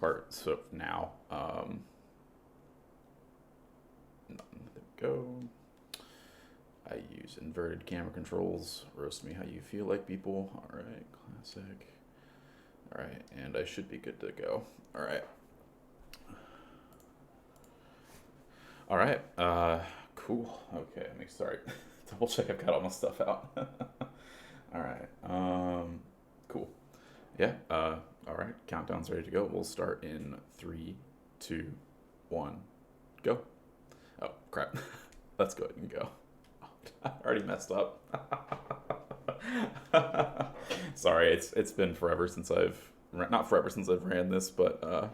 part. So now, there we go. I use inverted camera controls. Roast me how you feel like, people. All right, classic. All right, and I should be good to go. All right. All right. Cool. Okay, let me start. Double check I've got all my stuff out. All right. Cool. Yeah. All right. Countdown's ready to go. We'll start in 3, 2, 1, go. Oh crap. Let's go ahead and go. I already messed up. Sorry. It's been forever since not forever since I've ran this, but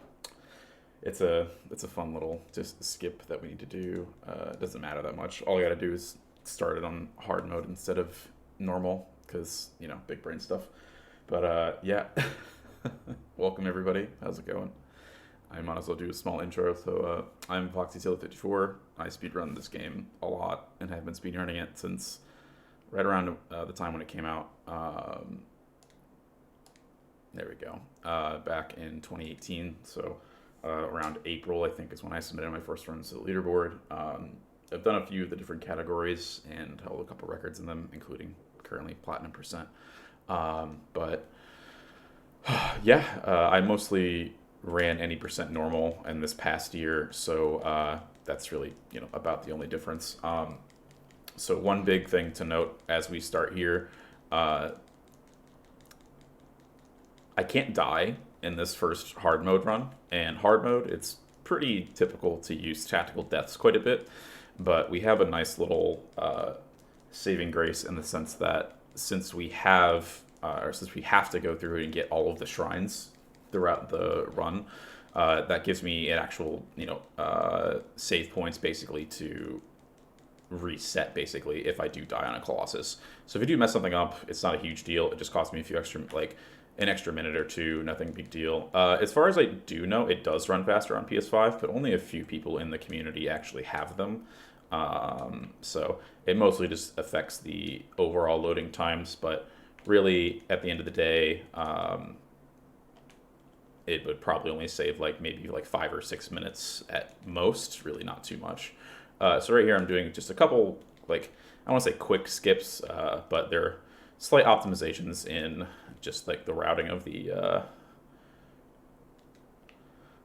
it's a fun little just skip that we need to do. It doesn't matter that much. All I got to do is start it on hard mode instead of normal, because big brain stuff. But yeah. Welcome everybody. How's it going? I might as well do a small intro. So I'm FoxyZilla54. I speedrun this game a lot and have been speedrunning it since right around the time when it came out. There we go. Back in 2018. So around April, I think, is when I submitted my first runs to the leaderboard. I've done a few of the different categories and held a couple records in them, including currently platinum %. But yeah, I mostly ran any % normal in this past year, so that's really about the only difference. So one big thing to note as we start here, I can't die in this first hard mode run, and hard mode, it's pretty typical to use tactical deaths quite a bit, but we have a nice little saving grace in the sense that since we have to go through and get all of the shrines throughout the run, that gives me an actual save points basically to reset basically if I do die on a Colossus. So if I do mess something up, it's not a huge deal. It just costs me a few extra, like an extra minute or two, nothing big deal. As far as I do know, it does run faster on PS5, but only a few people in the community actually have them. So it mostly just affects the overall loading times, but really at the end of the day, it would probably only save maybe 5 or 6 minutes at most, really not too much. So right here I'm doing just a couple, I don't want to say quick skips, but they're slight optimizations in just the routing of the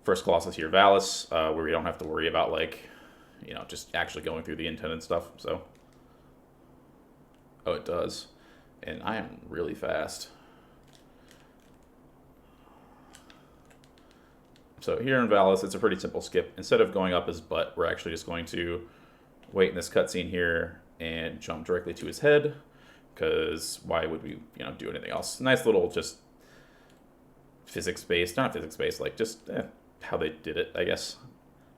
first Colossus here, Valis, where we don't have to worry about just actually going through the intended stuff. So, oh, it does, and I am really fast. So here in Valis, it's a pretty simple skip. Instead of going up his butt, we're actually just going to wait in this cutscene here and jump directly to his head, because why would we, do anything else? Nice little just physics-based, not physics-based, just how they did it, I guess.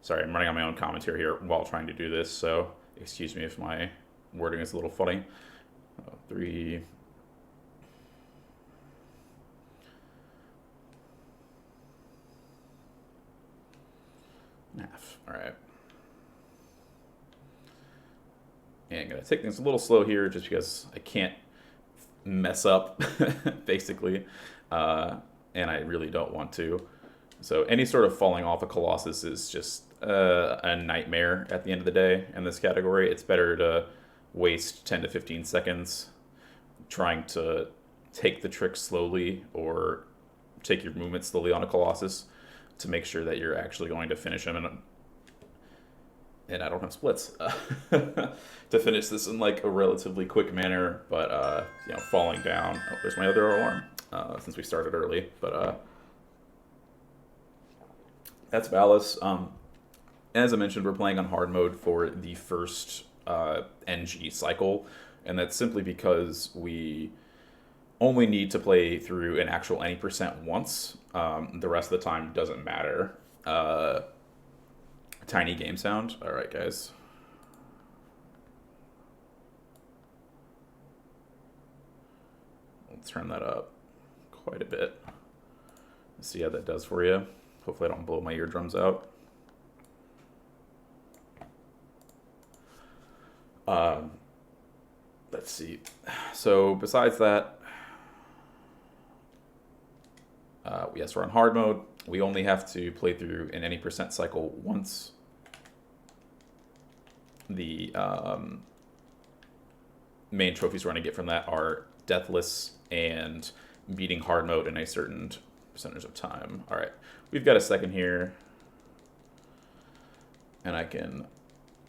Sorry, I'm running on my own commentary here while trying to do this, so excuse me if my wording is a little funny. 3... half. All right. And I'm going to take things a little slow here just because I can't mess up, basically. And I really don't want to. So any sort of falling off a Colossus is just a nightmare at the end of the day in this category. It's better to waste 10 to 15 seconds trying to take the trick slowly or take your movement slowly on a Colossus to make sure that you're actually going to finish him. And I don't have splits to finish this in a relatively quick manner, but falling down. Oh, there's my other alarm since we started early, but that's Valis. As I mentioned, we're playing on hard mode for the first NG cycle, and that's simply because we only need to play through an actual any % once. The rest of the time doesn't matter. Tiny game sound. All right, guys. Let's turn that up quite a bit. Let's see how that does for you. Hopefully I don't blow my eardrums out. Let's see. So besides that, yes, we're on hard mode. We only have to play through in any percent cycle once. The main trophies we're going to get from that are Deathless and beating hard mode in a certain percentage of time. All right, we've got a second here, and I can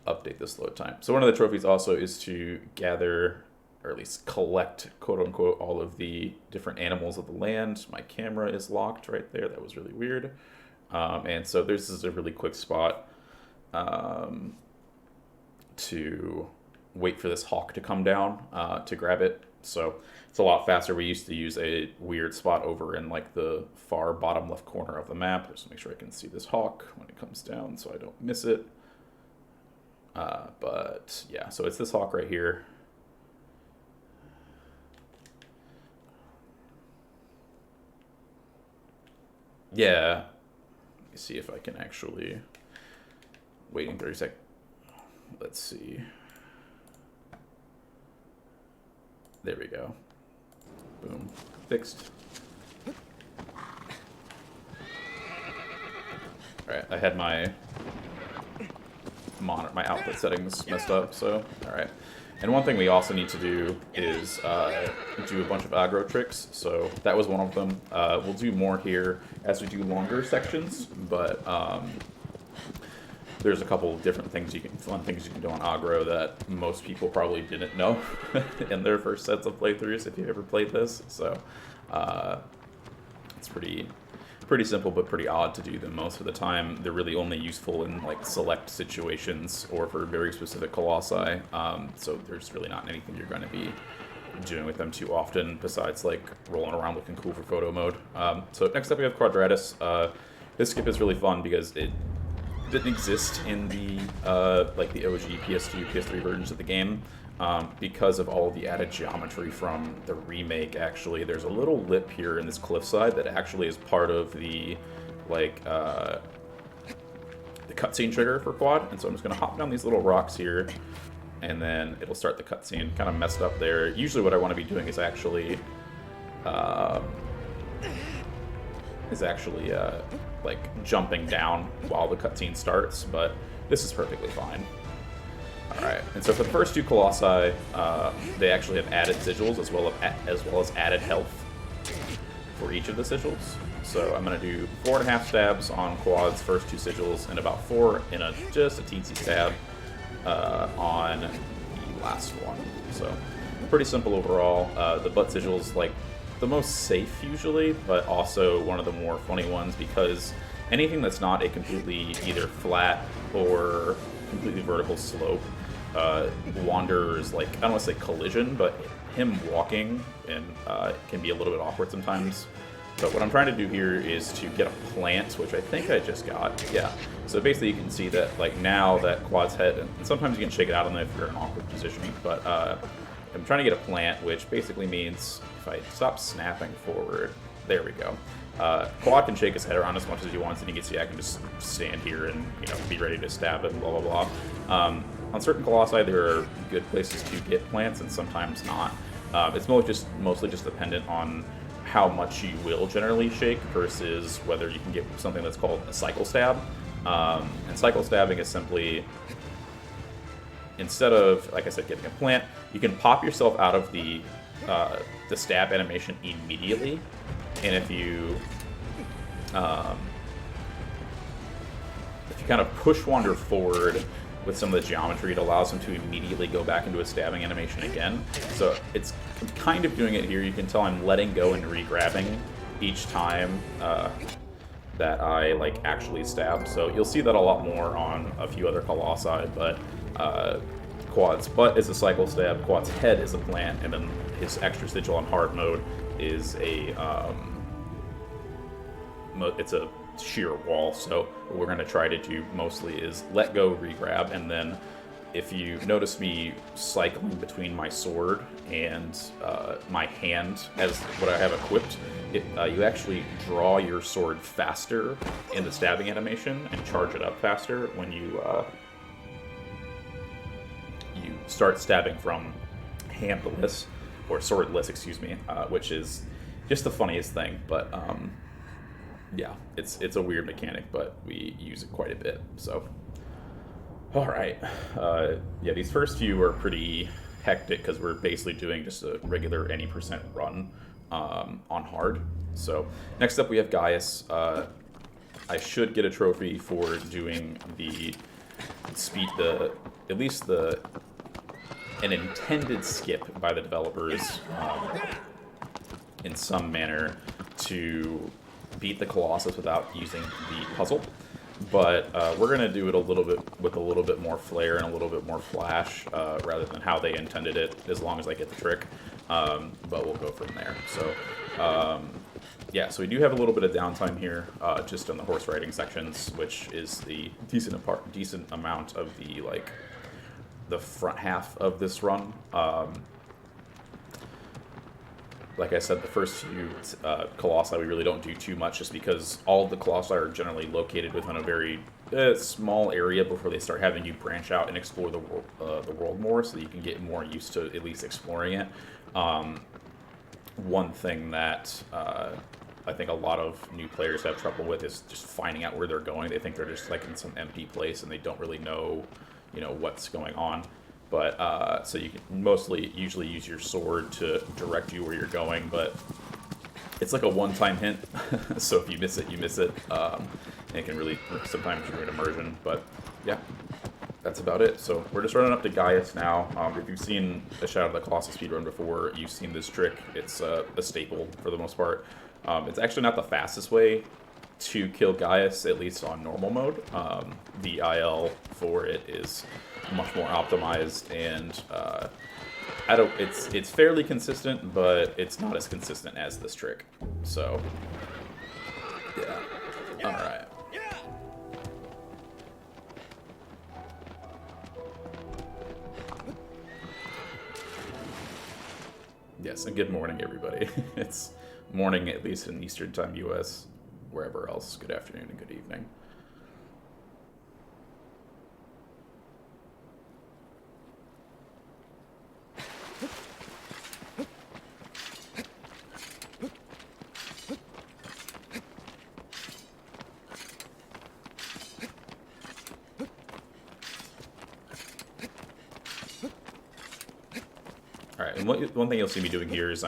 update this load time. So one of the trophies also is to gather, or at least collect, quote unquote, all of the different animals of the land. My camera is locked right there. That was really weird. And so this is a really quick spot to wait for this hawk to come down to grab it. So it's a lot faster. We used to use a weird spot over in like the far bottom left corner of the map. Just make sure I can see this hawk when it comes down so I don't miss it. But yeah, so it's this hawk right here. Yeah, let me see if I can actually waiting 30 seconds. Let's see. There we go. Boom. Fixed. Alright, I had my monitor, my output settings messed up, so alright. And one thing we also need to do is do a bunch of aggro tricks, so that was one of them. We'll do more here as we do longer sections, but there's a couple of different things fun things you can do on aggro that most people probably didn't know in their first sets of playthroughs if you've ever played this. So it's pretty simple but pretty odd to do them most of the time. They're really only useful in like select situations or for very specific colossi. So there's really not anything you're going to be doing with them too often besides like rolling around looking cool for photo mode. So next up we have Quadratus. This skip is really fun because it didn't exist in the like the OG PS2, PS3 versions of the game because of all the added geometry from the remake. Actually, there's a little lip here in this cliffside that actually is part of the like the cutscene trigger for Quad, and so I'm just gonna hop down these little rocks here, and then it'll start the cutscene. Kind of messed up there. Usually, what I want to be doing is actually like jumping down while the cutscene starts, but this is perfectly fine. Alright, and so for the first two colossi, they actually have added sigils as well as added health for each of the sigils. So I'm going to do 4.5 stabs on Quad's first two sigils and about 4 in just a teensy stab on the last one. So pretty simple overall. The butt sigil's like the most safe usually, but also one of the more funny ones because anything that's not a completely either flat or completely vertical slope wanders, like, I don't want to say collision, but him walking and can be a little bit awkward sometimes. But what I'm trying to do here is to get a plant, which I think I just got. Yeah. So basically you can see that like now that Quad's head, and sometimes you can shake it out on if you're in an awkward position, but I'm trying to get a plant, which basically means if I stop snapping forward, there we go. Quad can shake his head around as much as he wants, and you can see I can just stand here and be ready to stab it, blah blah blah. On certain colossi, there are good places to get plants, and sometimes not. It's mostly just dependent on how much you will generally shake versus whether you can get something that's called a cycle stab. And cycle stabbing is simply, instead of, like I said, getting a plant, you can pop yourself out of the stab animation immediately, and if you kind of push wander forward with some of the geometry, it allows him to immediately go back into a stabbing animation again. So I'm kind of doing it here. You can tell I'm letting go and re-grabbing each time that I like actually stab. So you'll see that a lot more on a few other colossi, but Quad's butt is a cycle stab, Quad's head is a plant, and then his extra sigil on hard mode is it's a sheer wall. So what we're going to try to do mostly is let go, re-grab, and then if you notice me cycling between my sword and my hand as what I have equipped, you actually draw your sword faster in the stabbing animation and charge it up faster when you start stabbing from handless, or swordless, excuse me, which is just the funniest thing. But yeah, it's a weird mechanic, but we use it quite a bit. So, all right, yeah, these first few are pretty hectic because we're basically doing just a regular any percent run on hard. So next up we have Gaius. I should get a trophy for doing the speed, at least an intended skip by the developers in some manner to beat the Colossus without using the puzzle. But we're going to do it a little bit with a little bit more flair and a little bit more flash rather than how they intended it, as long as I get the trick. But we'll go from there. So, yeah, so we do have a little bit of downtime here just on the horse riding sections, which is the decent amount of the front half of this run. Like I said, the first few Colossi we really don't do too much just because all of the Colossi are generally located within a very small area before they start having you branch out and explore the world more, so that you can get more used to at least exploring it. One thing that I think a lot of new players have trouble with is just finding out where they're going. They think they're just like in some empty place and they don't really know, what's going on. But so you can usually use your sword to direct you where you're going, but it's like a one-time hint. So if you miss it, you miss it. And it can really sometimes ruin immersion. But yeah, that's about it. So we're just running up to Gaius now. If you've seen a Shadow of the Colossus speedrun before, you've seen this trick. It's a staple for the most part. It's actually not the fastest way to kill Gaius, at least on normal mode. The IL for it is much more optimized, and it's fairly consistent, but it's not as consistent as this trick. So, yeah. All right. Yes, and good morning, everybody. It's morning, at least in Eastern Time, U.S. Wherever else, good afternoon and good evening. Alright, and one thing you'll see me doing here is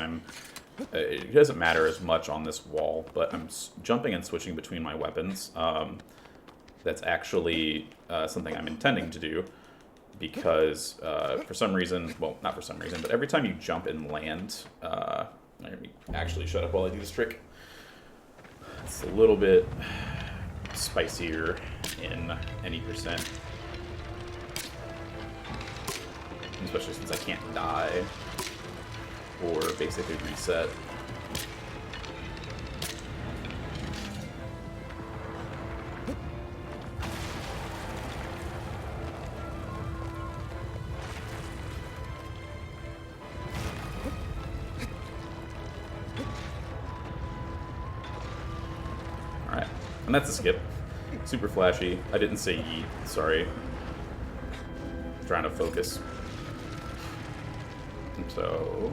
it doesn't matter as much on this wall, but I'm jumping and switching between my weapons. That's actually something I'm intending to do, because for some reason, well, not for some reason, but every time you jump and land, let me actually shut up while I do this trick. It's a little bit spicier in any percent. Especially since I can't die or basically reset. Alright, and that's a skip. Super flashy. I didn't say yeet, sorry. Trying to focus. So,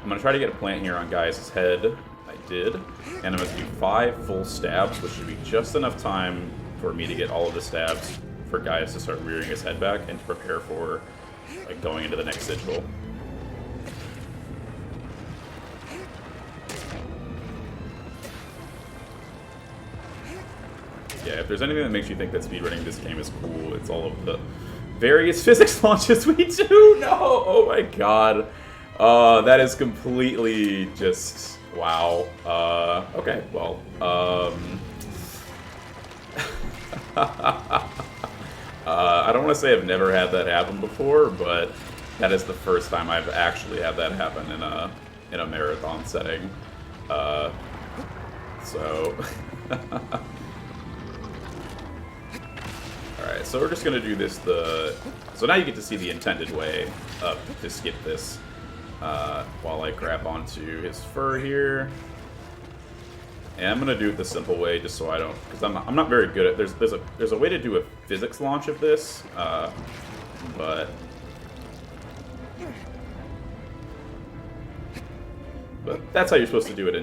I'm going to try to get a plant here on Gaius' head. I did. And I'm going to do 5 full stabs, which should be just enough time for me to get all of the stabs for Gaius to start rearing his head back and to prepare for going into the next sigil. Yeah, if there's anything that makes you think that speedrunning this game is cool, it's all of the various physics launches we do. No, oh my god. That is completely just wow. Okay, well, I don't want to say I've never had that happen before, but that is the first time I've actually had that happen in a marathon setting. So. Alright, so we're just going to do this so now you get to see the intended way to skip this while I grab onto his fur here. And I'm going to do it the simple way just so I don't, because I'm not very good at, there's a way to do a physics launch of this, but that's how you're supposed to do it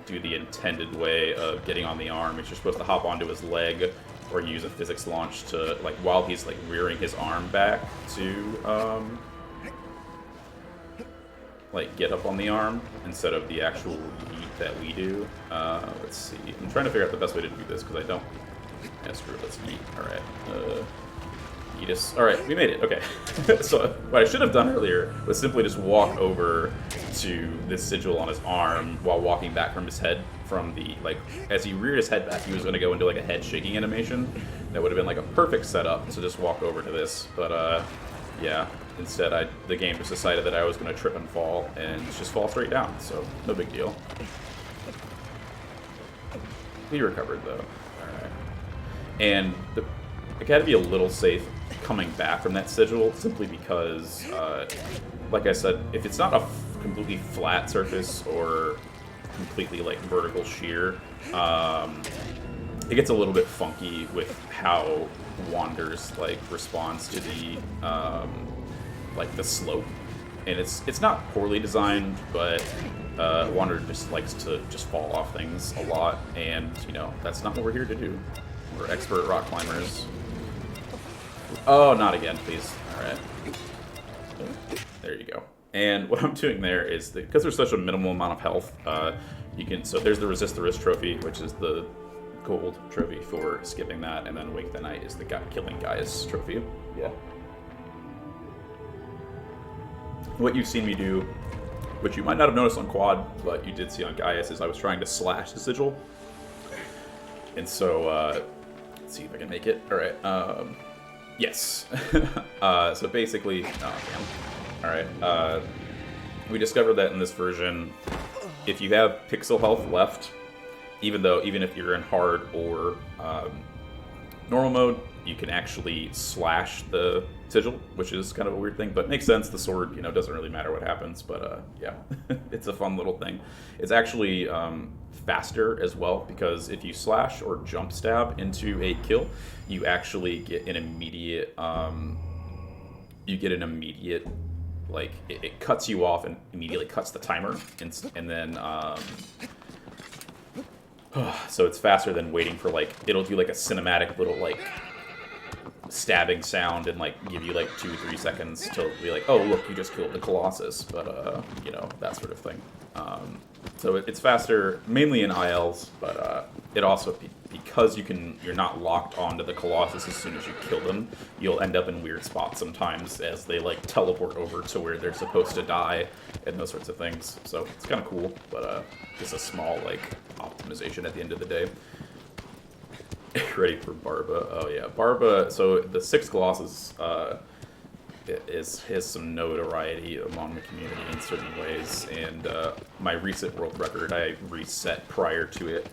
do the intended way of getting on the arm. You're supposed to hop onto his leg or use a physics launch to, like, while he's, like, rearing his arm back to, like, get up on the arm instead of the actual yeet that we do. Let's see. I'm trying to figure out the best way to do this because I don't... Yeah, screw it. Let's yeet. Alright. Yeetus. Alright, we made it. Okay. So what I should have done earlier was simply just walk over to this sigil on his arm while walking back from his head from the, like, as he reared his head back, he was going to go into, like, a head shaking animation. That would have been, like, a perfect setup to just walk over to this. But, yeah. Instead, the game just decided that I was going to trip and fall and just fall straight down. So, no big deal. He recovered, though. Alright. And I gotta be a little safe coming back from that sigil, simply because, like I said, if it's not a completely flat surface or completely, like, vertical sheer, it gets a little bit funky with how Wander's, like, responds to the, like, the slope. And it's not poorly designed, but Wander just likes to just fall off things a lot, and, you know, that's not what we're here to do. We're expert rock climbers. Oh, not again, please. Alright. There you go. And what I'm doing there is, because there's such a minimal amount of health, you can, so there's the Resist the Risk trophy, which is the gold trophy for skipping that, and then Wake the Night is the killing Gaius trophy. Yeah. What you've seen me do, which you might not have noticed on Quad, but you did see on Gaius, is I was trying to slash the sigil. And so, let's see if I can make it. Alright, yes. So basically, oh damn. Alright, we discovered that in this version, if you have pixel health left, even if you're in hard or normal mode, you can actually slash the sigil, which is kind of a weird thing, but makes sense. The sword, you know, doesn't really matter what happens, but yeah, it's a fun little thing. It's actually faster as well, because if you slash or jump stab into a kill, you actually get an immediate, like, it cuts you off and immediately cuts the timer, and then, so it's faster than waiting for, like, it'll do, like, a cinematic little, like, stabbing sound and, like, give you, like, 2-3 seconds to be like, oh, look, you just killed the Colossus, but, you know, that sort of thing. So it's faster, mainly in ILs, but it also, because you're not locked onto the Colossus as soon as you kill them, you'll end up in weird spots sometimes as they, like, teleport over to where they're supposed to die and those sorts of things. So it's kind of cool, but just a small, like, optimization at the end of the day. Ready for Barba. Oh yeah, Barba. So the 6 Colossus has some notoriety among the community in certain ways, and my recent world record I reset prior to it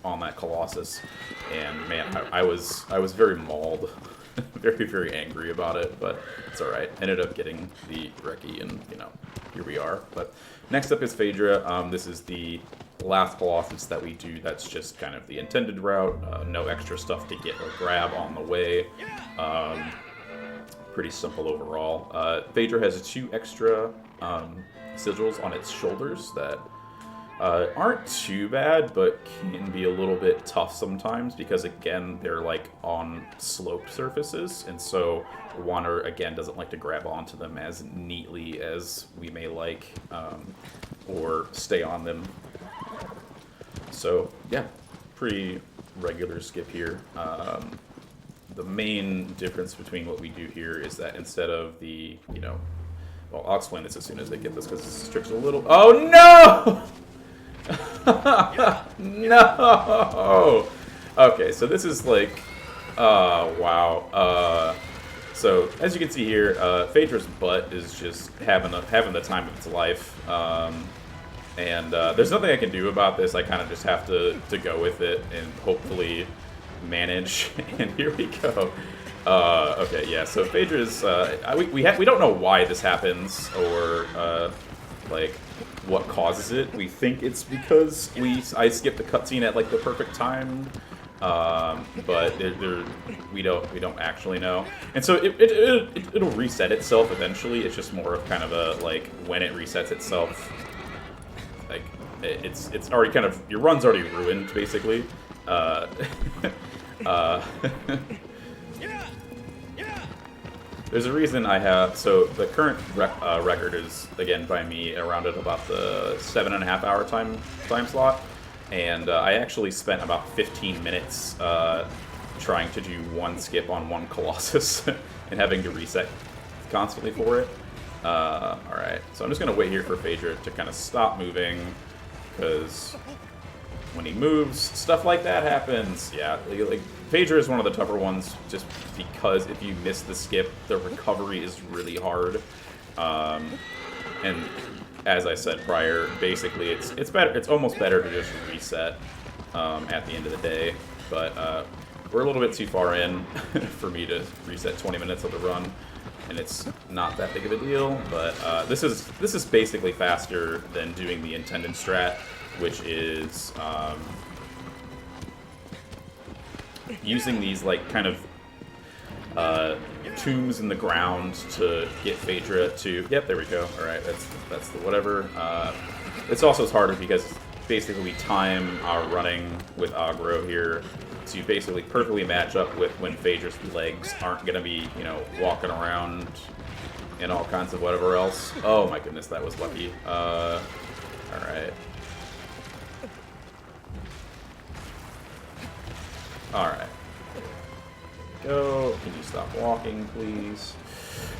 on that Colossus, and man, I was very mauled, very angry about it, but it's all right. Ended up getting the Reki, and you know, here we are. But next up is Phaedra. This is the last Colossus that we do. That's just kind of the intended route. No extra stuff to get or grab on the way. Pretty simple overall. Phaedra has 2 extra sigils on its shoulders that aren't too bad, but can be a little bit tough sometimes because, again, they're like on sloped surfaces, and so Wander, again, doesn't like to grab onto them as neatly as we may like, or stay on them. So, yeah, pretty regular skip here. The main difference between what we do here is that instead of the, you know, well, I'll explain this as soon as they get this because this trick's a little. Oh no! No! Okay, so this is like, wow. So as you can see here, Phaedra's butt is just having the time of its life, and there's nothing I can do about this. I kind of just have to go with it and hopefully manage. And here we go. Okay, yeah. So Phaedra's, we don't know why this happens or like what causes it. We think it's because I skipped the cutscene at like the perfect time, but we don't actually know. And so it'll reset itself eventually. It's just more of kind of a like when it resets itself, like it's already kind of, your run's already ruined, basically. There's a reason I have, so the current record is, again, by me, around at about the 7.5 hour time slot, and I actually spent about 15 minutes trying to do one skip on one Colossus and having to reset constantly for it. Alright, so I'm just going to wait here for Phaedra to kind of stop moving, because when he moves, stuff like that happens. Yeah, like Phaedra is one of the tougher ones, just because if you miss the skip, the recovery is really hard. And as I said prior, basically it's better. It's almost better to just reset at the end of the day. But we're a little bit too far in for me to reset 20 minutes of the run, and it's not that big of a deal. But this is basically faster than doing the intended strat, which is using these like kind of tombs in the ground to get Phaedra to. Yep, there we go. All right, that's the whatever. It's also harder because basically we time our running with aggro here to basically perfectly match up with when Phaedra's legs aren't gonna be, you know, walking around and all kinds of whatever else. Oh my goodness, that was lucky. All right. Alright. Go. Can you stop walking, please?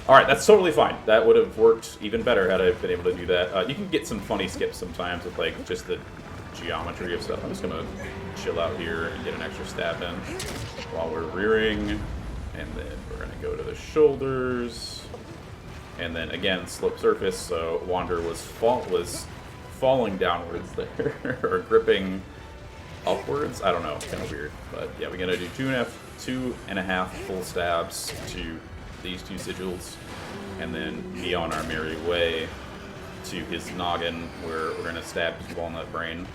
Alright, that's totally fine. That would have worked even better had I been able to do that. You can get some funny skips sometimes with, like, just the geometry of stuff. I'm just gonna chill out here and get an extra stab in while we're rearing. And then we're gonna go to the shoulders. And then, again, slope surface, so Wander was falling downwards there, or gripping upwards. I don't know, kind of weird, but yeah, we're gonna do two and a half full stabs to these two sigils, and then be on our merry way to his noggin, where we're gonna stab his walnut brain.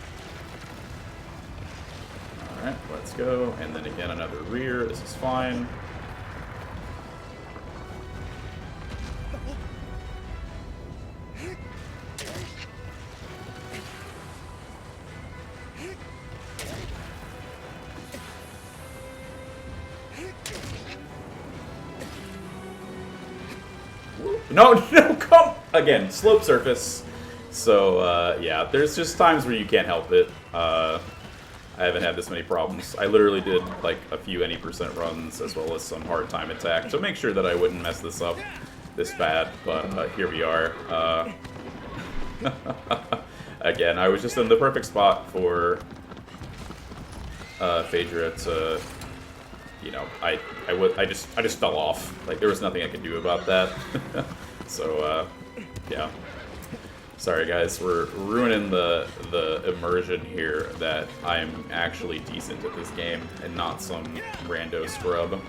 All right, let's go, and then again another rear. This is fine. No, come! Again, slope surface. So, yeah, there's just times where you can't help it. I haven't had this many problems. I literally did, like, a few any % runs, as well as some hard time attack, to make sure that I wouldn't mess this up this bad, but here we are. Again, I was just in the perfect spot for Phaedra to... You know, I just fell off. Like, there was nothing I could do about that. So, yeah. Sorry, guys. We're ruining the immersion here that I'm actually decent at this game and not some rando scrub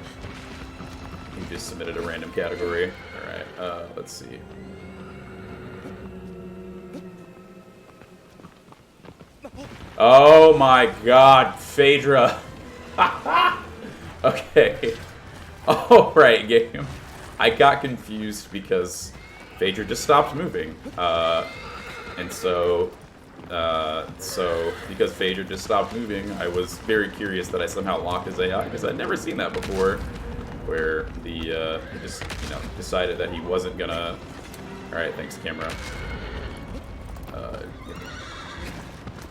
who just submitted a random category. Alright, let's see. Oh my god, Phaedra! Okay. Alright, game. I got confused because Phaedra just stopped moving. And so because Phaedra just stopped moving, I was very curious that I somehow locked his AI, because I'd never seen that before, where the, just, you know, decided that he wasn't gonna... Alright, thanks, camera.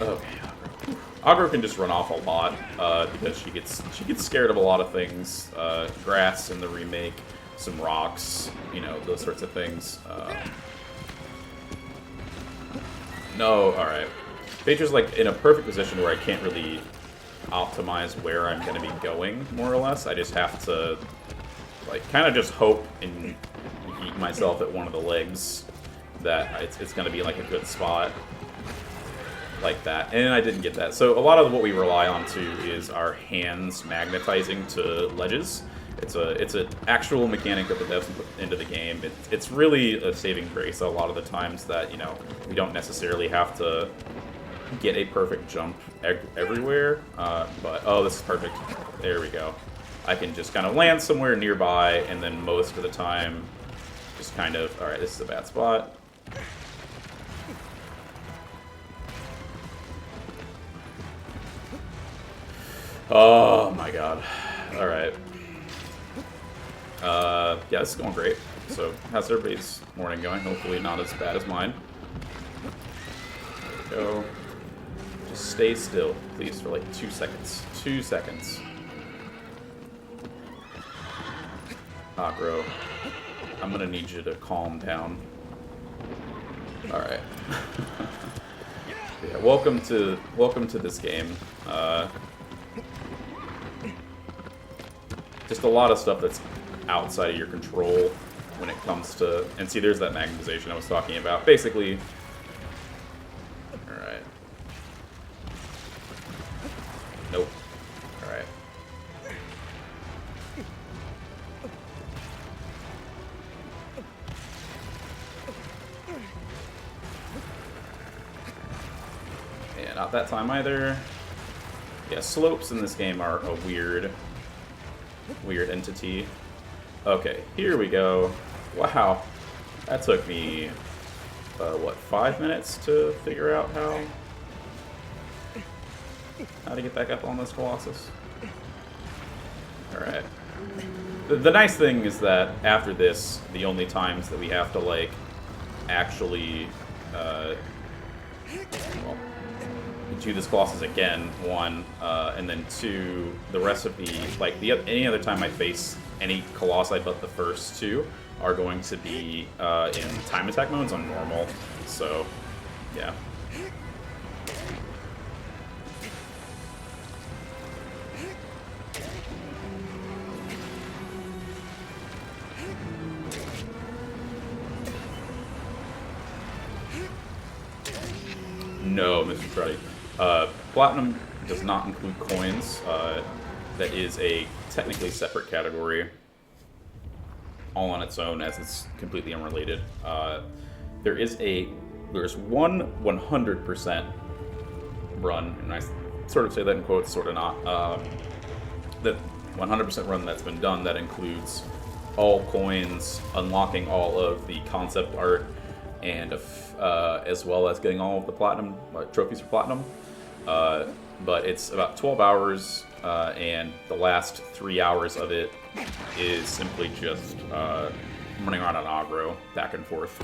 Okay. Aggro can just run off a lot, because she gets scared of a lot of things. Grass in the remake, some rocks, you know, those sorts of things. No, alright. Phaedra's like in a perfect position where I can't really optimize where I'm going to be going, more or less. I just have to, like, kind of just hope and yeet myself at one of the legs that it's going to be like a good spot. Like that, and I didn't get that. So a lot of what we rely on too is our hands magnetizing to ledges. It's an actual mechanic that the devs put into the game. It's really a saving grace a lot of the times that, you know, we don't necessarily have to get a perfect jump everywhere. But oh, this is perfect. There we go. I can just kind of land somewhere nearby, and then most of the time, just kind of, all right, this is a bad spot. Oh my god. Alright. Yeah, this is going great. So, how's everybody's morning going? Hopefully not as bad as mine. There we go. Just stay still, please, for like 2 seconds. 2 seconds. Agro. I'm gonna need you to calm down. Alright. Yeah, welcome to this game. Just a lot of stuff that's outside of your control when it comes to... And see, there's that magnetization I was talking about. Basically... Alright. Nope. Alright. Yeah, not that time either. Yeah, slopes in this game are a weird entity. Okay, here we go. Wow, that took me, what, 5 minutes to figure out how to get back up on this Colossus. Alright. The nice thing is that after this, the only times that we have to, like, actually, well, do this Colossus again, 1, and then 2, the rest of the, like, any other time I face any Colossi but the first 2 are going to be in time attack modes on normal, so, yeah. No, Mr. Freddy. Platinum does not include coins. That is a technically separate category, all on its own, as it's completely unrelated. There's one 100% run, and I sort of say that in quotes, sort of not. That 100% run that's been done that includes all coins, unlocking all of the concept art, and as well as getting all of the platinum trophies for platinum. But it's about 12 hours, and the last 3 hours of it is simply just running around on aggro, back and forth.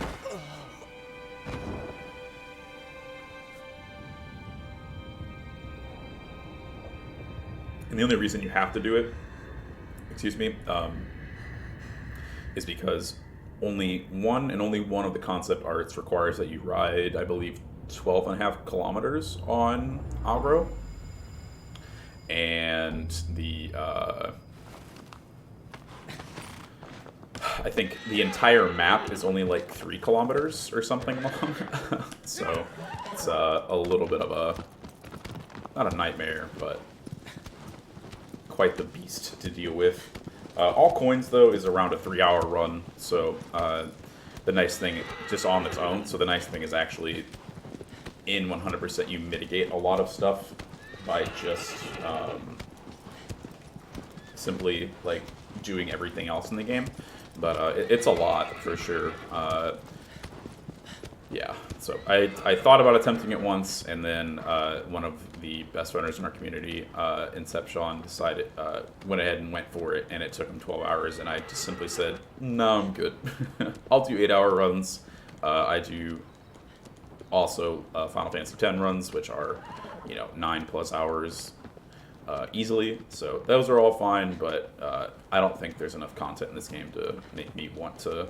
And the only reason you have to do it, excuse me, is because only one of the concept arts requires that you ride, I believe, 12.5 kilometers on aggro. And I think the entire map is only like 3 kilometers or something long. So it's a little bit of not a nightmare, but quite the beast to deal with. All coins, though, is around a 3-hour run, so the nice thing, just on its own, so the nice thing is actually in 100% you mitigate a lot of stuff by just simply, like, doing everything else in the game. But it's a lot, for sure. Yeah, so I thought about attempting it once, and then one of the best runners in our community, Inception, went ahead and went for it, and it took him 12 hours, and I just simply said, no, I'm good. I'll do 8-hour runs. I do also Final Fantasy X runs, which are, 9+ hours easily, so those are all fine, but I don't think there's enough content in this game to make me want to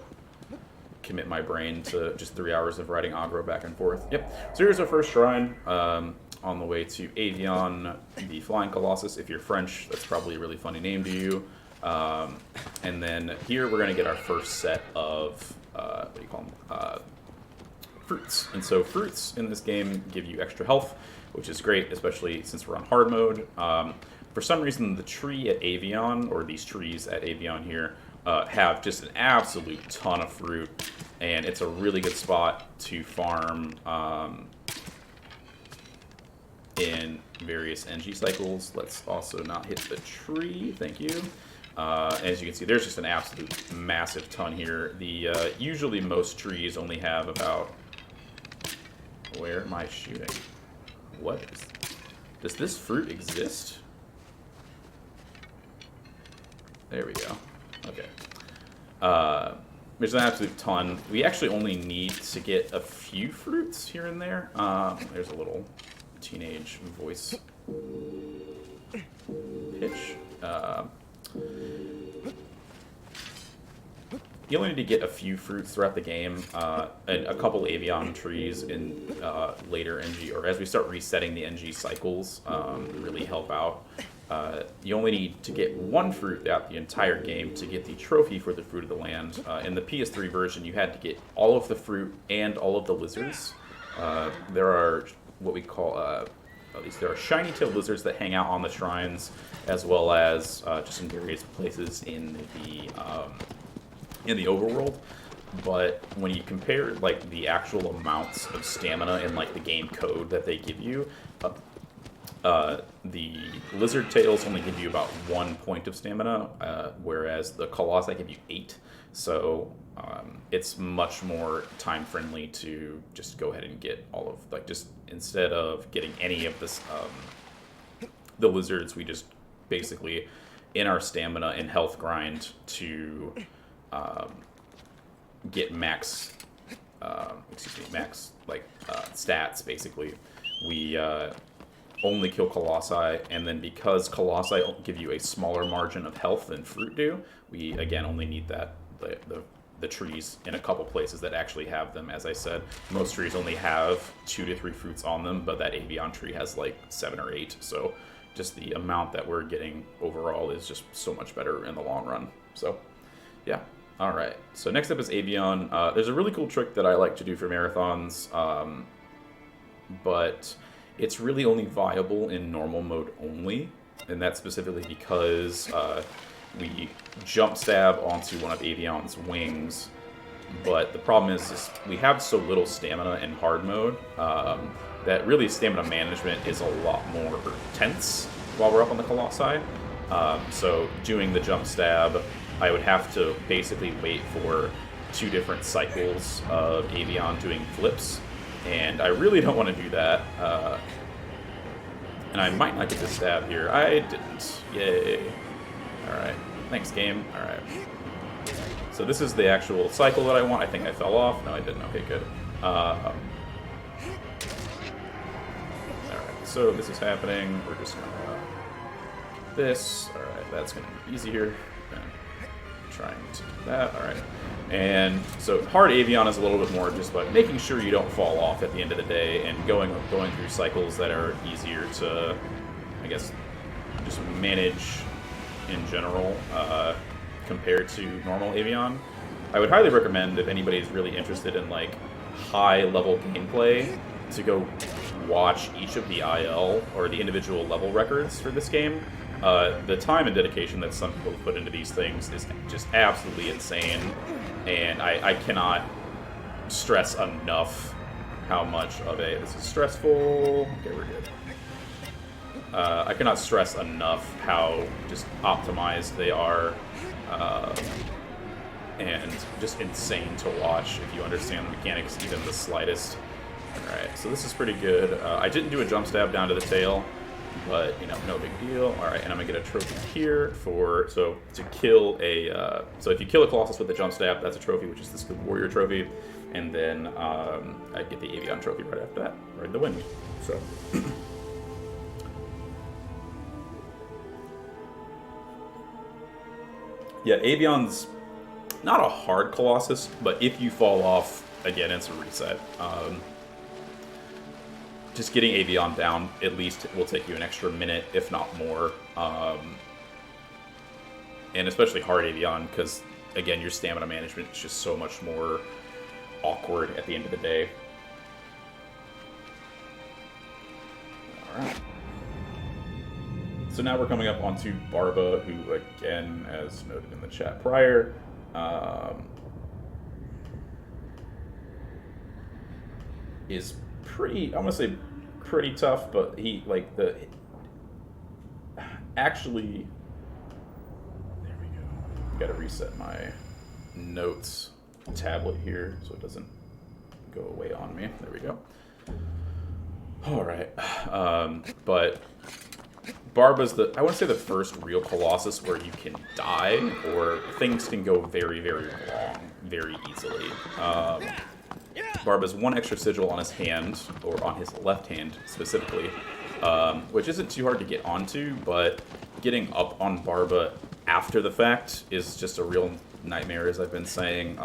commit my brain to just 3 hours of riding aggro back and forth. Yep. So here's our first shrine on the way to Avion, the Flying Colossus. If you're French, that's probably a really funny name to you. And then here we're going to get our first set of, what do you call them? Fruits. And so fruits in this game give you extra health, which is great, especially since we're on hard mode. For some reason, the tree at Avion, or these trees at Avion here, have just an absolute ton of fruit, and it's a really good spot to farm in various NG cycles. Let's also not hit the tree, thank you. As you can see, there's just an absolute massive ton here. The usually most trees only have about... Where am I shooting? What? Does this fruit exist? There we go. Okay. There's an absolute ton. We actually only need to get a few fruits here and there. There's a little teenage voice pitch. You only need to get a few fruits throughout the game, and a couple avian trees in later NG, or as we start resetting the NG cycles, really help out. You only need to get one fruit throughout the entire game to get the trophy for the Fruit of the Land. In the PS3 version, you had to get all of the fruit and all of the lizards. There are what we call, at least there are shiny-tailed lizards that hang out on the shrines, as well as just in various places in the overworld. But when you compare like the actual amounts of stamina in like the game code that they give you, the lizard tails only give you about 1 point of stamina, whereas the Colossi give you 8. So it's much more time friendly to just go ahead and get all of, like, just instead of getting any of this, the lizards, we just basically in our stamina and health grind to get max, max stats. Basically, we only kill Colossi, and then because Colossi give you a smaller margin of health than fruit do, we again only need that the trees in a couple places that actually have them. As I said, most trees only have 2 to 3 fruits on them, but that avian tree has like 7 or 8. So just the amount that we're getting overall is just so much better in the long run. So yeah. All right. So next up is avian. There's a really cool trick that I like to do for marathons, but it's really only viable in normal mode only, and that's specifically because we jump stab onto one of Avian's wings, but the problem is we have so little stamina in hard mode that really stamina management is a lot more tense while we're up on the Colossi. So doing the jump stab, I would have to basically wait for 2 different cycles of Avian doing flips, and I really don't want to do that. And I might not get the stab here. I didn't. Yay. Alright. Thanks, game. Alright. So this is the actual cycle that I want. I think I fell off. No, I didn't. Okay, good. Alright. So this is happening. We're just going to this. Alright, that's going to be easier. Trying to do that. Alright. And so hard avian is a little bit more just like making sure you don't fall off at the end of the day, and going through cycles that are easier to, I guess, just manage in general compared to normal avian. I would highly recommend, if anybody's really interested in like high level gameplay, to go watch each of the IL or the individual level records for this game. The time and dedication that some people put into these things is just absolutely insane, and I cannot stress enough how much of this is stressful. Okay, we're good. I cannot stress enough how just optimized they are, and just insane to watch if you understand the mechanics even the slightest. Alright, so this is pretty good. I didn't do a jump stab down to the tail, but, you know, no big deal. Alright, and I'm gonna get a trophy here so to kill a, so if you kill a Colossus with a jump stab, that's a trophy, which is this good warrior trophy, and then I get the avian trophy right after that, ride the wind. So yeah, avian's not a hard Colossus, but if you fall off, again, it's a reset. Just getting avian down, at least it will take you an extra minute, if not more. And especially hard avian, because, again, your stamina management is just so much more awkward at the end of the day. Alright. So now we're coming up onto Barba, who, again, as noted in the chat prior, is pretty, I want to say pretty tough, but he, like, actually, there we go. Gotta reset my notes tablet here so it doesn't go away on me. There we go. Alright, but Barba's the, I wouldn't say the first real Colossus where you can die, or things can go very, very wrong very easily. Barba's one extra sigil on his hand, or on his left hand specifically, which isn't too hard to get onto, but getting up on Barba after the fact is just a real nightmare, as I've been saying.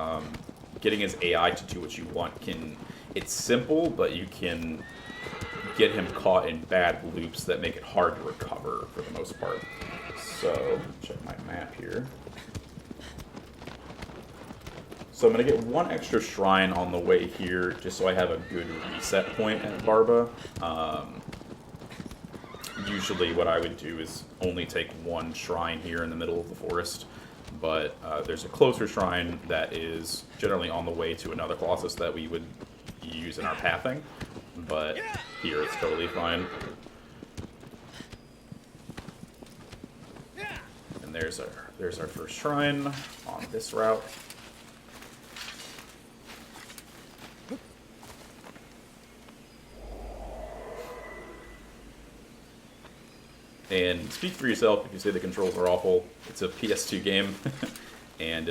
Getting his AI to do what you want it's simple, but you can get him caught in bad loops that make it hard to recover for the most part. So, check my map here. So I'm going to get one extra shrine on the way here, just so I have a good reset point at Barba. Usually what I would do is only take one shrine here in the middle of the forest, but there's a closer shrine that is generally on the way to another Colossus that we would use in our pathing, but here it's totally fine. And there's our first shrine on this route. And speak for yourself if you say the controls are awful. It's a PS2 game, and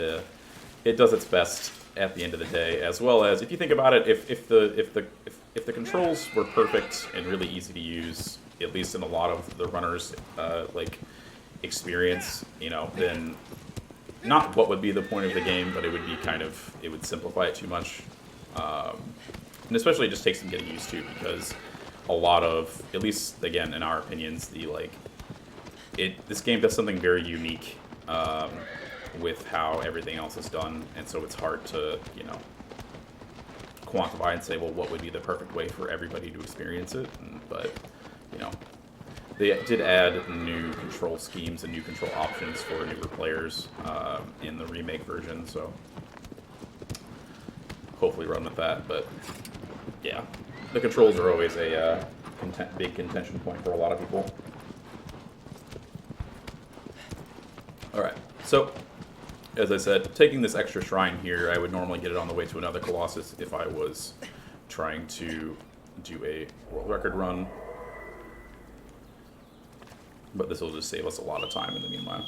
it does its best at the end of the day. As well as, if you think about it, if the controls were perfect and really easy to use, at least in a lot of the runners' like experience, you know, then not what would be the point of the game, but it would be it would simplify it too much, and especially it just takes some getting used to, because a lot of, at least again in our opinions, this game does something very unique with how everything else is done, and so it's hard to, you know, quantify and say, well, what would be the perfect way for everybody to experience it. But, you know, they did add new control schemes and new control options for newer players in the remake version, so hopefully run with that. But yeah, the controls are always a big contention point for a lot of people. Alright, so as I said, taking this extra shrine here, I would normally get it on the way to another Colossus if I was trying to do a world record run. But this will just save us a lot of time in the meanwhile.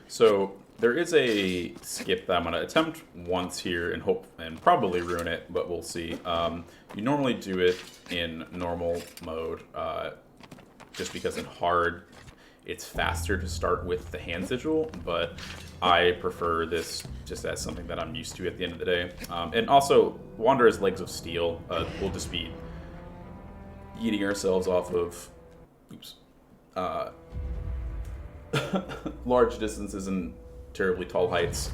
So there is a skip that I'm going to attempt once here and hope and probably ruin it, but we'll see. You normally do it in normal mode, just because in hard it's faster to start with the hand sigil, but I prefer this just as something that I'm used to at the end of the day. And also, Wanderer's Legs of Steel, we'll just be eating ourselves off of large distances and terribly tall heights,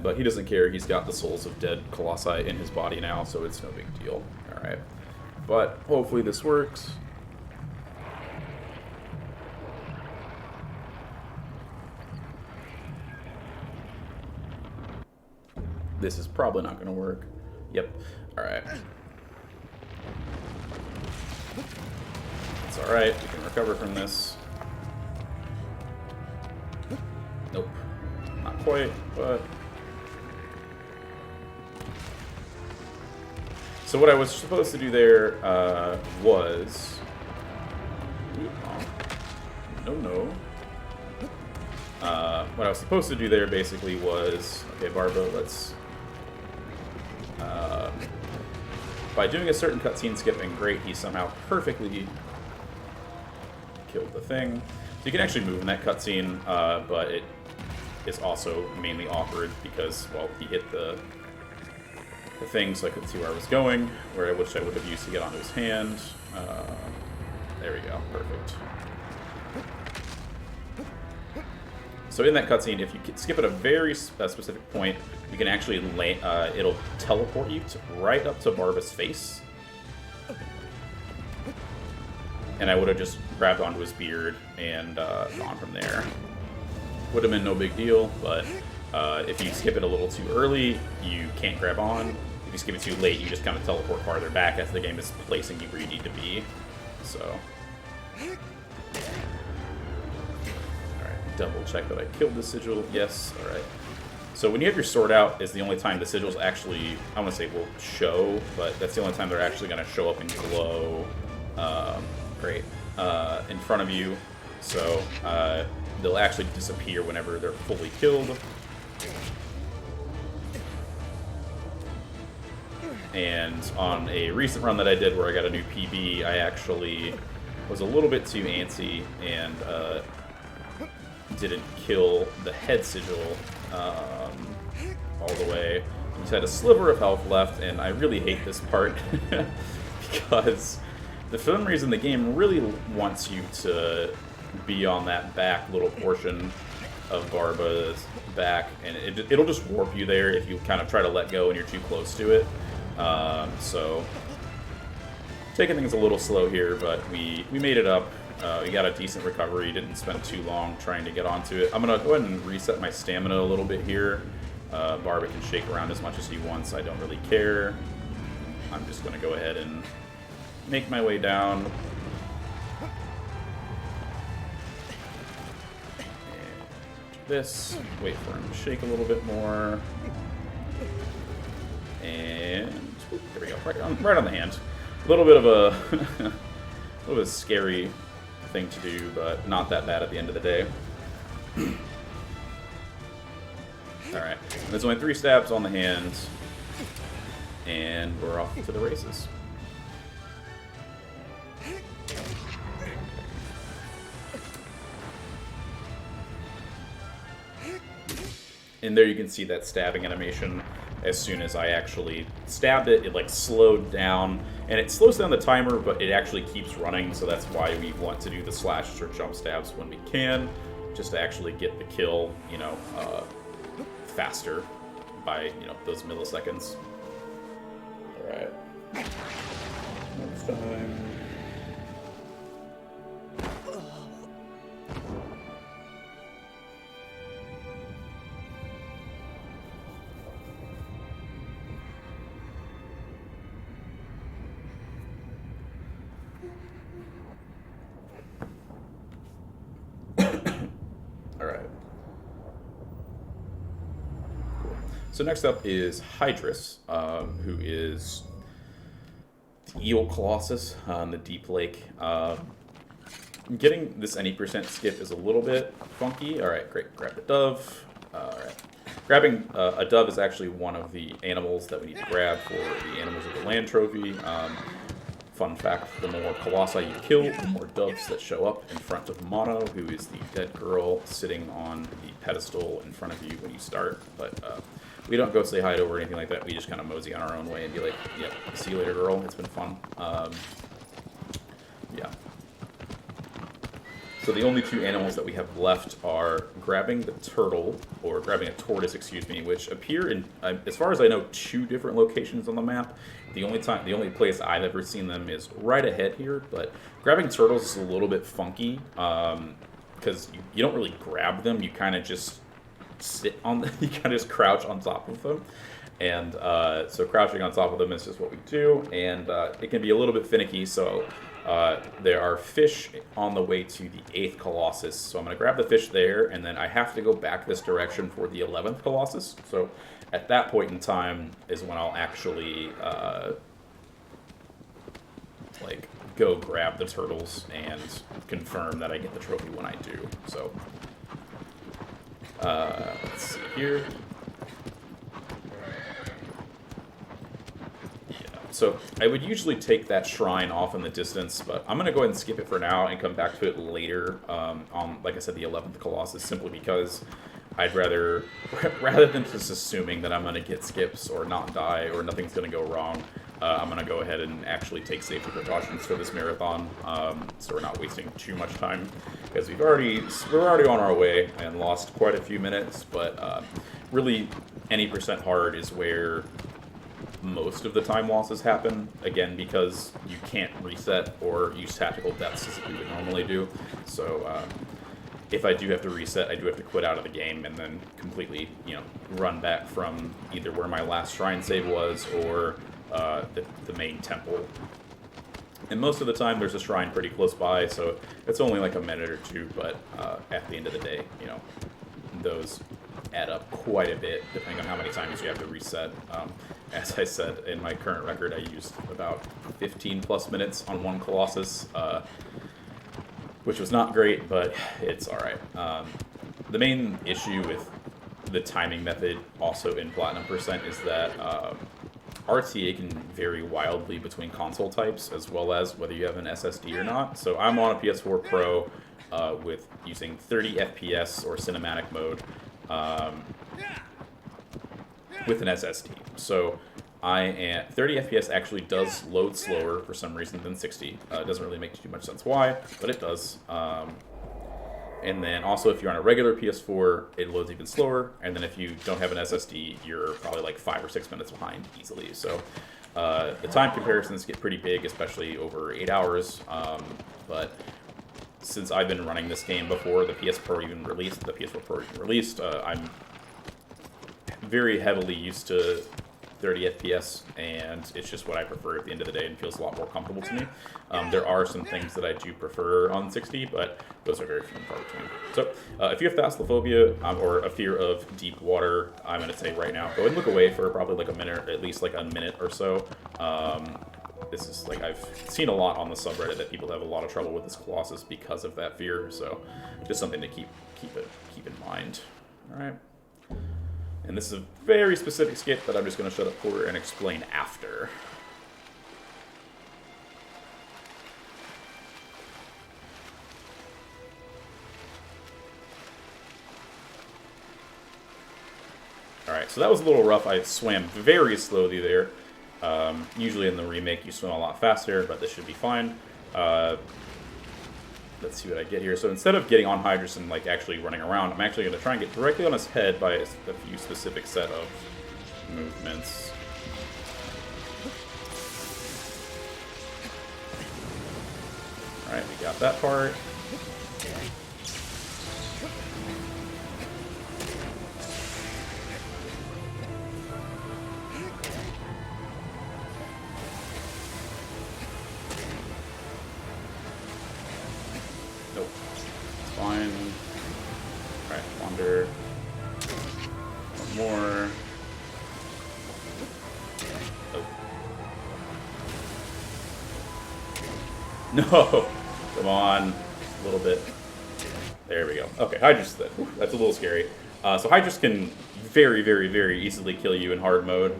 but he doesn't care. He's got the souls of dead colossi in his body now, so it's no big deal. Alright, but hopefully this works. This is probably not going to work. Yep. Alright. It's alright, we can recover from this. Nope, not quite, but... So what I was supposed to do there was... No. What I was supposed to do there basically was... Okay, Barba, let's... by doing a certain cutscene skipping, great, he somehow perfectly killed the thing. So you can actually move in that cutscene, but it is also mainly awkward because, well, he hit the thing so I couldn't see where I was going, where I wish I would have used to get onto his hand. There we go, perfect. So in that cutscene, if you skip at a very specific point, you can actually it'll teleport you right up to Barba's face. And I would have just grabbed onto his beard and gone from there. Would have been no big deal, but if you skip it a little too early, you can't grab on. If you skip it too late, you just kind of teleport farther back as the game is placing you where you need to be. So, alright, double check that I killed the sigil. Yes, alright. So when you have your sword out is the only time the sigils actually, I want to say will show, but that's the only time they're actually going to show up and glow in front of you. So they'll actually disappear whenever they're fully killed. And on a recent run that I did where I got a new PB, I actually was a little bit too antsy and didn't kill the head sigil all the way. I just had a sliver of health left, and I really hate this part because for some reason the game really wants you to be on that back little portion of Barba's back, and it'll just warp you there if you kind of try to let go and you're too close to it. So taking things a little slow here, but we made it up. We got a decent recovery, didn't spend too long trying to get onto it. I'm going to go ahead and reset my stamina a little bit here. Barba can shake around as much as he wants, I don't really care. I'm just going to go ahead and make my way down. And do this, wait for him to shake a little bit more. And there we go, right on the hand. A little bit of a scary thing to do, but not that bad at the end of the day. Alright, there's only 3 stabs on the hand, and we're off to the races. And there you can see that stabbing animation. As soon as I actually stabbed it, it like slowed down, and it slows down the timer, but it actually keeps running, so that's why we want to do the slashes or jump stabs when we can, just to actually get the kill, you know, faster by, you know, those milliseconds. Alright. Next time. So next up is Hydrus, who is the eel Collosus on the Deep Lake. Getting this any percent skip is a little bit funky. Alright, great. Grab the dove. Alright. Grabbing a dove is actually one of the animals that we need to grab for the Animals of the Land trophy. Fun fact, the more Colossi you kill, the more doves that show up in front of Mono, who is the dead girl sitting on the pedestal in front of you when you start. But we don't go say hi to her or anything like that. We just kind of mosey on our own way and be like, yep, see you later, girl. It's been fun. Yeah. So the only 2 animals that we have left are grabbing the turtle, or grabbing a tortoise, excuse me, which appear in, as far as I know, 2 different locations on the map. The only place I've ever seen them is right ahead here, but grabbing turtles is a little bit funky, because you don't really grab them, you kind of just sit on them, you kind of just crouch on top of them. And so crouching on top of them is just what we do, and it can be a little bit finicky, so there are fish on the way to the 8th Colossus, so I'm going to grab the fish there, and then I have to go back this direction for the 11th Colossus. So at that point in time is when I'll actually like go grab the turtles and confirm that I get the trophy when I do. So let's see here. So I would usually take that shrine off in the distance, but I'm going to go ahead and skip it for now and come back to it later on, like I said, the 11th Colossus, simply because I'd rather than just assuming that I'm going to get skips or not die or nothing's going to go wrong, I'm going to go ahead and actually take safety precautions for this marathon, so we're not wasting too much time, because we're already on our way and lost quite a few minutes. But really, any percent hard is where most of the time losses happen, again, because you can't reset or use tactical deaths as we would normally do. So if I do have to reset, I do have to quit out of the game and then completely, run back from either where my last shrine save was or the main temple. And most of the time there's a shrine pretty close by, so it's only like a minute or two, but at the end of the day, those add up quite a bit depending on how many times you have to reset. As I said, in my current record, I used about 15 plus minutes on one Colossus, which was not great, but it's alright. The main issue with the timing method also in Platinum Percent is that RTA can vary wildly between console types, as well as whether you have an SSD or not. So I'm on a PS4 Pro with using 30 FPS or cinematic mode with an SSD. So 30 FPS actually does load slower for some reason than 60. It doesn't really make too much sense why, but it does. And then also if you're on a regular PS4, it loads even slower. And then if you don't have an SSD, you're probably like 5 or 6 minutes behind easily. So the time comparisons get pretty big, especially over 8 hours. But since I've been running this game before the PS4 Pro even released, I'm very heavily used to 30 FPS, and it's just what I prefer at the end of the day and feels a lot more comfortable to me. There are some things that I do prefer on 60, but those are very few and far between. So if you have thalassophobia or a fear of deep water, I'm going to say right now, go ahead and look away for probably like a minute, at least like a minute or so. This is like, I've seen a lot on the subreddit that people have a lot of trouble with this Colossus because of that fear, so just something to keep in mind. All right. And this is a very specific skip that I'm just going to shut up for and explain after. Alright, so that was a little rough. I swam very slowly there. Usually in the remake you swim a lot faster, but this should be fine. Let's see what I get here. So instead of getting on Hydrus and like actually running around, I'm actually going to try and get directly on his head by a few specific set of movements. Alright, we got that part. Nope. Fine. Alright, wander. One more. Oh. No! Come on. A little bit. There we go. Okay, Hydrus then. That's a little scary. So Hydrus can very, very, very easily kill you in hard mode.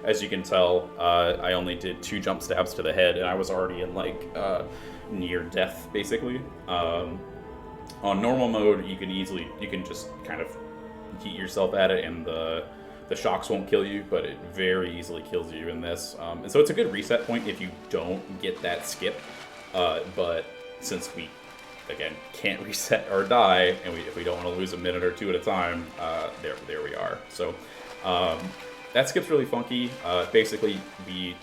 As you can tell, I only did 2 jump stabs to the head, and I was already in like near death, basically. On normal mode, you can just kind of heat yourself at it, and the shocks won't kill you, but it very easily kills you in this. And so it's a good reset point if you don't get that skip. But since we, again, can't reset or die, and if we don't want to lose a minute or 2 at a time, there we are. So that skip's really funky. Basically, we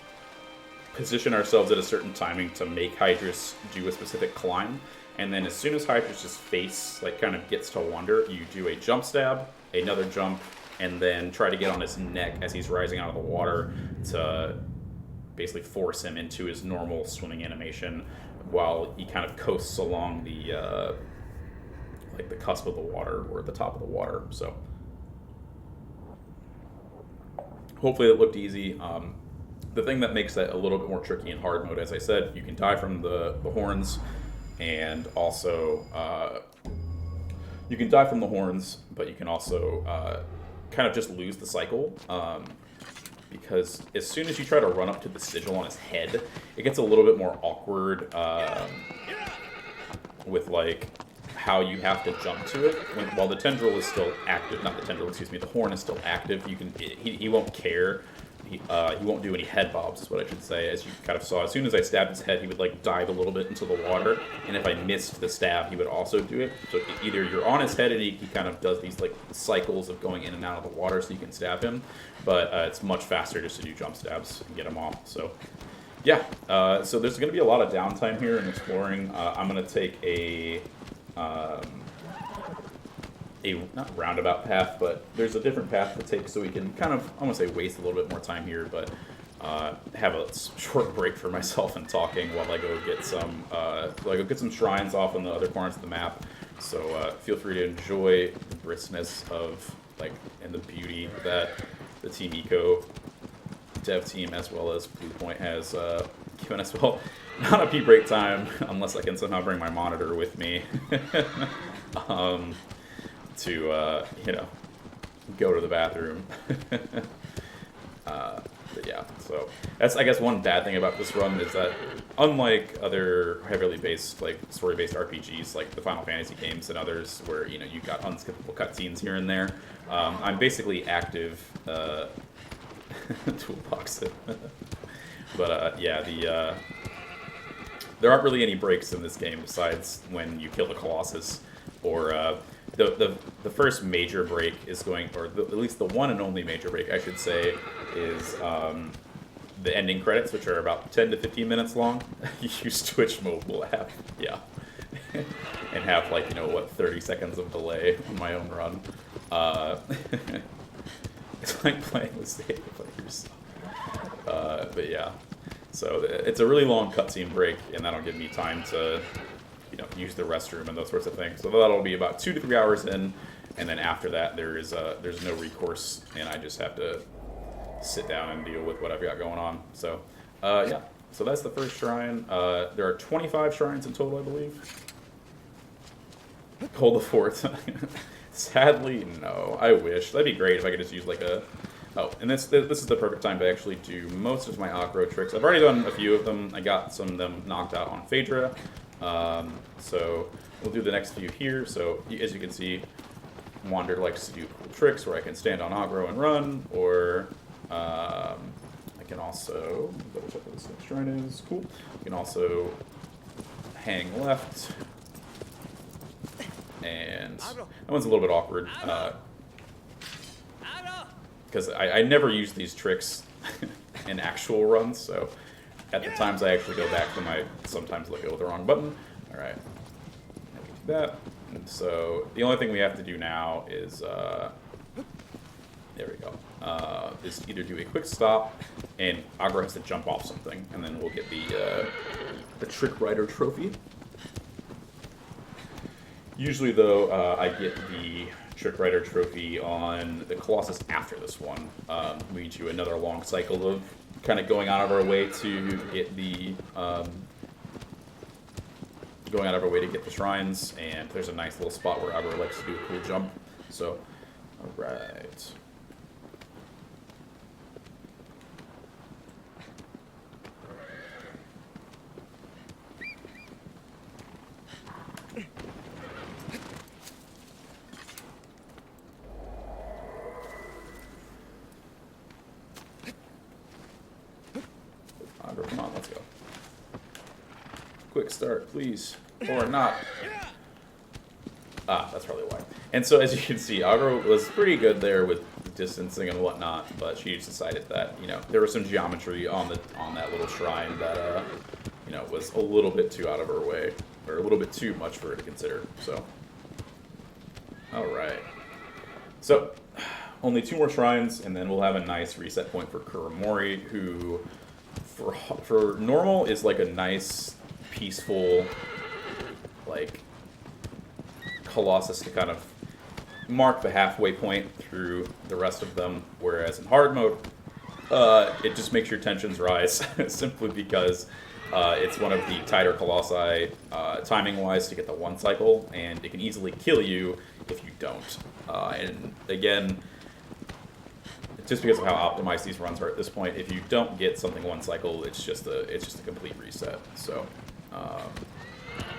position ourselves at a certain timing to make Hydrus do a specific climb, and then as soon as Hydrus' face like kind of gets to wander, you do a jump stab, another jump, and then try to get on his neck as he's rising out of the water to basically force him into his normal swimming animation while he kind of coasts along the like the cusp of the water or at the top of the water. So hopefully it looked easy. The thing that makes that a little bit more tricky in hard mode, as I said, you can die from the horns, and also you can die from the horns, but you can also kind of just lose the cycle. Because as soon as you try to run up to the sigil on his head, it gets a little bit more awkward with like how you have to jump to it. While the tendril is still active, not the tendril, excuse me, the horn is still active. He won't care he won't do any head bobs, is what I should say. As you kind of saw, as soon as I stabbed his head, he would like dive a little bit into the water, and if I missed the stab, he would also do it. So either you're on his head, and he kind of does these like cycles of going in and out of the water, so you can stab him. But it's much faster just to do jump stabs and get him off. So yeah, so there's going to be a lot of downtime here in exploring. I'm going to take a not roundabout path, but there's a different path to take so we can kind of, I want to say waste a little bit more time here, but have a short break for myself and talking while I go get some shrines off in the other corners of the map. So feel free to enjoy the briskness of and the beauty that the Team Eco dev team as well as Blue Point has given us. Well, not a pee break time unless I can somehow bring my monitor with me. To go to the bathroom. But yeah, so that's, I guess, one bad thing about this run is that unlike other heavily based story-based RPGs like the Final Fantasy games and others where you got unskippable cutscenes here and there, I'm basically active toolbox. But yeah, there aren't really any breaks in this game besides when you kill the Colossus or the first major break is going, or at least the one and only major break, I should say, is the ending credits, which are about 10 to 15 minutes long. Use Twitch Mobile app, yeah, and have 30 seconds of delay on my own run. It's like playing with State players. But yeah, so it's a really long cutscene break, and that'll give me time to use the restroom and those sorts of things. So that'll be about 2 to 3 hours in, and then after that there's no recourse, and I just have to sit down and deal with what I've got going on. So yeah, so that's the first shrine. There are 25 shrines in total, I believe. Hold the fort. Sadly, no. I wish. That'd be great if I could just use oh, and this is the perfect time to actually do most of my aggro tricks. I've already done a few of them. I got some of them knocked out on Phaedra. So we'll do the next few here. So as you can see, Wander likes to do cool tricks where I can stand on aggro and run, or I can also double check what this next shrine is. Cool. You can also hang left, and that one's a little bit awkward because I never use these tricks in actual runs. So at the times I actually go back to them, I sometimes look at the wrong button. All right, do that. And so the only thing we have to do now is, there we go, is either do a quick stop, and Aggro has to jump off something, and then we'll get the Trick Rider trophy. Usually, though, I get the Trick Rider trophy on the Colossus after this one. We do another long cycle of kind of going out of our way to get the shrines, and there's a nice little spot where Aggro likes to do a cool jump. So, all right. Aggro, come on, let's go. Quick start, please. Or not. Ah, that's probably why. And so, as you can see, Aggro was pretty good there with distancing and whatnot, but she just decided that, there was some geometry on that little shrine that, was a little bit too out of her way, or a little bit too much for her to consider, so. Alright. So, only 2 more shrines, and then we'll have a nice reset point for Kuramori, who, for normal, is like a nice, peaceful, Colossus to kind of mark the halfway point through the rest of them, whereas in hard mode, it just makes your tensions rise, simply because it's one of the tighter Colossi timing-wise to get the 1 cycle, and it can easily kill you if you don't. And again, just because of how optimized these runs are at this point, if you don't get something 1 cycle, it's just a complete reset. So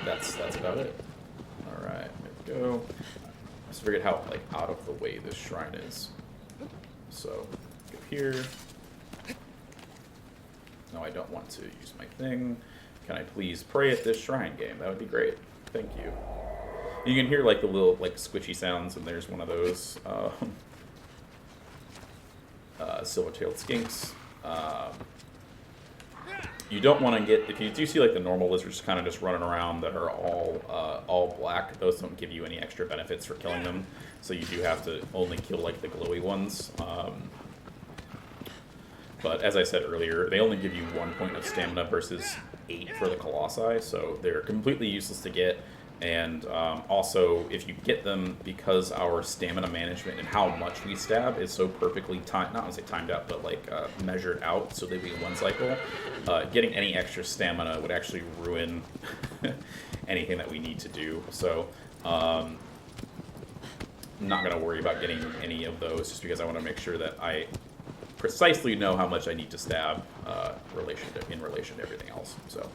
that's about it. All right, there we go. I just forget how out of the way this shrine is. So go here, No, I don't want to use my thing. Can I please pray at this shrine game? That would be great. Thank you. You can hear like the little like squishy sounds, and there's one of those silver-tailed skinks. You don't want to get, if you do see like the normal lizards kind of just running around that are all black, those don't give you any extra benefits for killing them. So you do have to only kill like the glowy ones. But as I said earlier, they only give you 1 point of stamina versus 8 for the Colossi, so they're completely useless to get. And also, if you get them, because our stamina management and how much we stab is so perfectly timed, not to say timed out, but like measured out so that we get one cycle, getting any extra stamina would actually ruin anything that we need to do. So I'm not going to worry about getting any of those just because I want to make sure that I precisely know how much I need to stab in relation to everything else. So.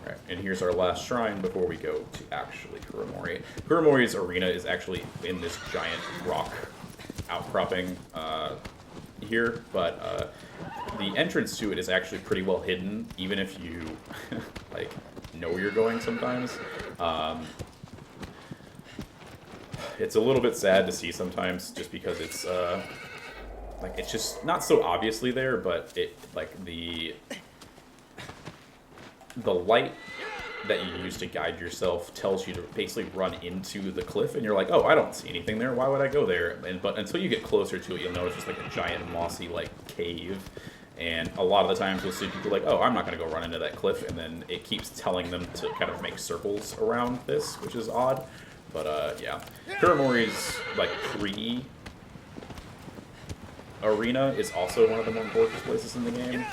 Alright, and here's our last shrine before we go to actually Kuramori. Kuramori's arena is actually in this giant rock outcropping here, but the entrance to it is actually pretty well hidden, even if you like know where you're going sometimes. It's a little bit sad to see sometimes, just because it's like it's just not so obviously there, but it like the light that you use to guide yourself tells you to basically run into the cliff, and you're like, oh, I don't see anything there, why would I go there? But until you get closer to it, you'll notice it's like a giant mossy like cave, and a lot of the times you'll see people like, oh, I'm not going to go run into that cliff, and then it keeps telling them to kind of make circles around this, which is odd. But yeah, Kuramori's like arena is also one of the more gorgeous places in the game.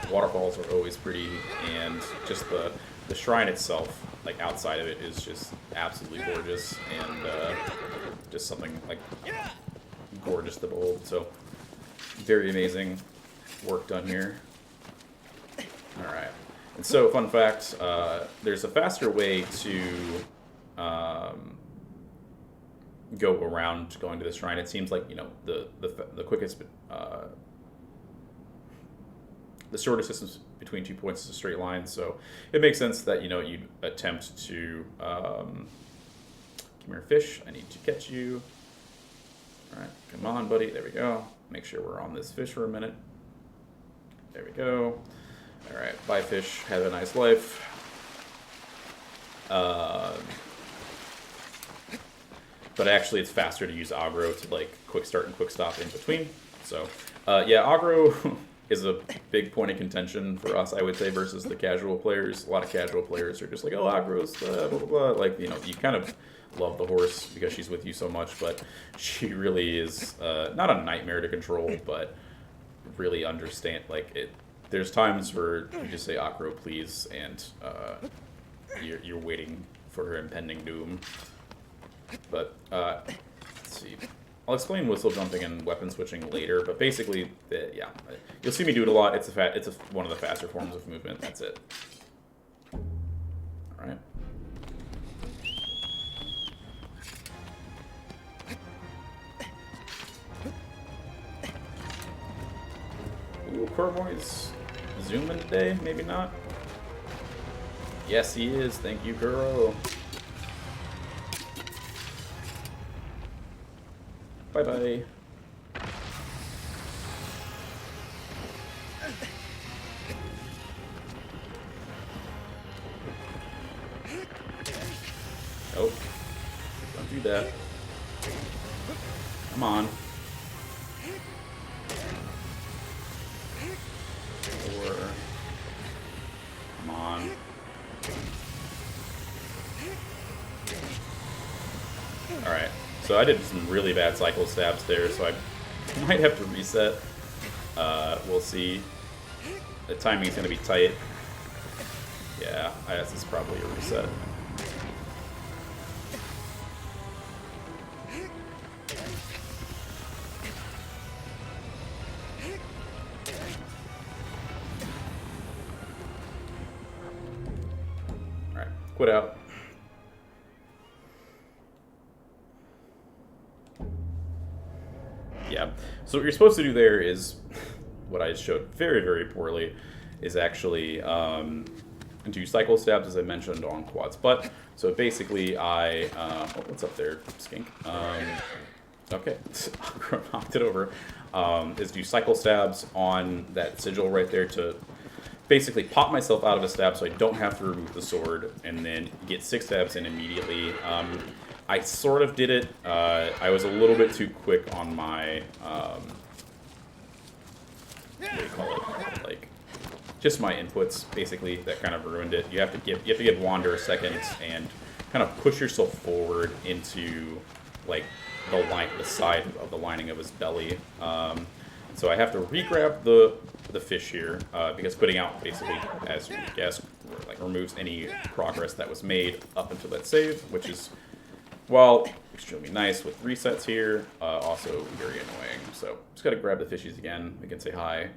Waterfalls are always pretty, and just the shrine itself, like outside of it, is just absolutely gorgeous, and just something like gorgeous to behold. So very amazing work done here. All right, and so fun fact: there's a faster way to go around going to the shrine. It seems like, you know, the quickest, the shortest distance between 2 points is a straight line, so it makes sense that, you know, you'd attempt to, come here, fish, I need to catch you. All right, come on, buddy, there we go. Make sure we're on this fish for a minute. There we go. All right, bye fish, have a nice life. But actually it's faster to use aggro to like quick start and quick stop in between. So yeah, aggro is a big point of contention for us, I would say, versus the casual players. A lot of casual players are just like, oh, aggro's blah, blah, blah. Like, you know, you kind of love the horse because she's with you so much, but she really is not a nightmare to control, but really understand, like, there's times where you just say aggro, please, and you're waiting for her impending doom. But let's see. I'll explain whistle jumping and weapon switching later. But basically, yeah, you'll see me do it a lot. It's one of the faster forms of movement. That's it. All right. Ooh, Kuramori's zooming today. Maybe not. Yes, he is. Thank you, Kuro. Bye-bye. Nope. Don't do that. Come on. Or... Come on. Alright. So I did some really bad cycle stabs there, so I might have to reset. We'll see. The timing is going to be tight. Yeah, this is probably a reset. Alright, quit out. Yeah, so what you're supposed to do there is what I showed very, very poorly, is actually do cycle stabs, as I mentioned, on Quad's butt. So basically, oh, what's up there, skink? Okay, knocked it over. Is do cycle stabs on that sigil right there to basically pop myself out of a stab so I don't have to remove the sword, and then get 6 stabs in immediately. I sort of did it. I was a little bit too quick on my, what do you call it? Like, just my inputs, basically, that kind of ruined it. You have to give Wander a second and kind of push yourself forward into, like, the side of the lining of his belly. So I have to re-grab the fish here, because putting out, basically, as you would guess, like, removes any progress that was made up until that save, which is, well, extremely nice with resets here, also very annoying. So just gotta grab the fishies again. We can say hi.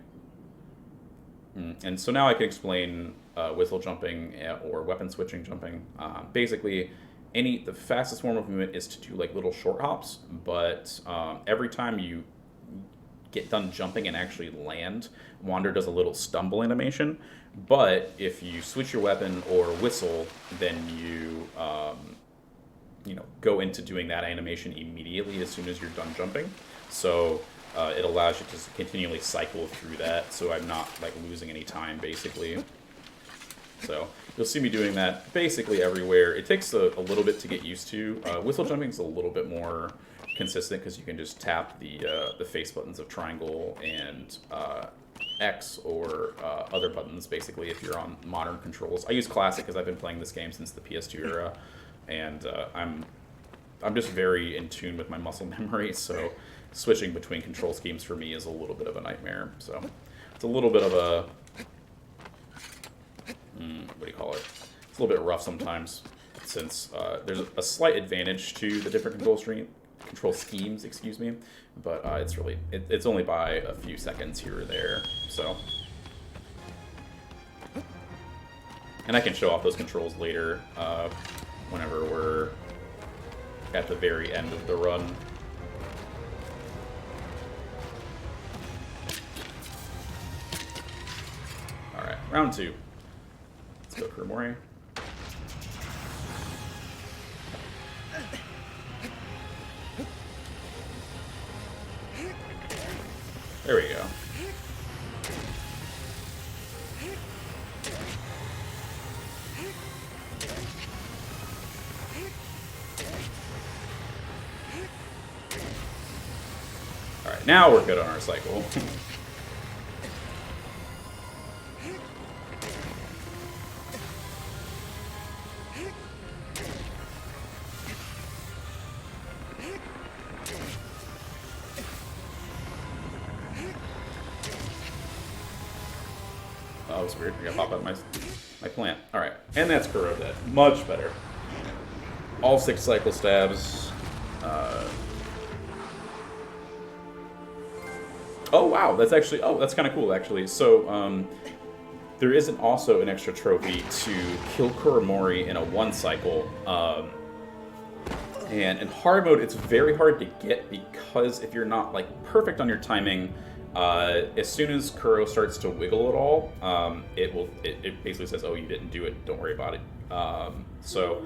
And so now I can explain whistle jumping or weapon switching jumping. Basically, the fastest form of movement is to do like little short hops, but every time you get done jumping and actually land, Wander does a little stumble animation. But if you switch your weapon or whistle, then you go into doing that animation immediately as soon as you're done jumping. So it allows you to continually cycle through that, so I'm not like losing any time, basically. So you'll see me doing that basically everywhere. It takes a little bit to get used to. Whistle jumping is a little bit more consistent because you can just tap the face buttons of triangle and X or other buttons, basically, if you're on modern controls. I use classic because I've been playing this game since the PS2 era, and I'm just very in tune with my muscle memory, so switching between control schemes for me is a little bit of a nightmare. So it's a little bit of a, what do you call it? It's a little bit rough sometimes, since there's a slight advantage to the different control schemes, excuse me, but it's only by a few seconds here or there. So, and I can show off those controls later whenever we're at the very end of the run. Alright, round 2. Let's go Kuromori. There we go. Alright, now we're good on our cycle. Oh, that was weird. I gotta pop out my plant. Alright, and that's Kuro dead. Much better. All 6 cycle stabs. Oh, wow, that's actually, that's kind of cool, actually. So, there isn't also an extra trophy to kill Kuromori in a 1 cycle. And in hard mode, it's very hard to get because if you're not, like, perfect on your timing, as soon as Kuro starts to wiggle at all, it basically says, oh, you didn't do it, don't worry about it. So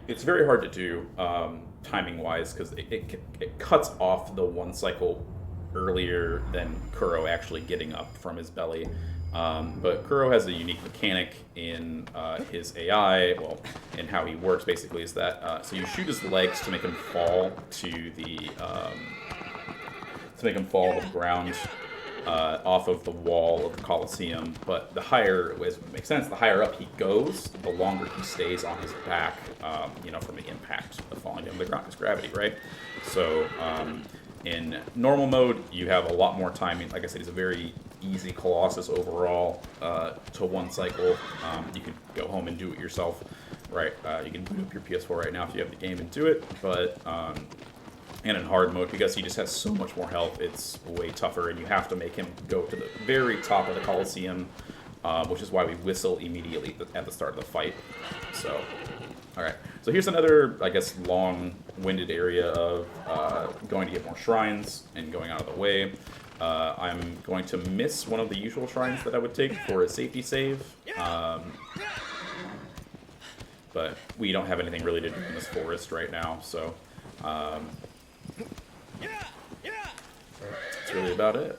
it's very hard to do timing-wise because it cuts off the 1 cycle earlier than Kuro actually getting up from his belly. But Kuro has a unique mechanic in his AI, well, in how he works basically, is that, so you shoot his legs to make him fall to the ground off of the wall of the Colosseum, but the higher, as it makes sense, the higher up he goes, the longer he stays on his back, from the impact of falling down the ground, because gravity, right? So, in normal mode, you have a lot more timing. Like I said, he's a very easy Colossus overall to 1 cycle. You can go home and do it yourself, right? You can boot up your PS4 right now if you have the game and do it, but and in hard mode, because he just has so much more health, it's way tougher, and you have to make him go to the very top of the Colosseum, which is why we whistle immediately at the start of the fight. So, alright. So here's another, I guess, long-winded area of going to get more shrines and going out of the way. I'm going to miss one of the usual shrines that I would take for a safety save. But we don't have anything really to do in this forest right now, so that's really about it.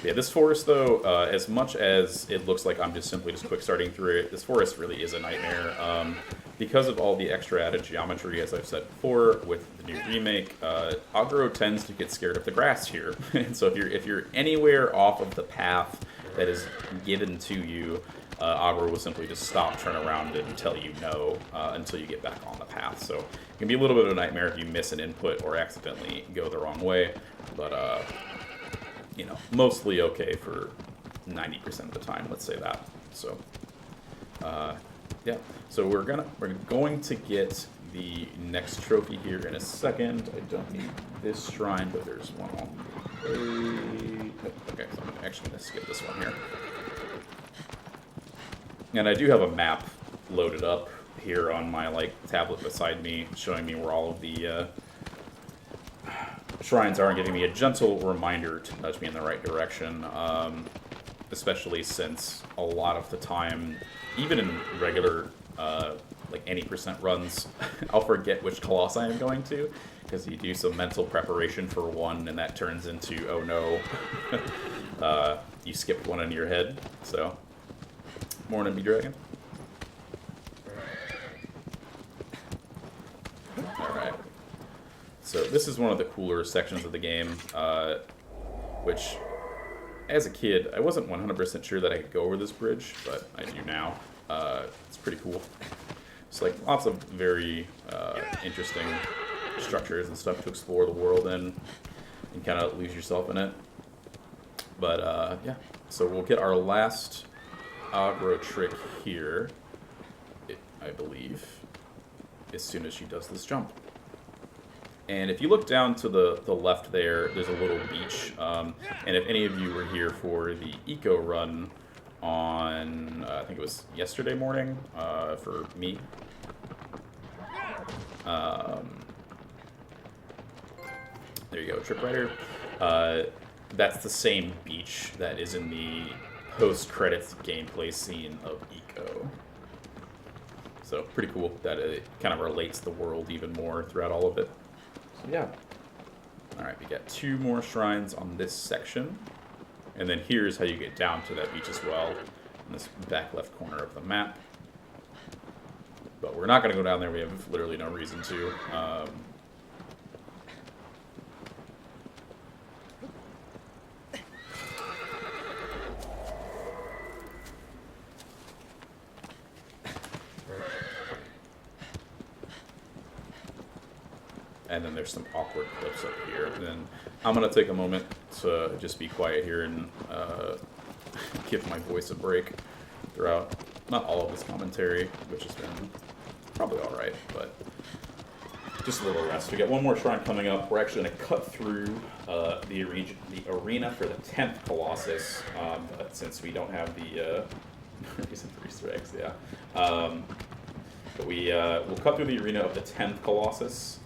Yeah, this forest, though, as much as it looks like I'm just simply quick starting through it, this forest really is a nightmare. Because of all the extra added geometry, as I've said before, with the new remake, aggro tends to get scared of the grass here. And so if you're anywhere off of the path that is given to you, aggro will simply just stop, turn around, and tell you no until you get back on the path. So it can be a little bit of a nightmare if you miss an input or accidentally go the wrong way, but you know, mostly okay for 90% of the time, let's say that. So yeah, so we're going to get the next trophy here in a second. I don't need this shrine, but there's one on the way. Okay, so I'm actually going to skip this one here. And I do have a map loaded up here on my tablet beside me, showing me where all of the shrines are, and giving me a gentle reminder to nudge me in the right direction. Especially since a lot of the time, even in regular any percent runs, I'll forget which Colossi I'm going to, because you do some mental preparation for one, and that turns into, oh no, you skipped one in your head. So, morning, B-Dragon. Alright. So this is one of the cooler sections of the game, which, as a kid, I wasn't 100% sure that I could go over this bridge, but I do now. It's pretty cool. It's lots of very interesting structures and stuff to explore the world in, and kind of lose yourself in it. But yeah, so we'll get our last aggro trick here, I believe, as soon as she does this jump. And if you look down to the left there's a little beach. And if any of you were here for the eco run on, I think it was yesterday morning, for me. There you go, Trip Rider. That's the same beach that is in the post-credits gameplay scene of eco. So pretty cool that it kind of relates the world even more throughout all of it. So yeah. Alright, we got 2 more shrines on this section. And then here's how you get down to that beach as well, in this back left corner of the map. But we're not going to go down there, we have literally no reason to. And then there's some awkward clips up here. And then I'm going to take a moment to just be quiet here and give my voice a break throughout, not all of this commentary, which has been probably alright, but just a little rest. We got one more shrine coming up. We're actually going to cut through the arena for the 10th Colossus, but since we don't have the reason for Easter eggs, yeah. But we'll cut through the arena of the 10th Colossus.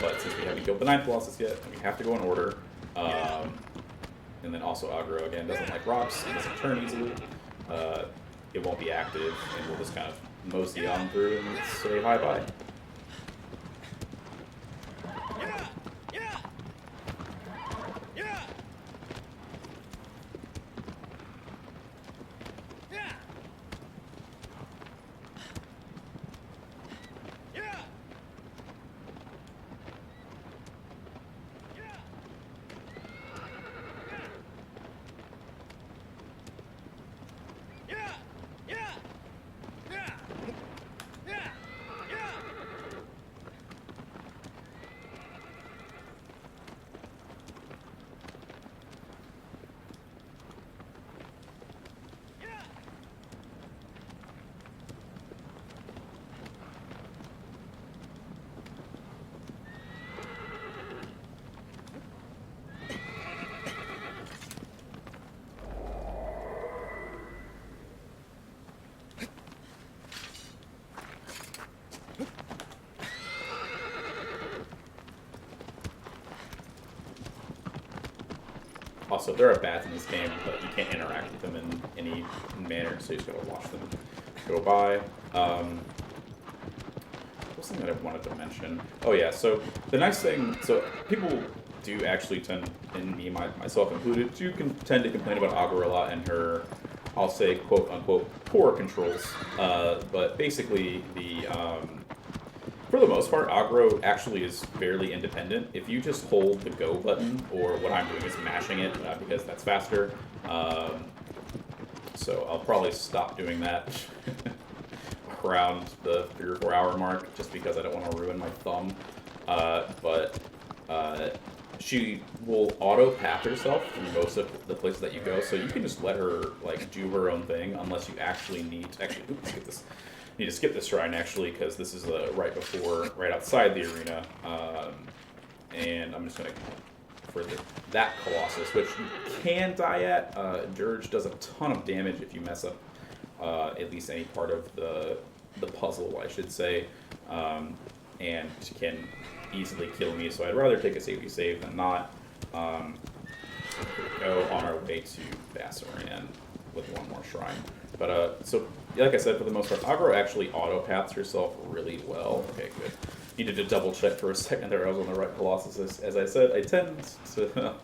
But since we haven't killed the 9th Colossus yet, we have to go in order. And then also aggro, again, doesn't like rocks, it doesn't turn easily. It won't be active, and we'll just kind of mosey on through and say hi-bye. Also, there are bats in this game, but you can't interact with them in any manner, so you just gotta watch them go by. What's something that I wanted to mention? Oh yeah, so the nice thing, so people do actually tend, and me, myself included, tend to complain about Agro a lot and her, I'll say, quote unquote, poor controls. But basically, for the most part, Agro actually is fairly independent. If you just hold the go button, or what I'm doing is mashing it, because that's faster. So I'll probably stop doing that around the 3 or 4 hour mark, just because I don't want to ruin my thumb. But she will auto path herself through most of the places that you go, so you can just let her like do her own thing, unless you actually need to skip this. Need to skip this shrine actually, because this is right outside the arena, and I'm just gonna for that Colossus, which you can die at. Dirge does a ton of damage if you mess up at least any part of the puzzle, I should say, and can easily kill me. So I'd rather take a safety save than not. Here we go, on our way to Bassaran with one more shrine. But so like I said, for the most part, Agro actually auto-paths herself really well. Okay, good. Needed to double check for a second there I was on the right Colossus. As I said, I tend to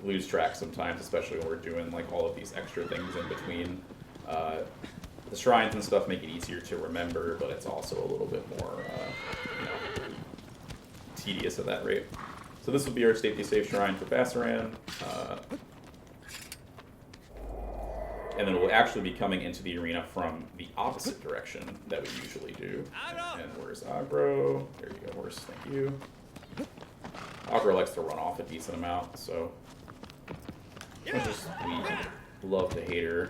lose track sometimes, especially when we're doing like all of these extra things in between. The shrines and stuff make it easier to remember, but it's also a little bit more tedious at that rate. So this will be our safety save shrine for Bassaran. And then we'll actually be coming into the arena from the opposite direction that we usually do. And where's Agro? There you go, horse, thank you. Agro likes to run off a decent amount, so we love to hate her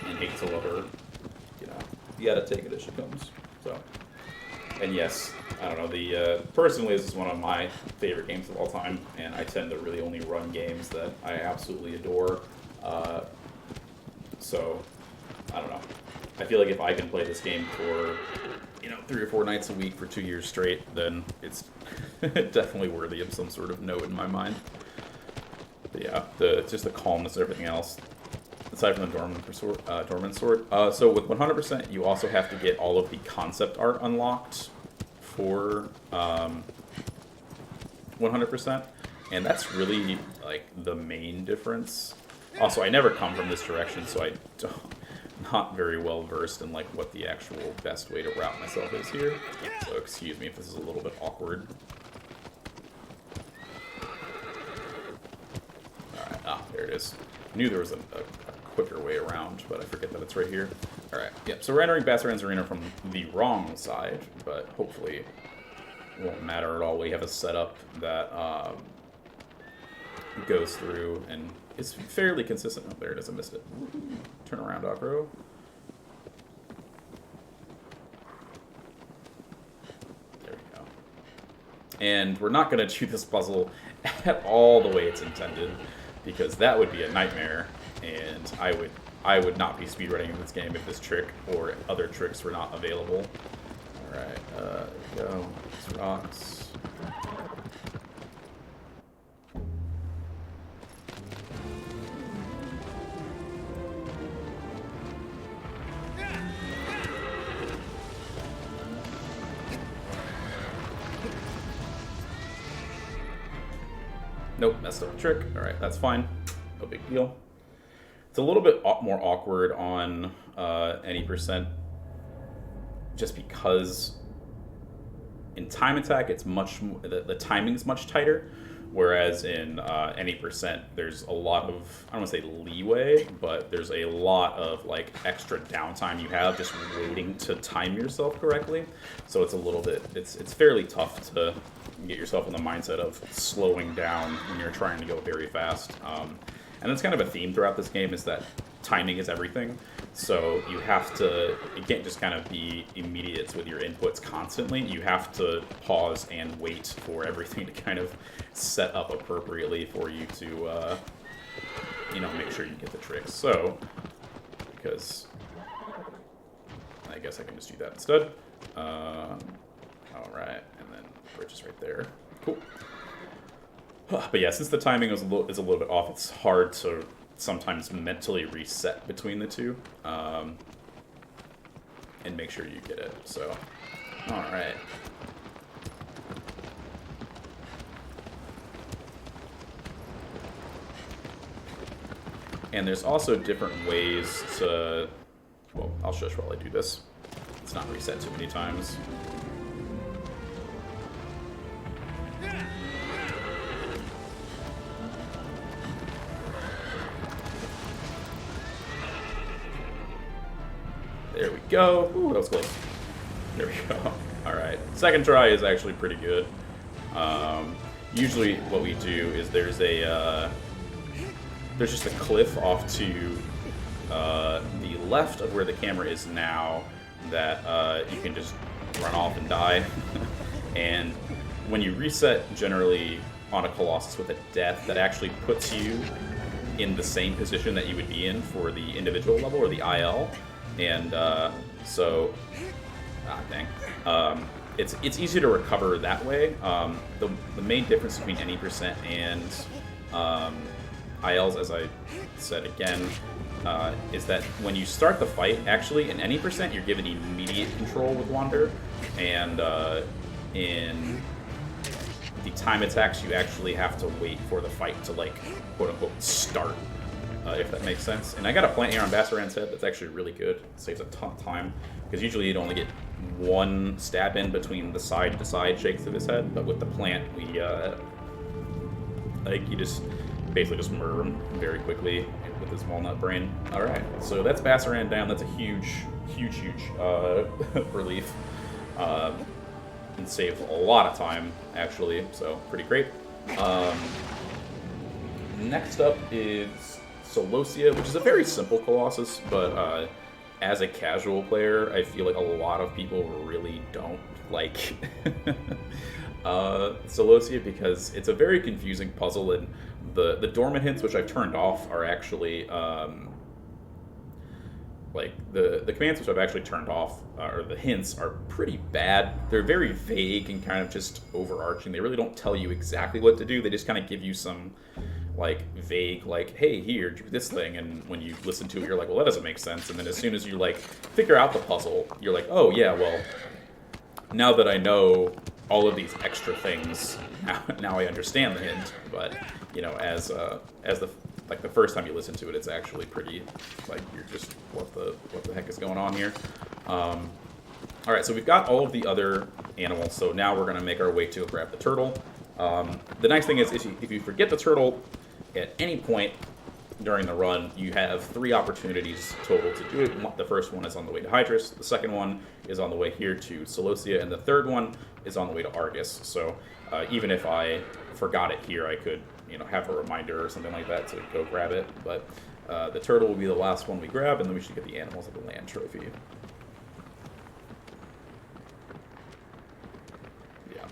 and hate to love her. You know, you gotta take it as she comes. So, and yes, I don't know, personally this is one of my favorite games of all time, and I tend to really only run games that I absolutely adore. So, I don't know. I feel like if I can play this game for, 3 or 4 nights a week for 2 years straight, then it's definitely worthy of some sort of note in my mind. But yeah, just the calmness and everything else, aside from the Dormant Sword. So with 100%, you also have to get all of the concept art unlocked for 100%, and that's really like the main difference. Also, I never come from this direction, so I'm not very well versed in like what the actual best way to route myself is here. So excuse me if this is a little bit awkward. Alright, there it is. I knew there was a quicker way around, but I forget that it's right here. Alright, yep, so we're entering Bassaran's arena from the wrong side, but hopefully it won't matter at all. We have a setup that goes through and it's fairly consistent. Oh, there it is, I missed it. Turn around, Agro. There we go. And we're not going to do this puzzle at all the way it's intended, because that would be a nightmare, and I would not be speedrunning this game if this trick or other tricks were not available. Alright, there we go. These rocks. Nope, messed up the trick. Alright, that's fine. No big deal. It's a little bit more awkward on any percent, just because in time attack it's much more, the timing's much tighter, whereas in any percent there's a lot of, I don't want to say leeway, but there's a lot of like extra downtime you have just waiting to time yourself correctly. So it's a little bit, it's fairly tough to get yourself in the mindset of slowing down when you're trying to go very fast. And that's kind of a theme throughout this game, is that timing is everything. So you have to, you can't just kind of be immediate with your inputs constantly. You have to pause and wait for everything to kind of set up appropriately for you to, make sure you get the tricks. So, because I guess I can just do that instead. All right, and then the bridge is right there. Cool. But yeah, since the timing is a little bit off, it's hard to sometimes mentally reset between the two and make sure you get it. So, all right. And there's also different ways to, well, I'll shush while I do this. It's not reset too many times. There we go. Ooh, that was close. There we go. Alright. Second try is actually pretty good. Usually what we do is there's just a cliff off to the left of where the camera is now that you can just run off and die. And when you reset generally on a Colossus with a death, that actually puts you in the same position that you would be in for the individual level or the IL. And it's easier to recover that way. The main difference between any percent and ILs, as I said again, is that when you start the fight, actually in any percent you're given immediate control with Wander, and in the time attacks you actually have to wait for the fight to, like, quote unquote start. If that makes sense. And I got a plant here on Bassaran's head that's actually really good. It saves a ton of time, because usually you'd only get one stab in between the side-to-side shakes of his head, but with the plant, we, you just basically just murder him very quickly with his walnut brain. Alright, so that's Bassaran down. That's a huge relief. And save a lot of time, actually, so pretty great. Next up is Celosia, which is a very simple Colossus, but as a casual player, I feel like a lot of people really don't like Celosia because it's a very confusing puzzle, and the dormant hints, which I've turned off, are actually the commands which I've actually turned off, or the hints, are pretty bad. They're very vague and kind of just overarching. They really don't tell you exactly what to do. They just kind of give you some vague, hey, here, do this thing, and when you listen to it, you're like, well, that doesn't make sense. And then as soon as you figure out the puzzle, you're like, oh yeah, well, now that I know all of these extra things, now I understand the hint. But as the first time you listen to it, it's actually pretty you're just what the heck is going on here. All right, so we've got all of the other animals, so now we're gonna make our way to grab the turtle. The nice thing is if you forget the turtle at any point during the run, you have 3 opportunities total to do it. The first one is on the way to Hydrus, the second one is on the way here to Celosia, and the third one is on the way to Argus. So even if I forgot it here, I could have a reminder or something like that to go grab it. But the turtle will be the last one we grab, and then we should get the Animals of the Land trophy. Yeah.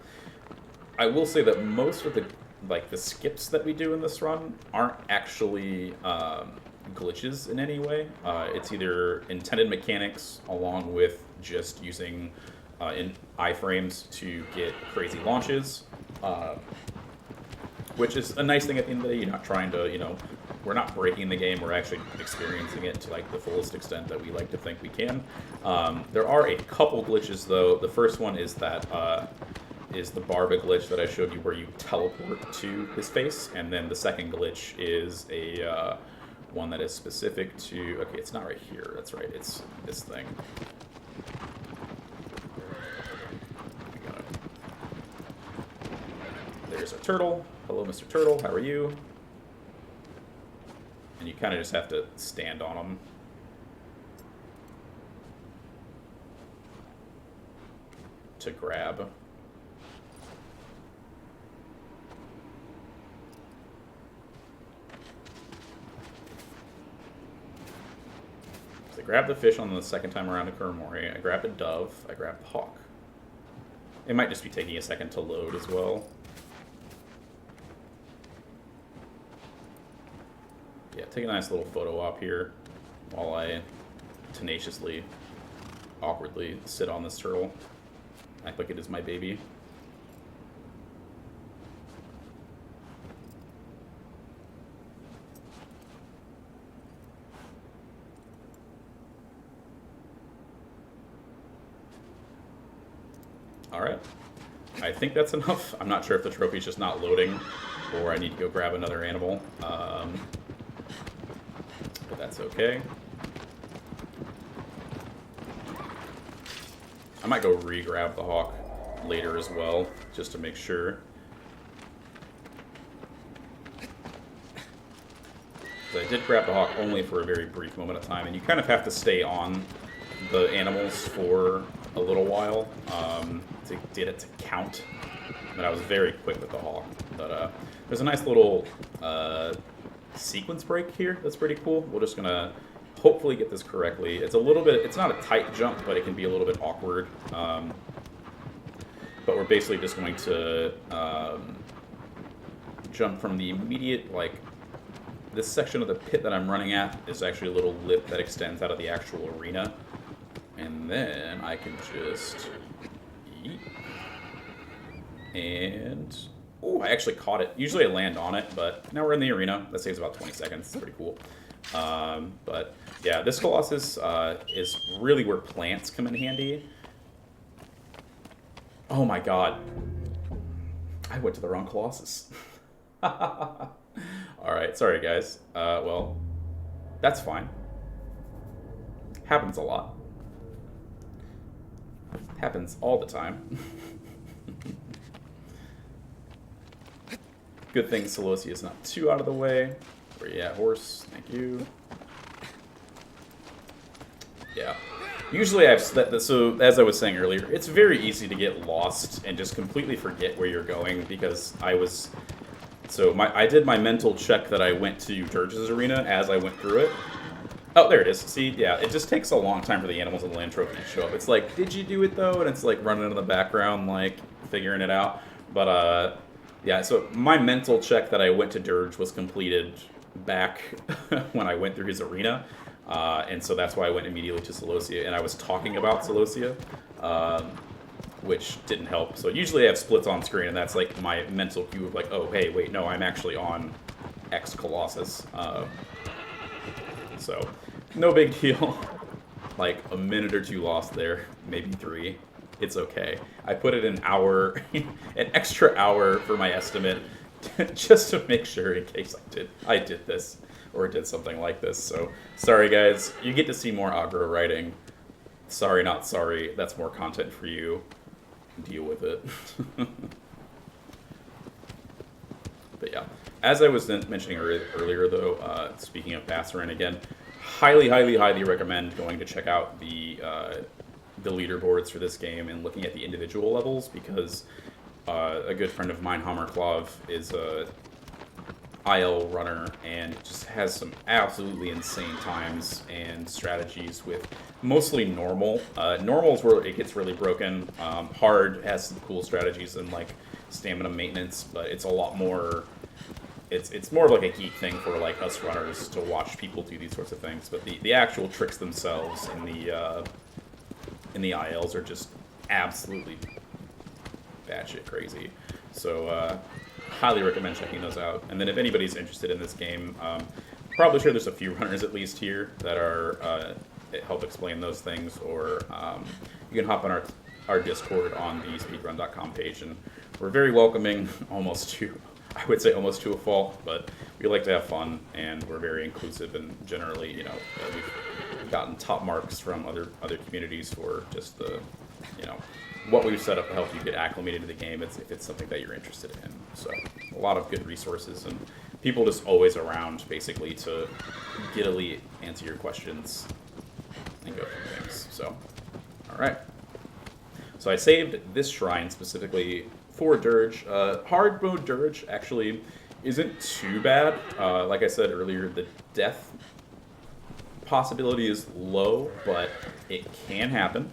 I will say that most of the skips that we do in this run aren't actually glitches in any way. It's either intended mechanics along with just using in iframes to get crazy launches, which is a nice thing at the end of the day. You're not trying to, we're not breaking the game, we're actually experiencing it to the fullest extent that we like to think we can. There are a couple glitches though. The first one is that is the Barba glitch that I showed you, where you teleport to his face, and then the second glitch is a one that is specific to, okay, it's not right here, that's right, it's this thing. There's a turtle. Hello, Mr. Turtle, how are you? And you kind of just have to stand on him. To grab. So I grabbed the fish on the second time around to Kuromori. I grabbed a dove. I grabbed the hawk. It might just be taking a second to load as well. Yeah, take a nice little photo op here while I tenaciously, awkwardly sit on this turtle. Act like it is my baby. Alright. I think that's enough. I'm not sure if the trophy's just not loading, or I need to go grab another animal. But that's okay. I might go re-grab the hawk later as well, just to make sure. I did grab the hawk only for a very brief moment of time, and you kind of have to stay on the animals for a little while to get it to count. But I was very quick with the hawk. But there's a nice little sequence break here that's pretty cool. We're just gonna hopefully get this correctly. It's a little bit, it's not a tight jump, but it can be a little bit awkward. But we're basically just going to jump from the immediate, like, this section of the pit that I'm running at is actually a little lip that extends out of the actual arena. And then I can just eat. And, oh, I actually caught it. Usually I land on it, but now we're in the arena. That saves about 20 seconds. It's pretty cool. But yeah, this Colossus is really where plants come in handy. Oh my god. I went to the wrong Colossus. Alright, sorry guys. Well, that's fine. Happens a lot. Happens all the time. Good thing Collosus is not too out of the way. Where you at, horse? Thank you. Yeah. Usually I've so as I was saying earlier, it's very easy to get lost and just completely forget where you're going because I did my mental check that I went to Dirge's arena as I went through it. Oh, there it is. See, yeah, it just takes a long time for the animals and the land trophy to show up. It's like, did you do it though? And it's like running in the background, like figuring it out. But yeah, so my mental check that I went to Dirge was completed back when I went through his arena. And so that's why I went immediately to Celosia, and I was talking about Celosia, which didn't help. So usually I have splits on screen, and that's like my mental cue of like, oh, hey, wait, no, I'm actually on X Colossus. So no big deal. Like a minute or two lost there, maybe 3. It's okay. I put it an hour, an extra hour for my estimate, just to make sure in case I did this. Or did something like this. So, sorry guys, you get to see more aggro writing. Sorry, not sorry. That's more content for you. Deal with it. But yeah, as I was mentioning earlier though, speaking of Bassarin again, highly, highly, highly recommend going to check out the leaderboards for this game and looking at the individual levels because a good friend of mine, Hammerklov, is a IL runner and just has some absolutely insane times and strategies with mostly normal. Normal is where it gets really broken. Hard has some cool strategies and like stamina maintenance, but it's a lot more. It's more of like a geek thing for like us runners to watch people do these sorts of things. But the actual tricks themselves in the ILs are just absolutely batshit crazy. So. Highly recommend checking those out. And then if anybody's interested in this game, probably sure there's a few runners at least here that are help explain those things, or you can hop on our Discord on the speedrun.com page, and we're very welcoming, I would say almost to a fault, but we like to have fun, and we're very inclusive, and generally, you know, we've gotten top marks from other communities for just the, you know, what we've set up to help you get acclimated to the game if it's something that you're interested in. So a lot of good resources and people just always around basically to giddily answer your questions and go through things. So, all right. So I saved this shrine specifically for Dirge. Hard mode Dirge actually isn't too bad. Like I said earlier, the death possibility is low, but it can happen.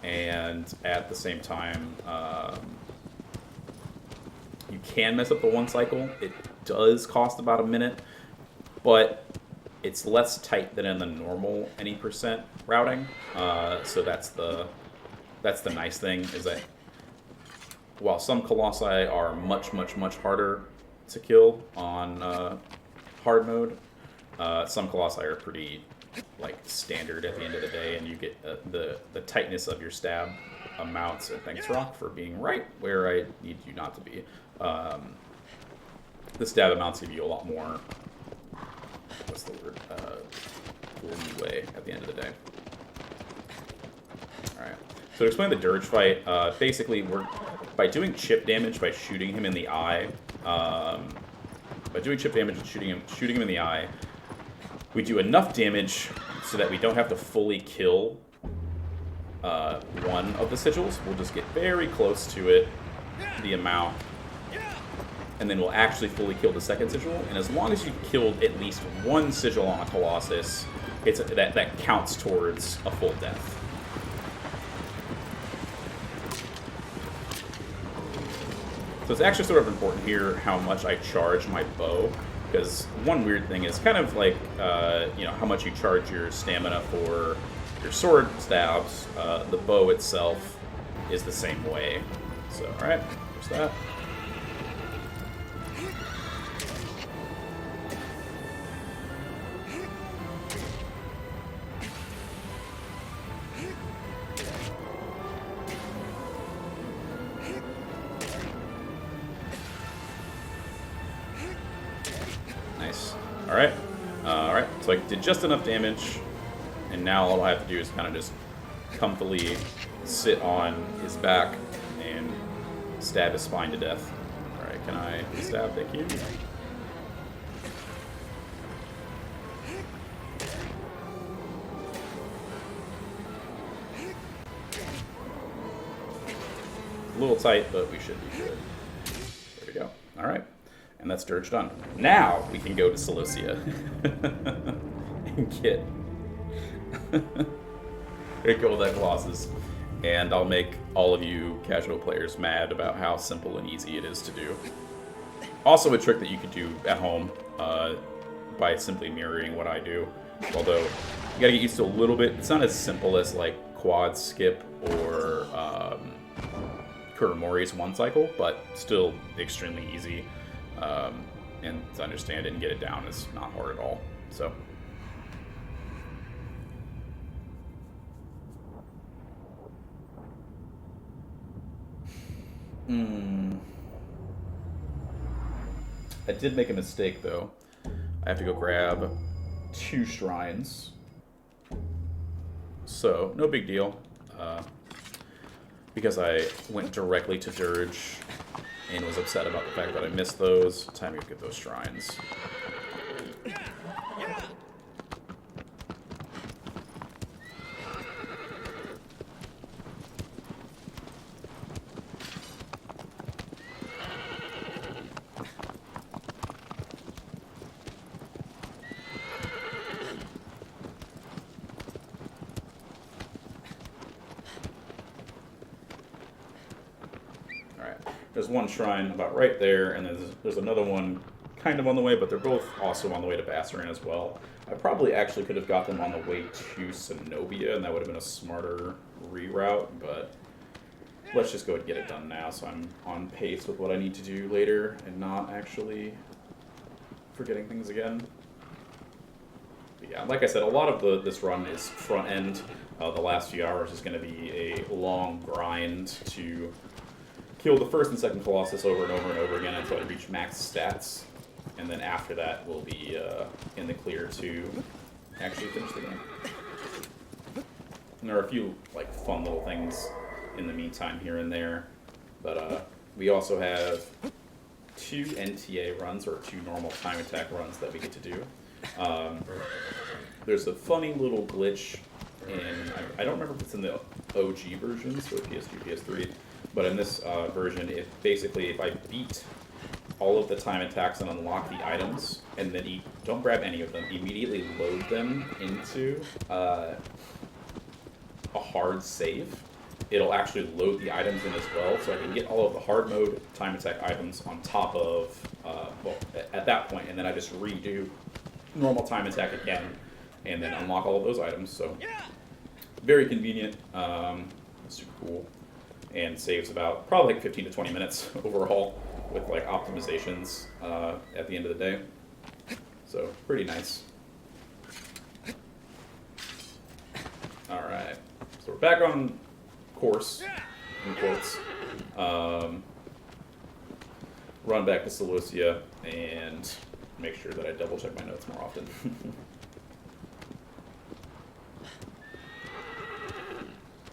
And at the same time, you can mess up the one cycle. It does cost about a minute, but it's less tight than in the normal any percent routing. So that's the nice thing, is that while some Colossi are much, much, much harder to kill on hard mode, some Colossi are pretty like standard at the end of the day, and you get the tightness of your stab amounts. And thanks, Rock, for being right where I need you not to be. The stab amounts give you a lot more, what's the word, leeway at the end of the day. Alright, so to explain the Dirge fight, basically by doing chip damage, by shooting him in the eye, shooting him in the eye, we do enough damage so that we don't have to fully kill one of the sigils. We'll just get very close to it, the amount, and then we'll actually fully kill the second sigil. And as long as you've killed at least one sigil on a Colossus, that counts towards a full death. So it's actually sort of important here how much I charge my bow, because one weird thing is kind of like, how much you charge your stamina for your sword stabs. The bow itself is the same way. So, alright, there's that. Nice. Alright. Alright, so I did just enough damage, and now all I have to do is kind of just comfortably sit on his back and stab his spine to death. Alright, can I stab? Thank you. A little tight, but we should be good. There we go. Alright. And that's Dirge done. Now we can go to Celosia and get go with that Colossus. And I'll make all of you casual players mad about how simple and easy it is to do. Also a trick that you could do at home by simply mirroring what I do. Although you gotta get used to a little bit. It's not as simple as like quad skip or Kuramori's one cycle, but still extremely easy. And to understand it and get it down is not hard at all. So. I did make a mistake, though. I have to go grab 2 shrines. So, no big deal. Because I went directly to Dirge and was upset about the fact that I missed those. Time to get those shrines. There's one shrine about right there, and there's another one kind of on the way, but they're both also on the way to Bassarin as well. I probably actually could have got them on the way to Zenobia, and that would have been a smarter reroute, but let's just go ahead and get it done now, so I'm on pace with what I need to do later, and not actually forgetting things again. But yeah, like I said, a lot of this run is front end. The last few hours is going to be a long grind to kill the first and second Colossus over and over and over again until I reach max stats. And then after that, we'll be in the clear to actually finish the game. And there are a few like fun little things in the meantime here and there. But we also have 2 NTA runs, or 2 normal time attack runs that we get to do. There's a funny little glitch in, I don't remember if it's in the OG versions, so PS2, PS3, but in this version, it basically, if I beat all of the time attacks and unlock the items, and then don't grab any of them, immediately load them into a hard save, it'll actually load the items in as well, so I can get all of the hard mode time attack items on top of, at that point, and then I just redo normal time attack again, and then unlock all of those items, so very convenient, super cool, and saves about probably like 15 to 20 minutes overall with like optimizations at the end of the day, so pretty nice. Alright, so we're back on course. in quotes. Run back to Celosia and make sure that I double check my notes more often.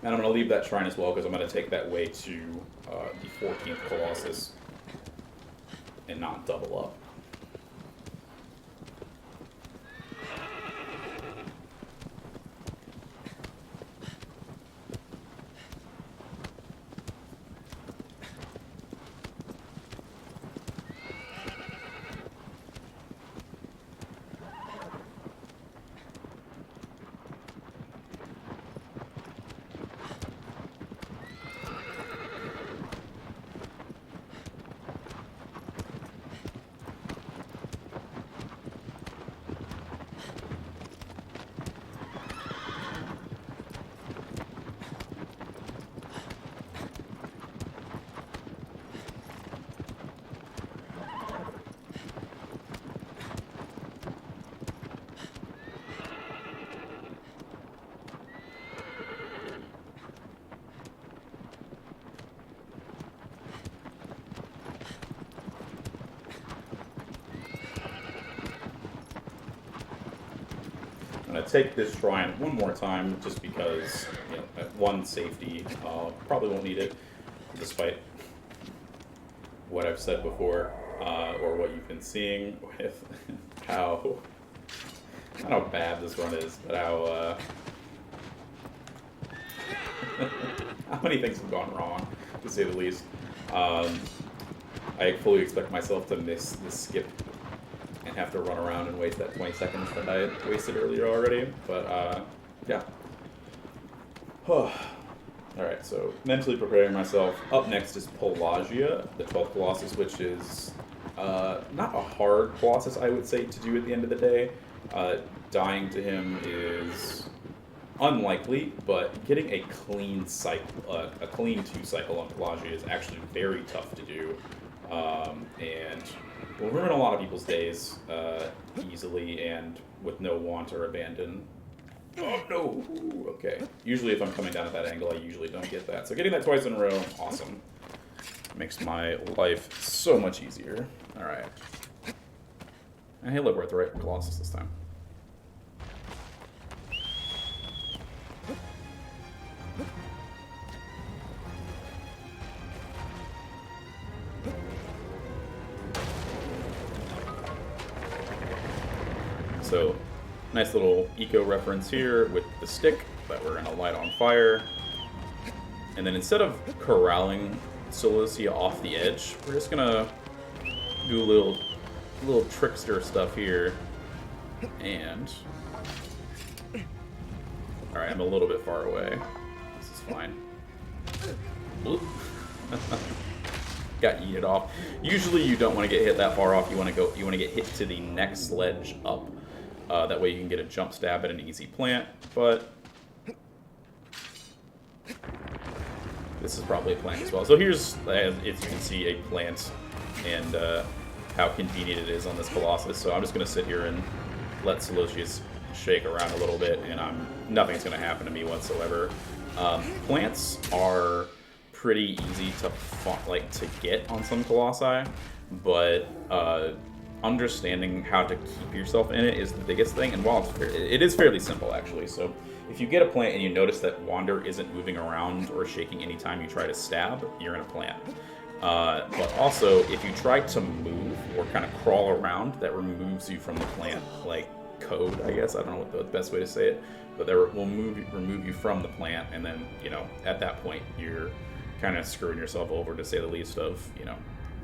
And I'm going to leave that shrine as well because I'm going to take that way to the 14th Colossus and not double up. I'm going to take this shrine one more time just because, you know, at one, safety, probably won't need it, despite what I've said before, or what you've been seeing with how, not how bad this run is, but how, how many things have gone wrong, to say the least. I fully expect myself to miss this skip and have to run around and waste that 20 seconds that I wasted earlier already, but yeah. Alright, so mentally preparing myself. Up next is Pelagia, the 12th Colossus, which is not a hard Colossus, I would say, to do at the end of the day. Dying to him is unlikely, but getting a clean cycle, a clean 2 cycle on Pelagia is actually very tough to do, and will ruin a lot of people's days easily and with no want or abandon. Oh no! Okay. Usually if I'm coming down at that angle, I usually don't get that. So getting that twice in a row, awesome. Makes my life so much easier. Alright. And hey look, we're at the right Colossus this time. So, nice little eco reference here with the stick that we're going to light on fire. And then instead of corralling Celosia off the edge, we're just going to do a little trickster stuff here. And... Alright, I'm a little bit far away. This is fine. Got yeeted off. Usually you don't want to get hit that far off. You want to get hit to the next ledge up. That way you can get a jump stab at an easy plant, but this is probably a plant as well. So here's, as you can see, a plant and how convenient it is on this Colossus. So I'm just going to sit here and let Celosia shake around a little bit, and nothing's going to happen to me whatsoever. Plants are pretty easy to get on some Colossi, but understanding how to keep yourself in it is the biggest thing, and while it is fairly simple actually. So if you get a plant and you notice that Wander isn't moving around or shaking anytime you try to stab, you're in a plant. But also, if you try to move or kind of crawl around, that removes you from the plant, like code, I guess. I don't know what the best way to say it, but that will remove you from the plant, and then, you know, at that point, you're kind of screwing yourself over, to say the least, of, you know,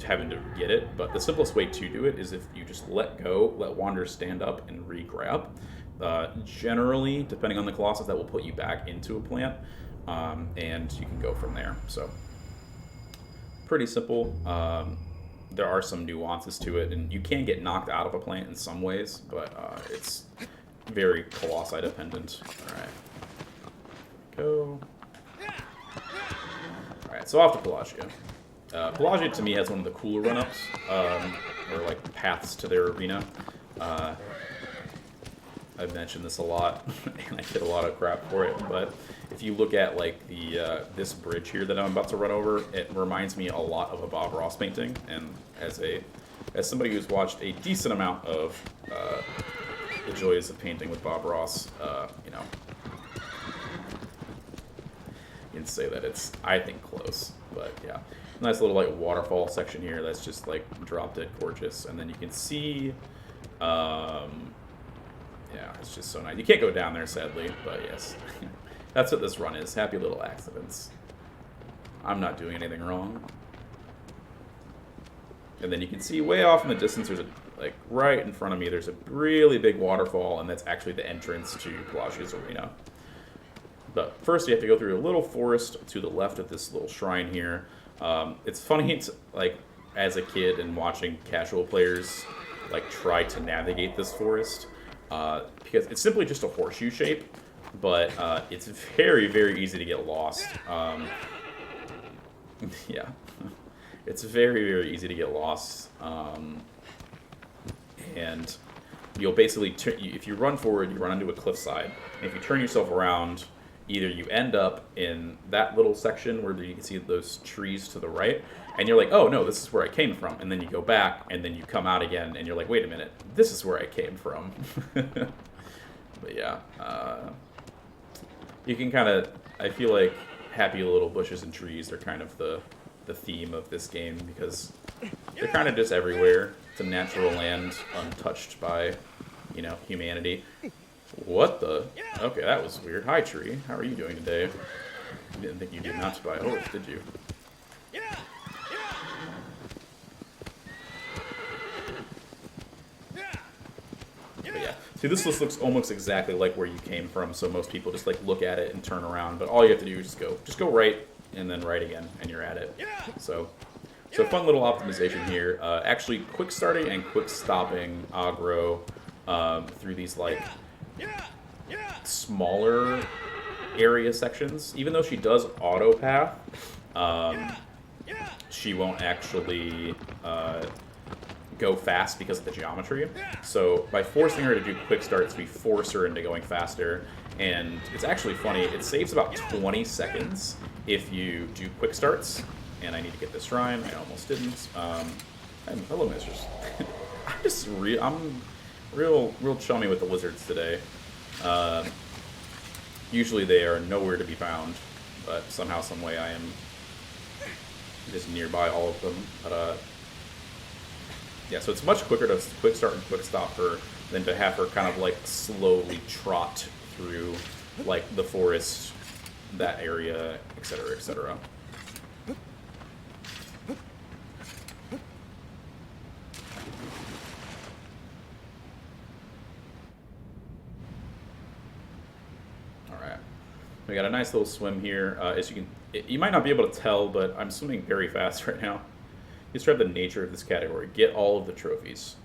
having to get it. But the simplest way to do it is if you just let go, let Wander stand up and re-grab. Generally, depending on the Colossus, that will put you back into a plant, and you can go from there. So, pretty simple. There are some nuances to it, and you can get knocked out of a plant in some ways, but it's very Colossi dependent. Alright. Go. Alright, so off to Pelagia. Pelagia, to me, has one of the cooler run-ups, or like paths to their arena. I've mentioned this a lot, and I get a lot of crap for it, but if you look at like the this bridge here that I'm about to run over, it reminds me a lot of a Bob Ross painting, and as somebody who's watched a decent amount of the joys of painting with Bob Ross, you know, you can say that it's, I think, close, but yeah. Nice little like waterfall section here that's just like drop dead gorgeous, and then you can see, yeah, it's just so nice. You can't go down there, sadly, but yes. That's what this run is. Happy little accidents. I'm not doing anything wrong. And then you can see way off in the distance, there's a, like, right in front of me, there's a really big waterfall, and that's actually the entrance to Pelagio's Arena. But first, you have to go through a little forest to the left of this little shrine here. It's funny, it's, like, as a kid and watching casual players, like, try to navigate this forest. Because it's simply just a horseshoe shape, but it's very, very easy to get lost. Yeah, it's very, very easy to get lost. And you'll basically, if you run forward, you run onto a cliffside. And if you turn yourself around, either you end up in that little section where you can see those trees to the right, and you're like, oh no, this is where I came from. And then you go back, and then you come out again, and you're like, wait a minute, this is where I came from. But yeah, you can kind of, I feel like happy little bushes and trees are kind of the theme of this game, because they're kind of just everywhere. It's a natural land untouched by, you know, humanity. What the? Okay, that was weird. Hi, tree. How are you doing today? I didn't think you did not buy a horse, did you? But yeah. See, this looks almost exactly like where you came from, so most people just like look at it and turn around. But all you have to do is just go right and then right again, and you're at it. So fun little optimization here. Actually, quick starting and quick stopping aggro through these like smaller area sections. Even though she does auto path, she won't actually go fast because of the geometry. So by forcing her to do quick starts, we force her into going faster. And it's actually funny, it saves about 20 seconds if you do quick starts. And I need to get this shrine. I almost didn't. Hello, mistress. I'm real chummy with the lizards today. Usually they are nowhere to be found, but somehow, some way, I am just nearby all of them. But yeah, so it's much quicker to quick start and quick stop her than to have her kind of like slowly trot through like the forest, that area, etc., etc. We got a nice little swim here. As you can, you might not be able to tell, but I'm swimming very fast right now. Describe the nature of this category. Get all of the trophies.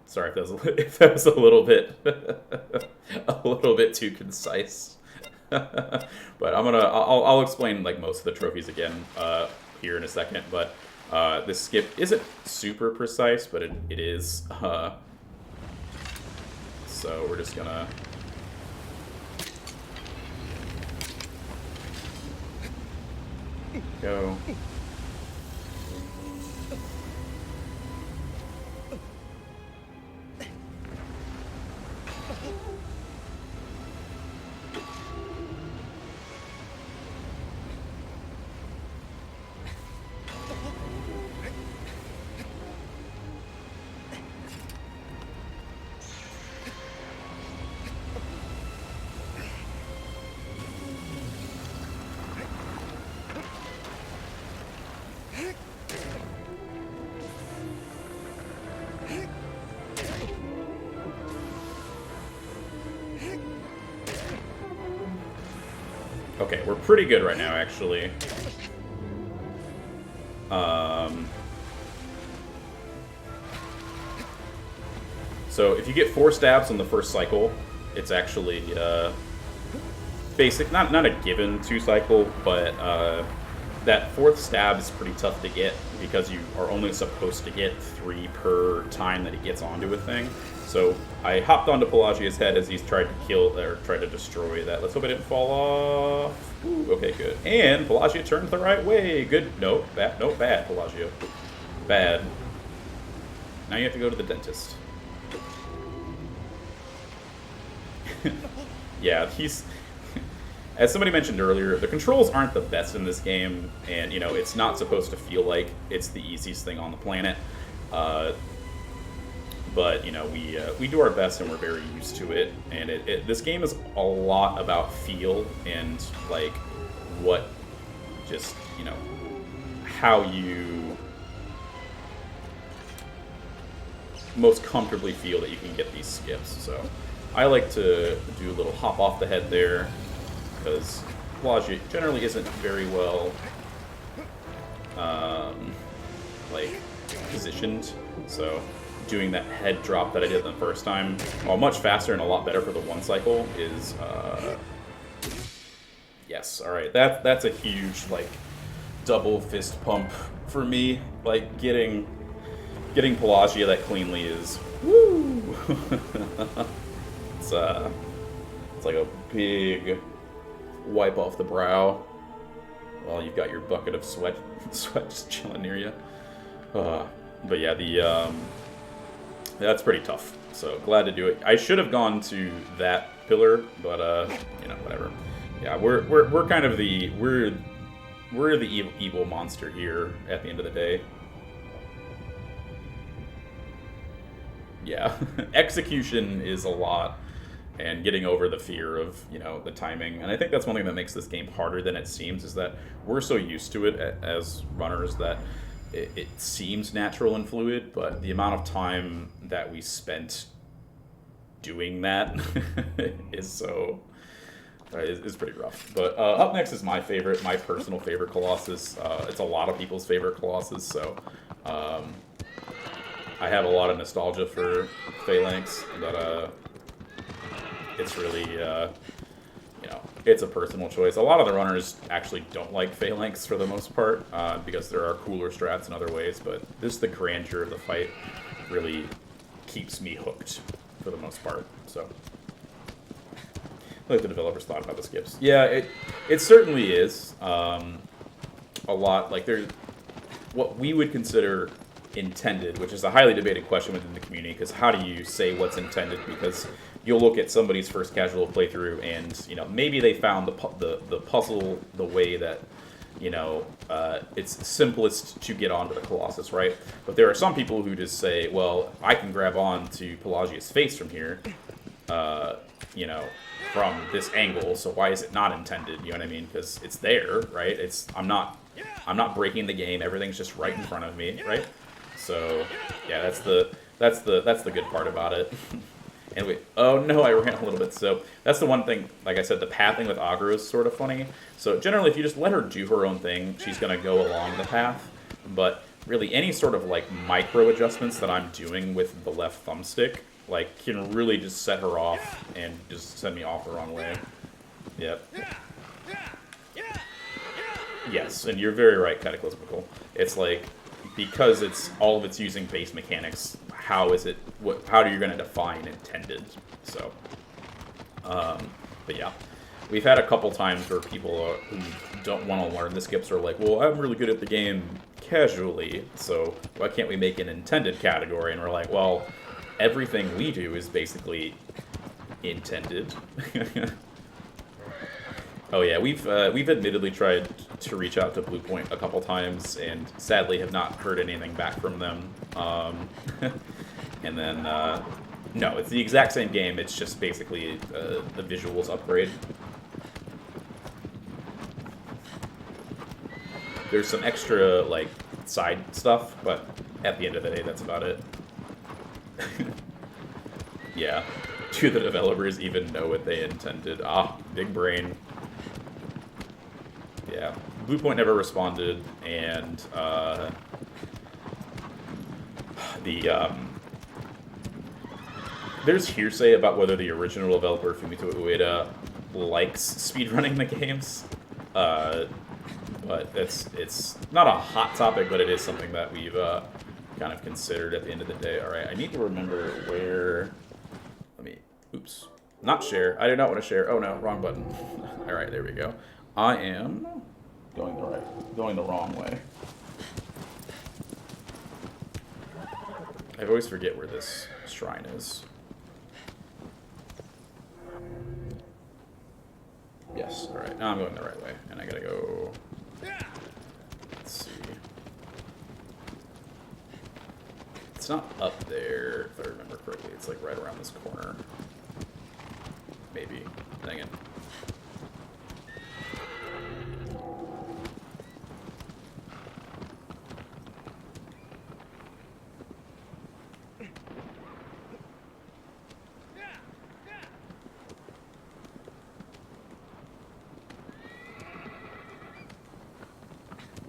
Sorry if that was a little bit too concise. But I'll explain like most of the trophies again here in a second. But this skip isn't super precise, but it is. So we're just gonna go. Okay, we're pretty good right now, actually. So if you get 4 stabs on the first cycle, it's actually basic, not a given 2-cycle, but that 4th stab is pretty tough to get because you are only supposed to get 3 per time that he gets onto a thing. So I hopped onto Pelagia's head as he's tried to kill or try to destroy that. Let's hope it didn't fall off. Ooh, okay, good. And Pelagia turned the right way. Good. No, bad. No, bad, Pelagia. Bad. Now you have to go to the dentist. Yeah, he's... As somebody mentioned earlier, the controls aren't the best in this game, and, you know, it's not supposed to feel like it's the easiest thing on the planet. But, you know, we do our best, and we're very used to it. And this game is a lot about feel and, like, what just, you know, how you most comfortably feel that you can get these skips. So I like to do a little hop off the head there, because Pelagia generally isn't very well like positioned, so doing that head drop that I did the first time, while much faster and a lot better for the 1-cycle, is yes. All right, that's a huge, like, double fist pump for me. Like, getting Pelagia that cleanly is woo. It's like a big wipe off the brow while you've got your bucket of sweat just chilling near you. But yeah, that's pretty tough. So glad to do it. I should have gone to that pillar, but you know, whatever. Yeah, we're kind of the evil monster here at the end of the day. Yeah, execution is a lot, and getting over the fear of, you know, the timing. And I think that's one thing that makes this game harder than it seems, is that we're so used to it as runners that it seems natural and fluid, but the amount of time that we spent doing that is pretty rough. But up next is my personal favorite Colossus. It's a lot of people's favorite Colossus, so I have a lot of nostalgia for Phalanx, but it's really, you know, it's a personal choice. A lot of the runners actually don't like Phalanx for the most part, because there are cooler strats in other ways, but the grandeur of the fight really keeps me hooked for the most part. So I like the developers thought about the skips. Yeah, it certainly is a lot. Like, there's what we would consider intended, which is a highly debated question within the community, because how do you say what's intended? Because you'll look at somebody's first casual playthrough, and, you know, maybe they found the puzzle the way that, you know, it's simplest to get onto the Colossus, right? But there are some people who just say, well, I can grab on to Pelagia's face from here, you know, from this angle, so why is it not intended? You know what I mean? Because it's there, right? I'm not breaking the game. Everything's just right in front of me, right? So yeah, that's the good part about it. Anyway, oh no, I ran a little bit. So that's the one thing, like I said, the pathing with Agra is sort of funny. So generally, if you just let her do her own thing, she's going to go along the path. But really, any sort of, like, micro adjustments that I'm doing with the left thumbstick, like, can really just set her off and just send me off the wrong way. Yep. Yes, and you're very right, Cataclysmical. It's like, because all of it's using base mechanics, how are you going to define intended? So, but yeah, we've had a couple times where people who don't want to learn the skips are like, well, I'm really good at the game casually, so why can't we make an intended category? And we're like, well, everything we do is basically intended. Oh yeah, we've admittedly tried to reach out to Bluepoint a couple times, and sadly have not heard anything back from them. And then, no, it's the exact same game. It's just basically the visuals upgrade. There's some extra, like, side stuff, but at the end of the day, that's about it. Yeah. Do the developers even know what they intended? Ah, big brain. Yeah, Bluepoint never responded, and there's hearsay about whether the original developer, Fumito Ueda, likes speedrunning the games. But it's not a hot topic, but it is something that we've kind of considered at the end of the day. All right, I need to remember where. Let me. Oops. Not share. I do not want to share. Oh no, wrong button. All right, there we go. I am going the wrong way. I always forget where this shrine is. Yes, all right. Now I'm going the right way, and I gotta go. Let's see. It's not up there, if I remember correctly. It's like right around this corner. Maybe. Dang it.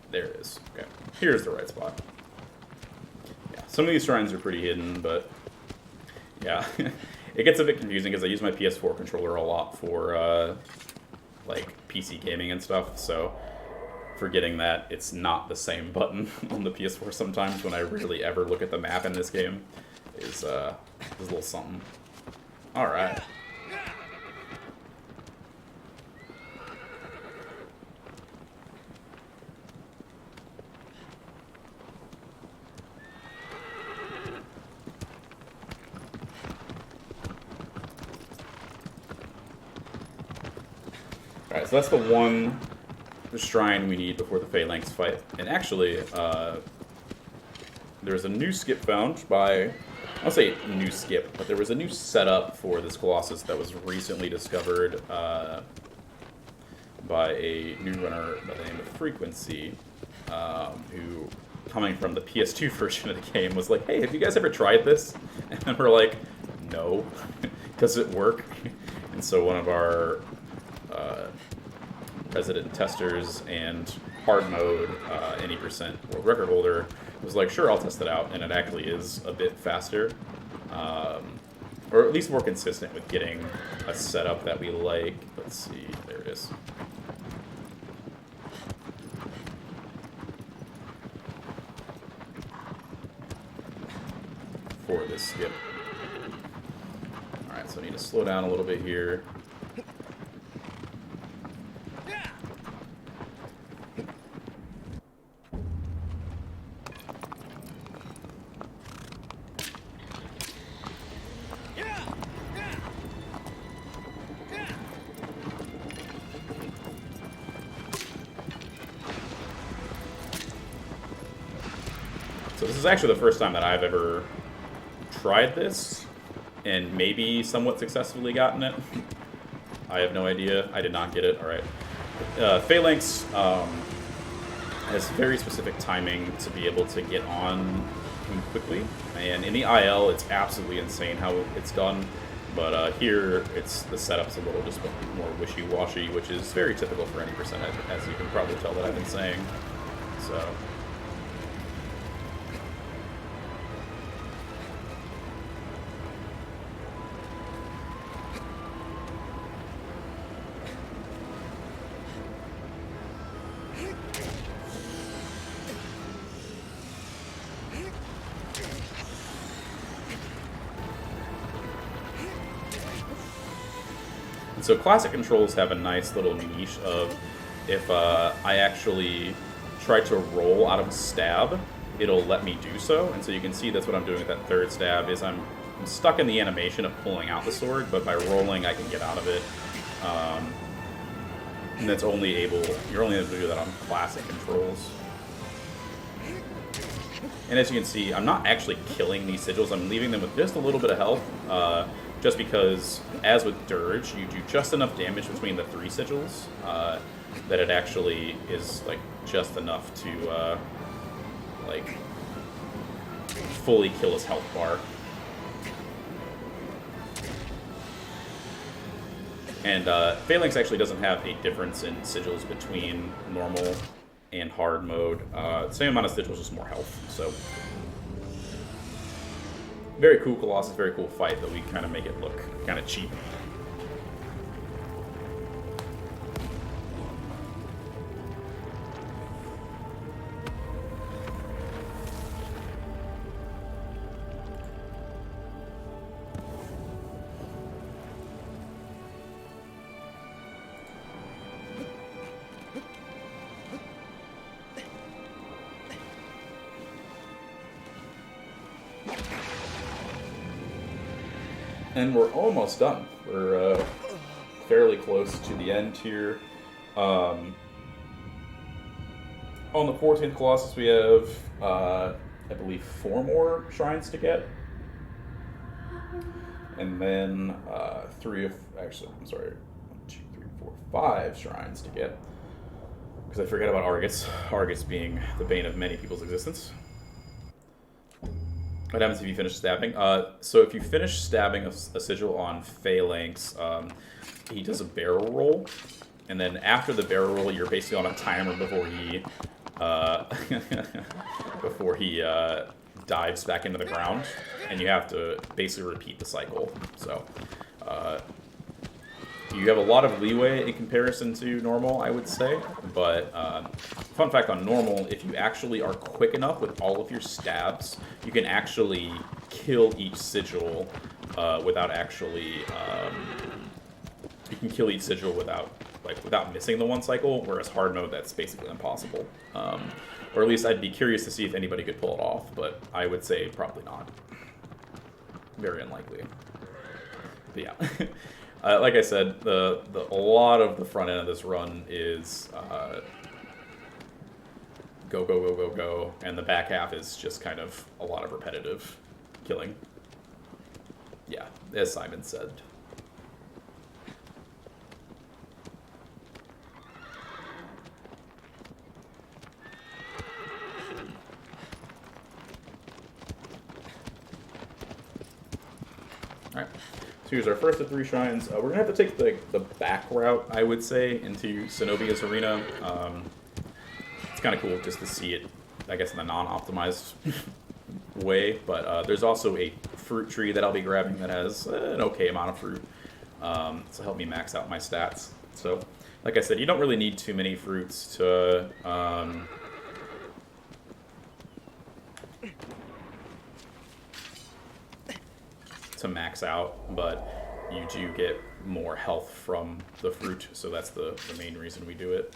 There it is. Okay. Here's the right spot. Yeah, some of these shrines are pretty hidden, but yeah. It gets a bit confusing because I use my PS4 controller a lot for like PC gaming and stuff, so forgetting that it's not the same button on the PS4 sometimes when I rarely ever look at the map in this game is a little something. Alright. Alright, so that's the one shrine we need before the Phalanx fight. And actually, there's a new skip found by... I'll say new skip, but there was a new setup for this Colossus that was recently discovered by a new runner by the name of Frequency, who, coming from the PS2 version of the game, was like, hey, have you guys ever tried this? And then we're like, no. Does it work? And so one of our resident testers and hard mode any percent world record holder was like, sure, I'll test it out, and it actually is a bit faster, or at least more consistent with getting a setup that we like. Let's see, there it is. For this skip. Alright, so I need to slow down a little bit here. So this is actually the first time that I've ever tried this, and maybe somewhat successfully gotten it. I have no idea. I did not get it. All right. Phalanx has very specific timing to be able to get on him quickly, and in the IL, it's absolutely insane how it's done. But here, the setup's a little just more wishy-washy, which is very typical for any percent, as you can probably tell that I've been saying. So. So classic controls have a nice little niche of if I actually try to roll out of a stab, it'll let me do so. And so you can see that's what I'm doing with that third stab, is I'm stuck in the animation of pulling out the sword, but by rolling I can get out of it. And you're only able to do that on classic controls. And as you can see, I'm not actually killing these sigils, I'm leaving them with just a little bit of health. Just because, as with Dirge, you do just enough damage between the three sigils that it actually is like just enough to like fully kill his health bar. And Phalanx actually doesn't have a difference in sigils between normal and hard mode. Same amount of sigils, just more health. So. Very cool Colossus, very cool fight, but we kind of make it look kind of cheap. And we're almost done. We're fairly close to the end here. On the 14th Colossus, we have, I believe, 4 more shrines to get. And then 5 shrines to get. Because I forget about Argus. Argus being the bane of many people's existence. What happens if you finish stabbing? So if you finish stabbing a sigil on Phalanx, he does a barrel roll. And then after the barrel roll, you're basically on a timer before he dives back into the ground. And you have to basically repeat the cycle. So you have a lot of leeway in comparison to normal, I would say. But fun fact on normal, if you actually are quick enough with all of your stabs, you can actually kill each sigil without actually... you can kill each sigil without missing the one cycle, whereas hard mode, that's basically impossible. Or at least I'd be curious to see if anybody could pull it off, but I would say probably not. Very unlikely. But yeah. Like I said, a lot of the front end of this run is go, go, go, go, go, and the back half is just kind of a lot of repetitive killing. Yeah, as Simon said. Alright, so here's our first of 3 shrines. We're going to have to take the back route, I would say, into Zenobia's arena. It's kind of cool just to see it, I guess, in the non-optimized way. But there's also a fruit tree that I'll be grabbing that has an okay amount of fruit to help me max out my stats. So, like I said, you don't really need too many fruits to... to max out, but you do get more health from the fruit, so that's the main reason we do it.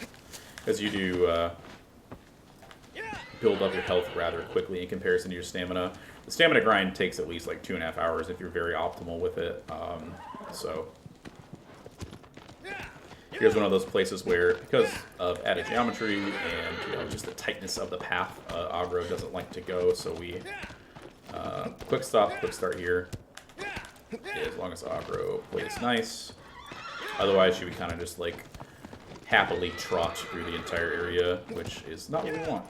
Because you do build up your health rather quickly in comparison to your stamina. The stamina grind takes at least like 2.5 hours if you're very optimal with it. So here's one of those places where, because of added geometry and just the tightness of the path, aggro doesn't like to go, so we quick stop, quick start here. As long as aggro plays nice. Otherwise, you would kind of just like happily trot through the entire area, which is not what we want.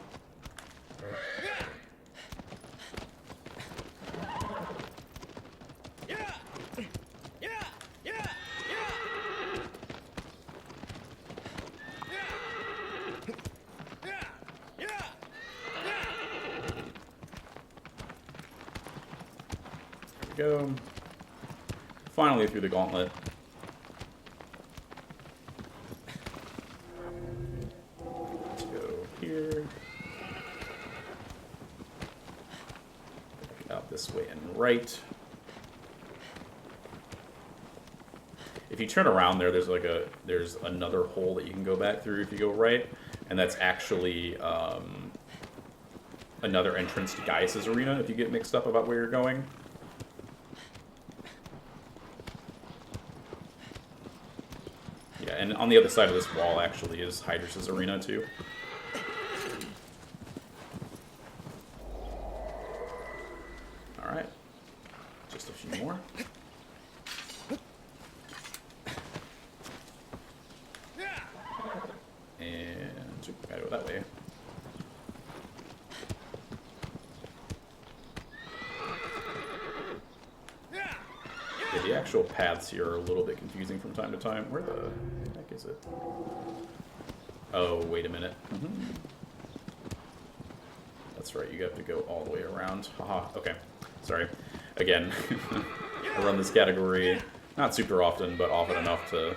There we go. Finally through the gauntlet. Let's go here. Back out this way and right. If you turn around there's another hole that you can go back through if you go right, and that's actually another entrance to Gaius's arena if you get mixed up about where you're going. And on the other side of this wall, actually, is Hydra's arena, too. Alright. Just a few more. And gotta go that way. Yeah, the actual paths here are a little bit confusing from time to time. Where the heck is it? Oh, wait a minute. That's right, you have to go all the way around. Haha, okay. Sorry. Again, I run this category not super often, but often enough to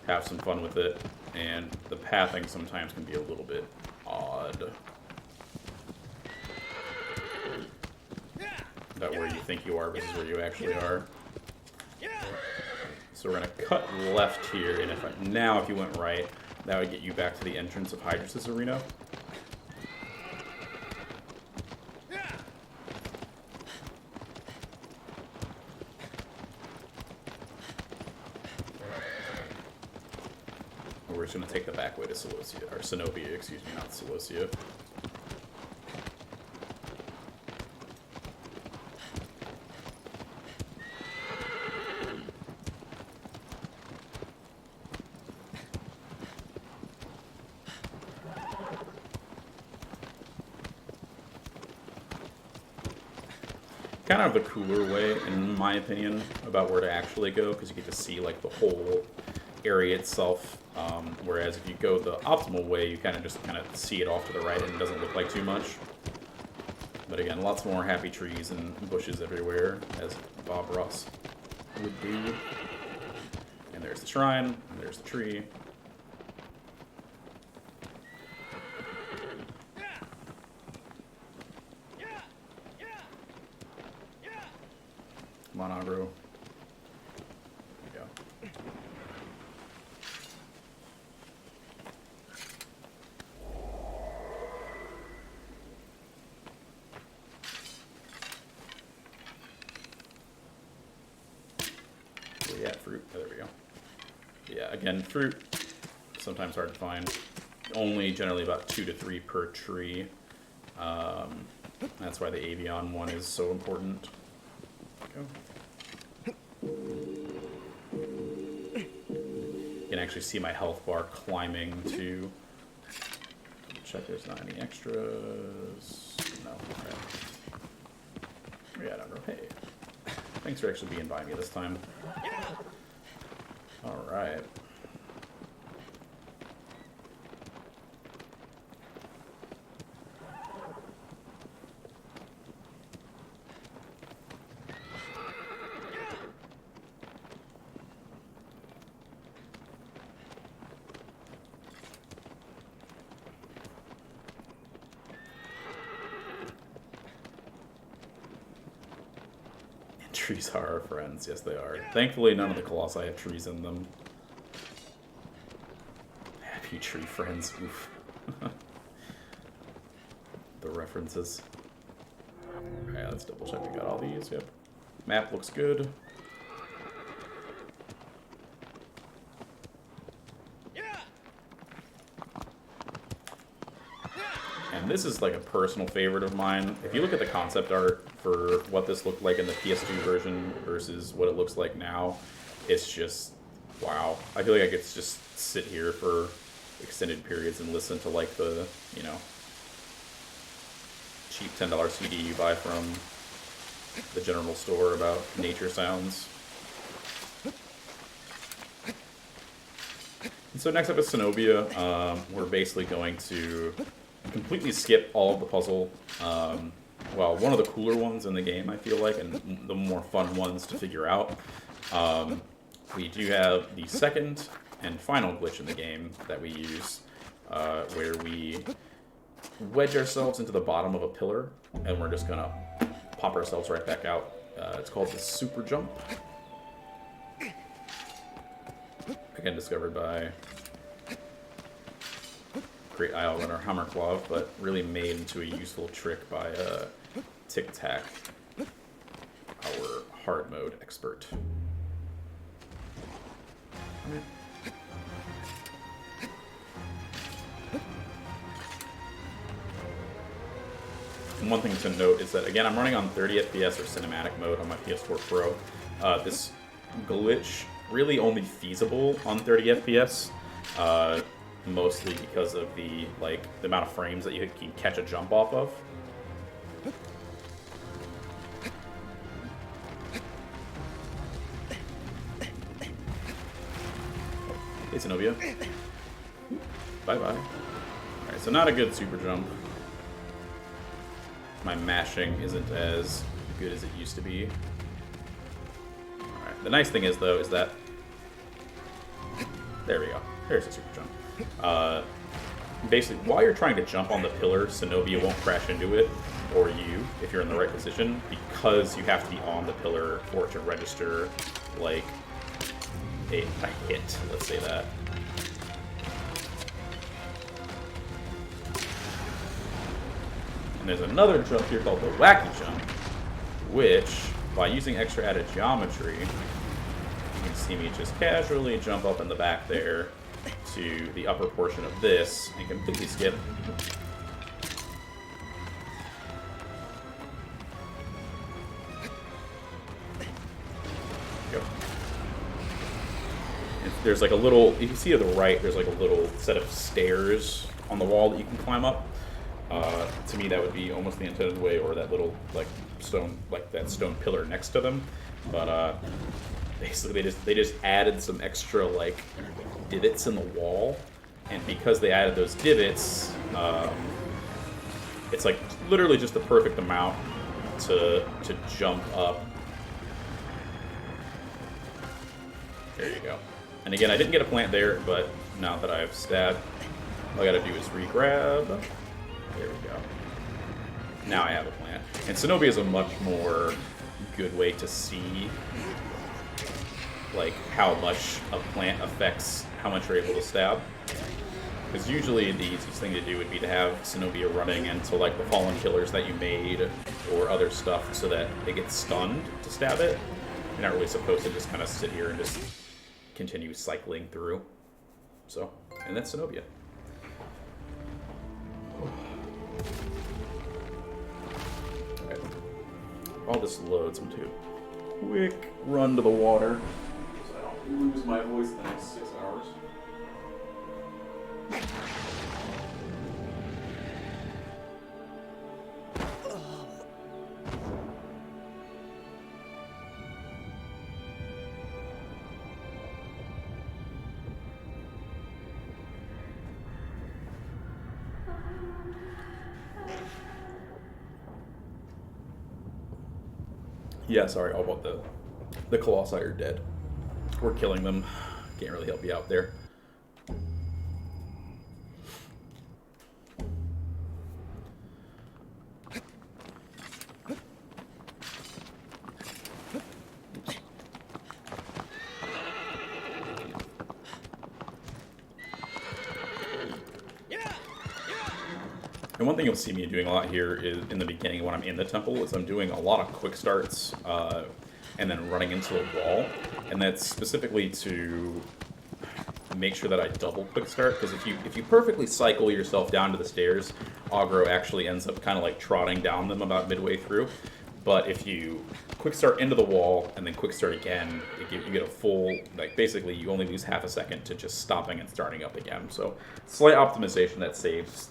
have some fun with it. And the pathing sometimes can be a little bit odd. About where you think you are versus where you actually are. So we're going to cut left here, and if you went right, that would get you back to the entrance of Hydra's arena. we're just going to take the back way to Celosia, or Cenobia, excuse me, not Celosia. Kind of the cooler way, in my opinion, about where to actually go, because you get to see like the whole area itself. Whereas if you go the optimal way, you kind of see it off to the right, and it doesn't look like too much. But again, lots more happy trees and bushes everywhere, as Bob Ross would do. And there's the shrine, and there's the tree. Come on, Agro. There we go. Where we at? Fruit? Oh, there we go. Yeah, again, fruit, sometimes hard to find. Only generally about 2 to 3 per tree. That's why the Avian one is so important. Go. You can actually see my health bar climbing to check there's not any extras. No. Okay. Yeah, I don't know. Hey. Thanks for actually being by me this time. Alright. Trees are our friends. Yes, they are. Thankfully, none of the Colossi have trees in them. Happy tree friends. Oof. The references. Alright, let's double check we got all these. Yep. Map looks good. And this is like a personal favorite of mine. If you look at the concept art for what this looked like in the PS2 version versus what it looks like now, it's just, wow. I feel like I could just sit here for extended periods and listen to like the, you know, cheap $10 CD you buy from the general store about nature sounds. And so next up is Cenobia. We're basically going to completely skip all of the puzzle. Well, one of the cooler ones in the game, I feel like, and the more fun ones to figure out. We do have the second and final glitch in the game that we use, where we wedge ourselves into the bottom of a pillar, and we're just gonna pop ourselves right back out. It's called the super jump. Again, discovered by great IL runner Hammerclaw, but really made into a useful trick by Tic Tac, our hard mode expert. And one thing to note is that, again, I'm running on 30 FPS or cinematic mode on my PS4 Pro. This glitch really only feasible on 30 FPS. Mostly because of the amount of frames that you can catch a jump off of. Hey, Zenobia. Bye-bye. Alright, so not a good super jump. My mashing isn't as good as it used to be. Alright, the nice thing is, though, is that... There we go. There's a super jump. Basically, while you're trying to jump on the pillar, Cenobia won't crash into it, or you, if you're in the right position, because you have to be on the pillar for it to register, like, a hit, let's say that. And there's another jump here called the wacky jump, which, by using extra added geometry, you can see me just casually jump up in the back there, to the upper portion of this and completely skip. Go. And there's like a little, you can see to the right, there's like a little set of stairs on the wall that you can climb up. To me, that would be almost the intended way, or that little like stone, like that stone pillar next to them. But basically, they just added some extra like divots in the wall, and because they added those divots, it's like literally just the perfect amount to jump up. There you go. And again, I didn't get a plant there, but now that I've stabbed, all I gotta do is re-grab. There we go. Now I have a plant. And Cenobia is a much more good way to see like how much a plant affects how much you're able to stab. Because usually the easiest thing to do would be to have Cenobia running into like the fallen killers that you made or other stuff so that it gets stunned to stab it. You're not really supposed to just kind of sit here and just continue cycling through. So, and that's Cenobia. Okay. While this loads, I'm taking a quick run to the water so I don't lose my voice in the next 6 hours. Yeah, sorry, all about the Colossi are dead. We're killing them. Can't really help you out there. And one thing you'll see me doing a lot here is in the beginning when I'm in the temple is I'm doing a lot of quick starts and then running into a wall. And that's specifically to make sure that I double quick start, because if you perfectly cycle yourself down to the stairs, aggro actually ends up kind of like trotting down them about midway through. But if you quick start into the wall and then quick start again, you get a full, like basically you only lose half a second to just stopping and starting up again. So slight optimization that saves,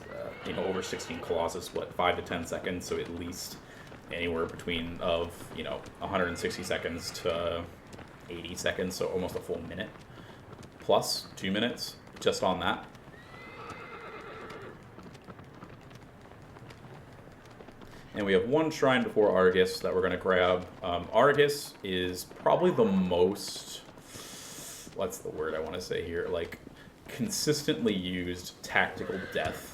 over 16 Colossus, 5 to 10 seconds, so at least anywhere between 160 seconds to 80 seconds, so almost a full minute, plus 2 minutes just on that. And we have one shrine before Argus that we're going to grab. Argus is probably the most, what's the word I want to say here, like consistently used tactical death.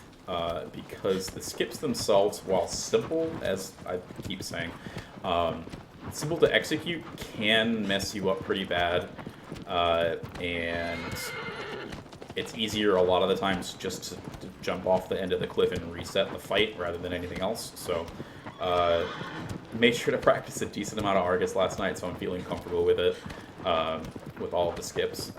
Because the skips themselves, while simple, as I keep saying, simple to execute, can mess you up pretty bad. And it's easier a lot of the times just to jump off the end of the cliff and reset the fight rather than anything else. So made sure to practice a decent amount of Argus last night, so I'm feeling comfortable with it, with all of the skips.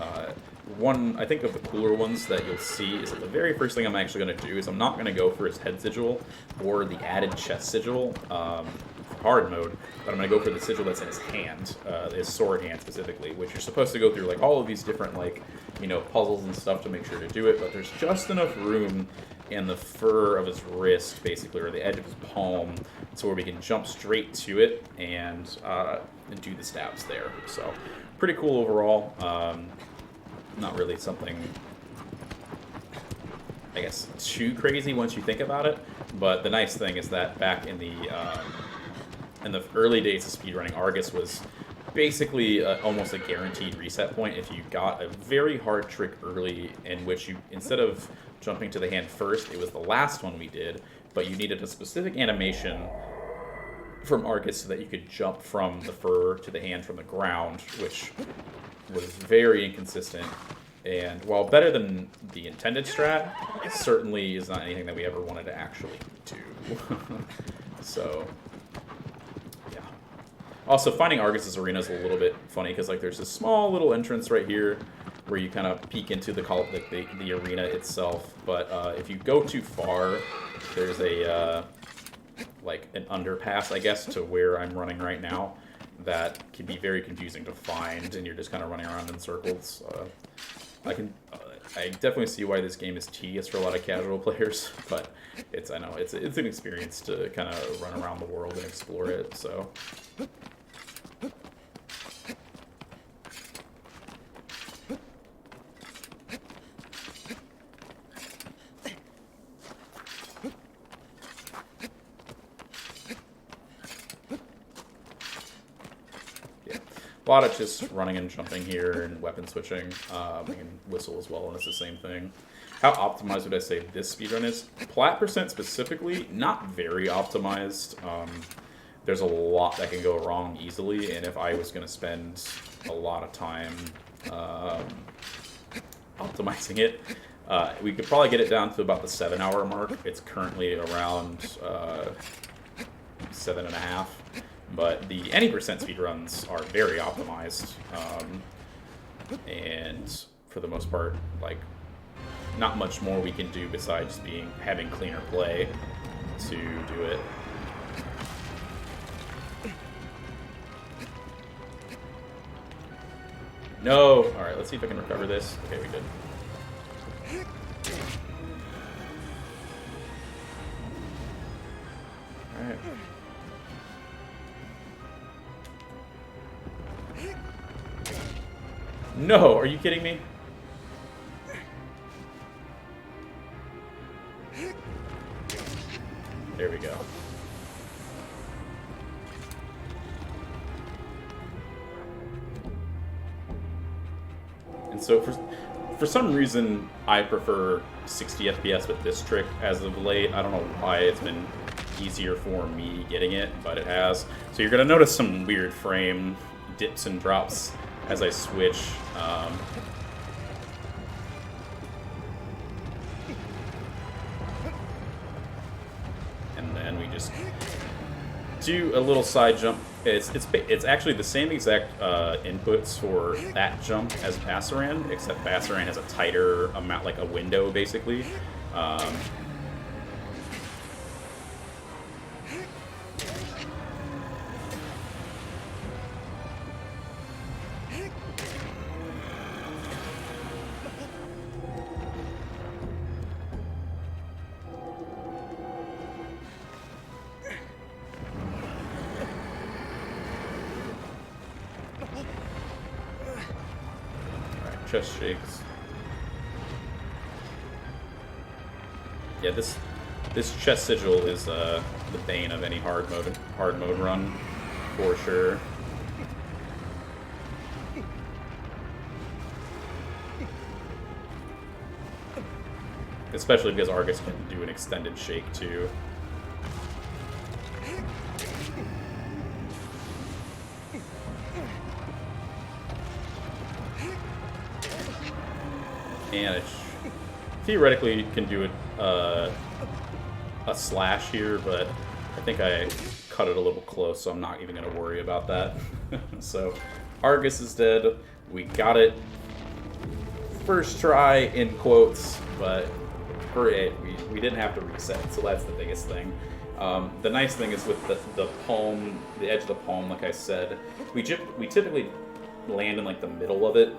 One, I think, of the cooler ones that you'll see is that the very first thing I'm actually going to do is I'm not going to go for his head sigil or the added chest sigil hard mode, but I'm going to go for the sigil that's in his hand, his sword hand specifically, which you're supposed to go through like all of these different puzzles and stuff to make sure to do it, but there's just enough room in the fur of his wrist, basically, or the edge of his palm, so where we can jump straight to it and do the stabs there. So pretty cool overall. Not really something, I guess, too crazy once you think about it, but the nice thing is that back in the early days of speedrunning, Argus was basically almost a guaranteed reset point if you got a very hard trick early in which you, instead of jumping to the hand first, it was the last one we did, but you needed a specific animation from Argus so that you could jump from the fur to the hand from the ground, which was very inconsistent, and while better than the intended strat, it certainly is not anything that we ever wanted to actually do. So, yeah. Also, finding Argus's arena is a little bit funny, because there's this small little entrance right here where you kind of peek into the arena itself. But if you go too far, there's a like an underpass, I guess, to where I'm running right now. That can be very confusing to find, and you're just kind of running around in circles. I definitely see why this game is tedious for a lot of casual players, but it's an experience to kind of run around the world and explore it. So. A lot of just running and jumping here and weapon switching. We can whistle as well, and it's the same thing. How optimized would I say this speedrun is? Plat percent specifically, not very optimized. There's a lot that can go wrong easily, and if I was going to spend a lot of time optimizing it, we could probably get it down to about the 7-hour mark. It's currently around 7.5. But the any percent speedruns are very optimized, and for the most part, like, not much more we can do besides having cleaner play to do it. No! Alright, let's see if I can recover this. Okay, we did. Alright. No, are you kidding me? There we go. And so for some reason, I prefer 60 FPS with this trick as of late. I don't know why it's been easier for me getting it, but it has. So you're going to notice some weird frame dips and drops as I switch. And then we just do a little side jump. It's actually the same exact inputs for that jump as Bassaran, except Bassaran has a tighter amount, like a window, basically. Chest shakes. Yeah, this chest sigil is the bane of any hard mode run, for sure. Especially because Argus can do an extended shake too. And it theoretically can do a slash here, but I think I cut it a little close, so I'm not even going to worry about that. So Argus is dead. We got it first try, in quotes, but for it, we didn't have to reset, so that's the biggest thing. The nice thing is with the palm, the edge of the palm, like I said, we typically land in like the middle of it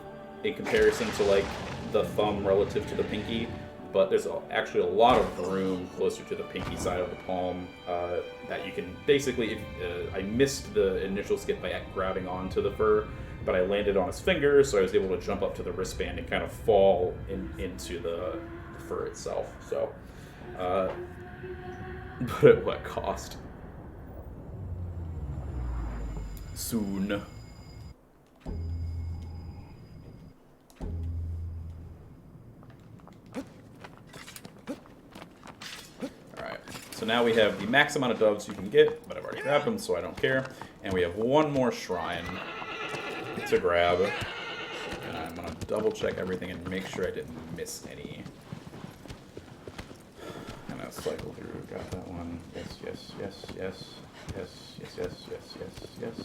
in comparison to like the thumb relative to the pinky, but there's actually a lot of room closer to the pinky side of the palm that you can basically, I missed the initial skip by grabbing onto the fur, but I landed on his finger, so I was able to jump up to the wristband and kind of fall into the fur itself. So, but at what cost? Soon. So now we have the max amount of doves you can get, but I've already grabbed them, so I don't care. And we have one more shrine to grab. And I'm going to double check everything and make sure I didn't miss any. And I'll cycle through. Got that one. Yes, yes, yes, yes, yes, yes, yes, yes, yes, yes.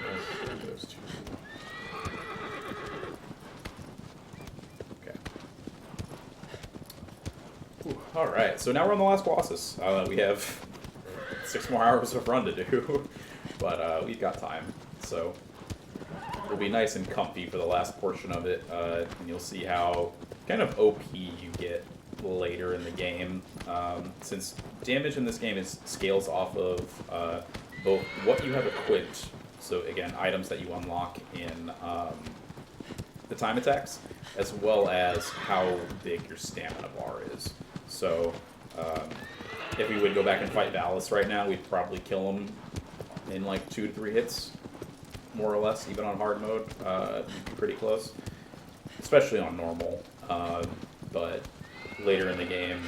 Yes, those two. Alright, so now we're on the last Colossus. We have 6 more hours of run to do, but we've got time. So it'll be nice and comfy for the last portion of it, and you'll see how kind of OP you get later in the game. Since damage in this game scales off of both what you have equipped, so again, items that you unlock in the time attacks, as well as how big your stamina bar is. So, if we would go back and fight Valis right now, we'd probably kill him in like 2 to 3 hits, more or less, even on hard mode. You'd be pretty close, especially on normal. But later in the game,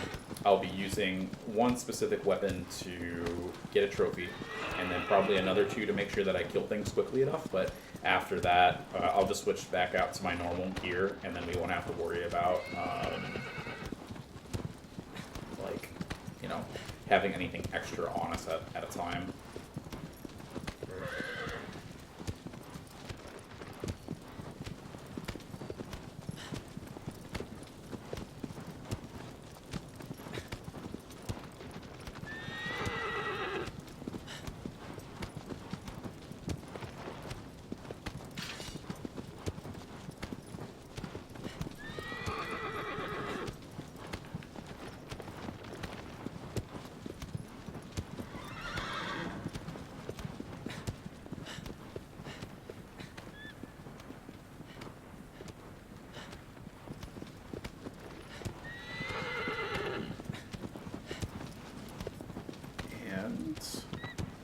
I'll be using one specific weapon to get a trophy, and then probably another 2 to make sure that I kill things quickly enough. But after that, I'll just switch back out to my normal gear, and then we won't have to worry about like, you know, having anything extra on us at a time.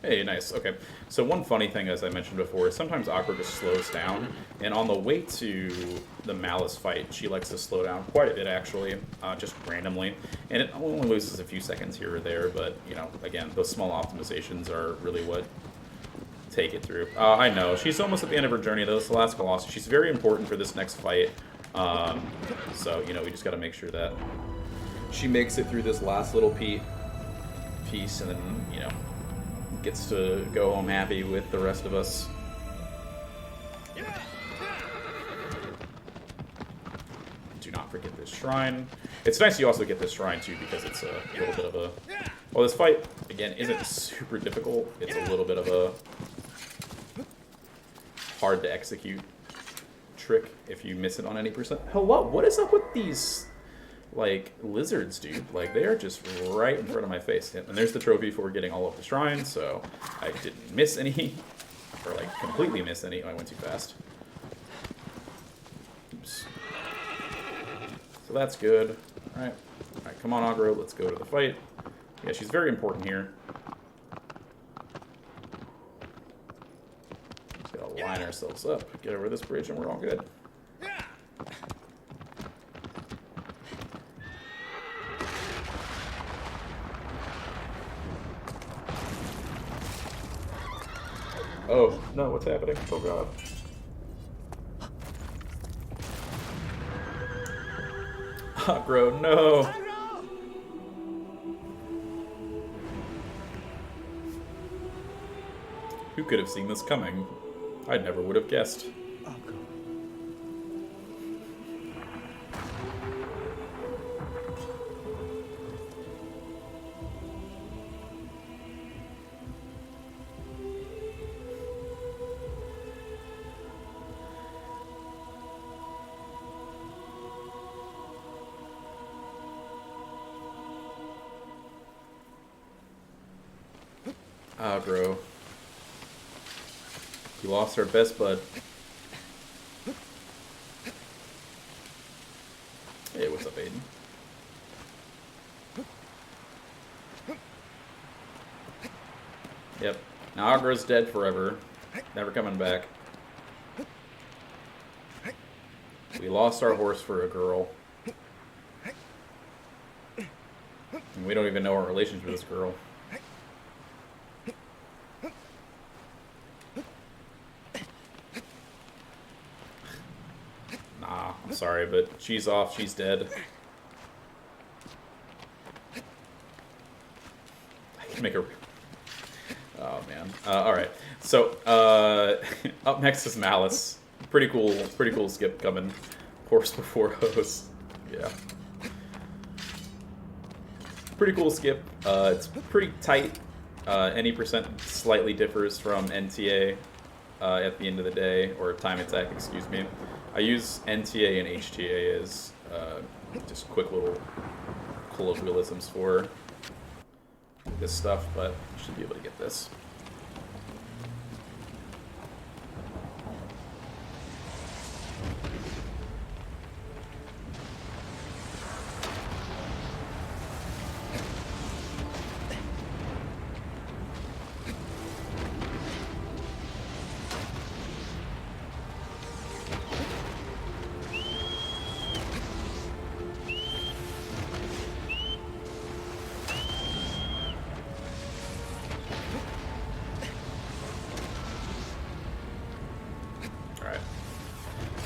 Hey, nice. Okay. So one funny thing, as I mentioned before, is sometimes Aqua just slows down, and on the way to the Malice fight, she likes to slow down quite a bit, actually, just randomly. And it only loses a few seconds here or there, but, you know, again, those small optimizations are really what take it through. I know. She's almost at the end of her journey, though. It's the last Colossus. She's very important for this next fight. So, you know, we just got to make sure that she makes it through this last little piece, and then, you know, gets to go home happy with the rest of us. Do not forget this shrine. It's nice you also get this shrine too, because it's a little bit of a... Well, this fight, again, isn't super difficult. It's a little bit of a hard to execute trick if you miss it on any percent. Hello, what is up with these, like, lizards, dude? Like, they are just right in front of my face. And there's the trophy for getting all of the shrines, so I didn't miss any. Or, like, completely miss any. Oh, I went too fast. Oops. So that's good. Alright. Alright, come on, Aggro. Let's go to the fight. Yeah, she's very important here. Just gotta line ourselves up, get over this bridge, and we're all good. Oh, no, what's happening? Oh, God. Aggro, no! Who could have seen this coming? I never would have guessed. Aggro. We lost our best bud. Hey, what's up, Aiden? Yep. Now Aggro's dead forever. Never coming back. We lost our horse for a girl. And we don't even know our relationship with this girl. Nah, I'm sorry, but she's off, she's dead. I can make her... Oh, man. Alright, so, up next is Malice. Pretty cool skip coming. Horse before hose. Yeah. pretty cool skip. It's pretty tight. Any percent slightly differs from NTA at the end of the day, or time attack, excuse me. I use NTA and HTA as just quick little colloquialisms for this stuff, but I should be able to get this.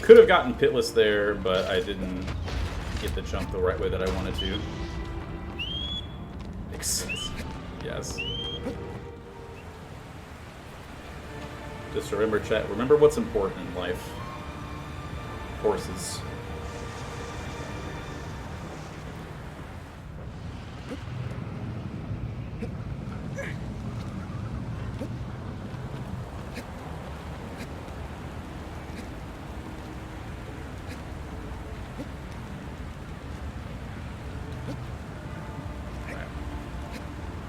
Could have gotten pitless there, but I didn't get the jump the right way that I wanted to. Yes. Just remember, chat, remember what's important in life. Horses.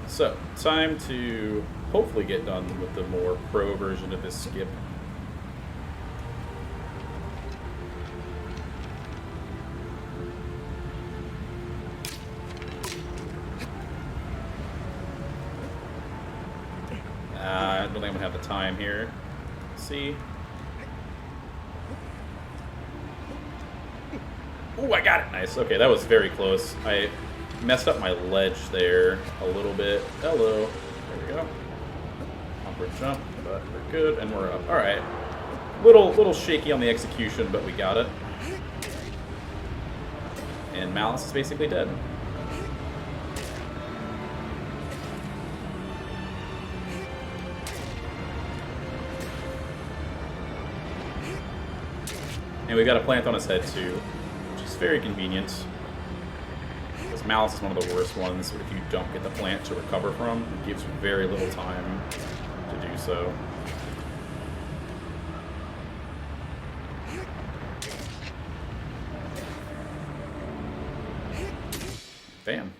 So, time to hopefully get done with the more pro version of this skip. I don't think I'm gonna have the time here. Let's see. Ooh, I got it! Nice. Okay, that was very close. I messed up my ledge there a little bit. Hello. There we go. Upward jump, but we're good, and we're up. Alright. Little shaky on the execution, but we got it. And Malice is basically dead. And we got a plant on his head too, which is very convenient. Because Malice is one of the worst ones if you don't get the plant to recover from. It gives you very little time to do so. Damn.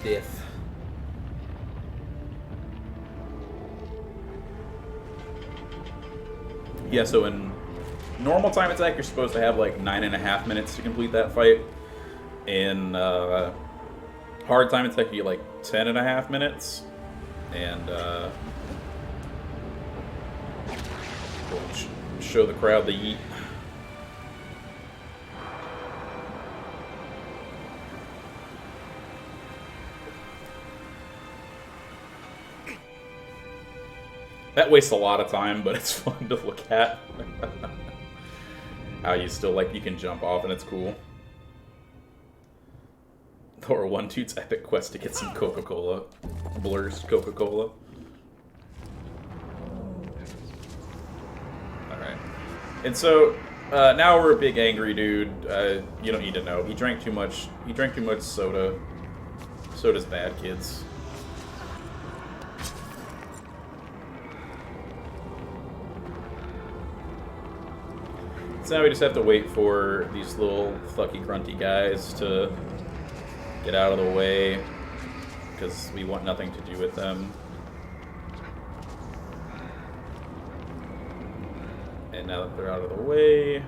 Death. Yeah, so in normal time attack, you're supposed to have like 9.5 minutes to complete that fight. In hard time attack, you get like 10.5 minutes. And we'll show the crowd the yeet. That wastes a lot of time, but it's fun to look at. How you still, like, you can jump off and it's cool. Or one dude's epic quest to get some Coca-Cola. Blur's Coca-Cola. Alright. And so, now we're a big angry dude. You don't need to know. He drank too much. He drank too much soda. Soda's bad, kids. So now we just have to wait for these little fucky grunty guys to get out of the way, because we want nothing to do with them. And now that they're out of the way...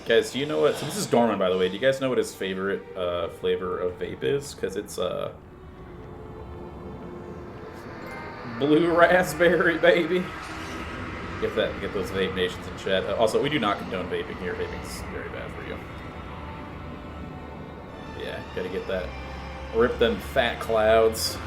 guys, do you know what... So this is Dorman, by the way. Do you guys know what his favorite flavor of vape is? Because it's blue raspberry, baby. Get those vape nations in chat. Also, we do not condone vaping here. Vaping's very bad for you. Yeah, gotta get that. Rip them fat clouds.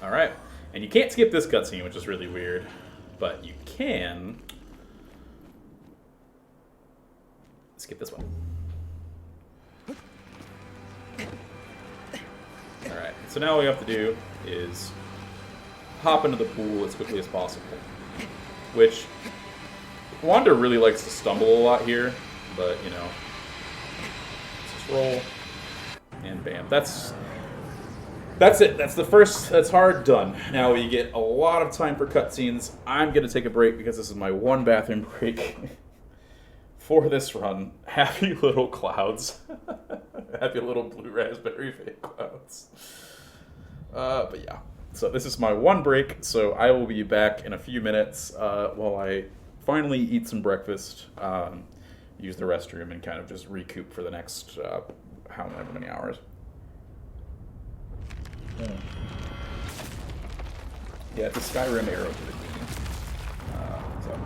Alright. And you can't skip this cutscene, which is really weird. But you can... skip this one. So now all we have to do is hop into the pool as quickly as possible. Which, Wanda really likes to stumble a lot here, but, you know, let's just roll, and bam. That's it. That's the first, that's hard, done. Now we get a lot of time for cutscenes. I'm going to take a break because this is my one bathroom break for this run. Happy little clouds. Happy little blue raspberry fake clouds. But yeah. So this is my one break, so I will be back in a few minutes while I finally eat some breakfast, use the restroom, and kind of just recoup for the next however many hours. Yeah, it's a Skyrim arrow to the knee. So.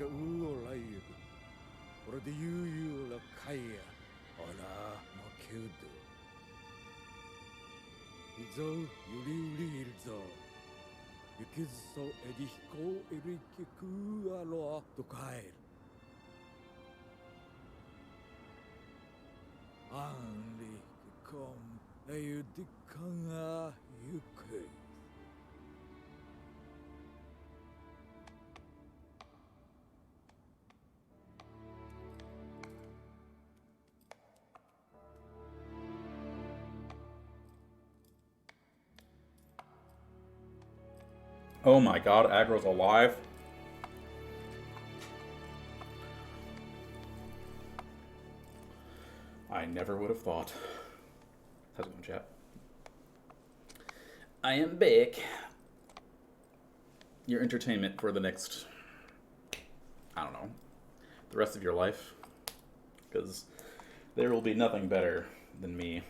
uolayu. Or the you la kaya. Ola makudu. Izo yuri ilzo. Yukizo edihiko erikiku aloa to kair. Anli kom ayudikanga yuku. Oh my god, Aggro's alive. I never would have thought. How's it going, chat? I am back. Your entertainment for the next, I don't know, the rest of your life. Because there will be nothing better than me.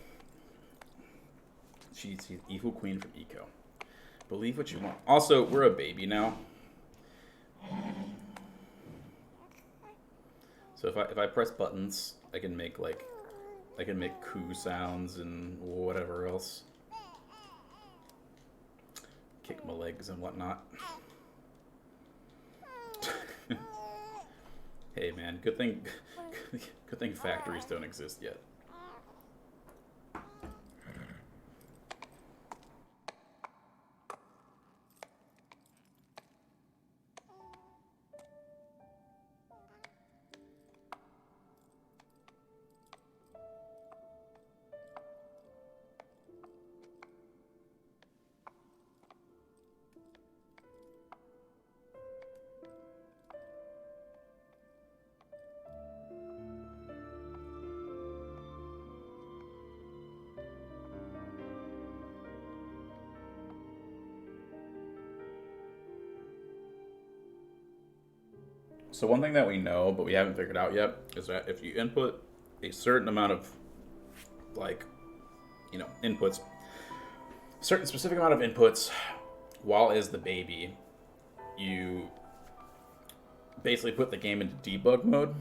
She's the evil queen from Eco. Believe what you want. Also, we're a baby now. So if I press buttons, I can make coo sounds and whatever else. Kick my legs and whatnot. Hey man, good thing factories don't exist yet. So one thing that we know, but we haven't figured out yet, is that if you input a certain amount of, inputs, certain specific amount of inputs, while as the baby, you basically put the game into debug mode,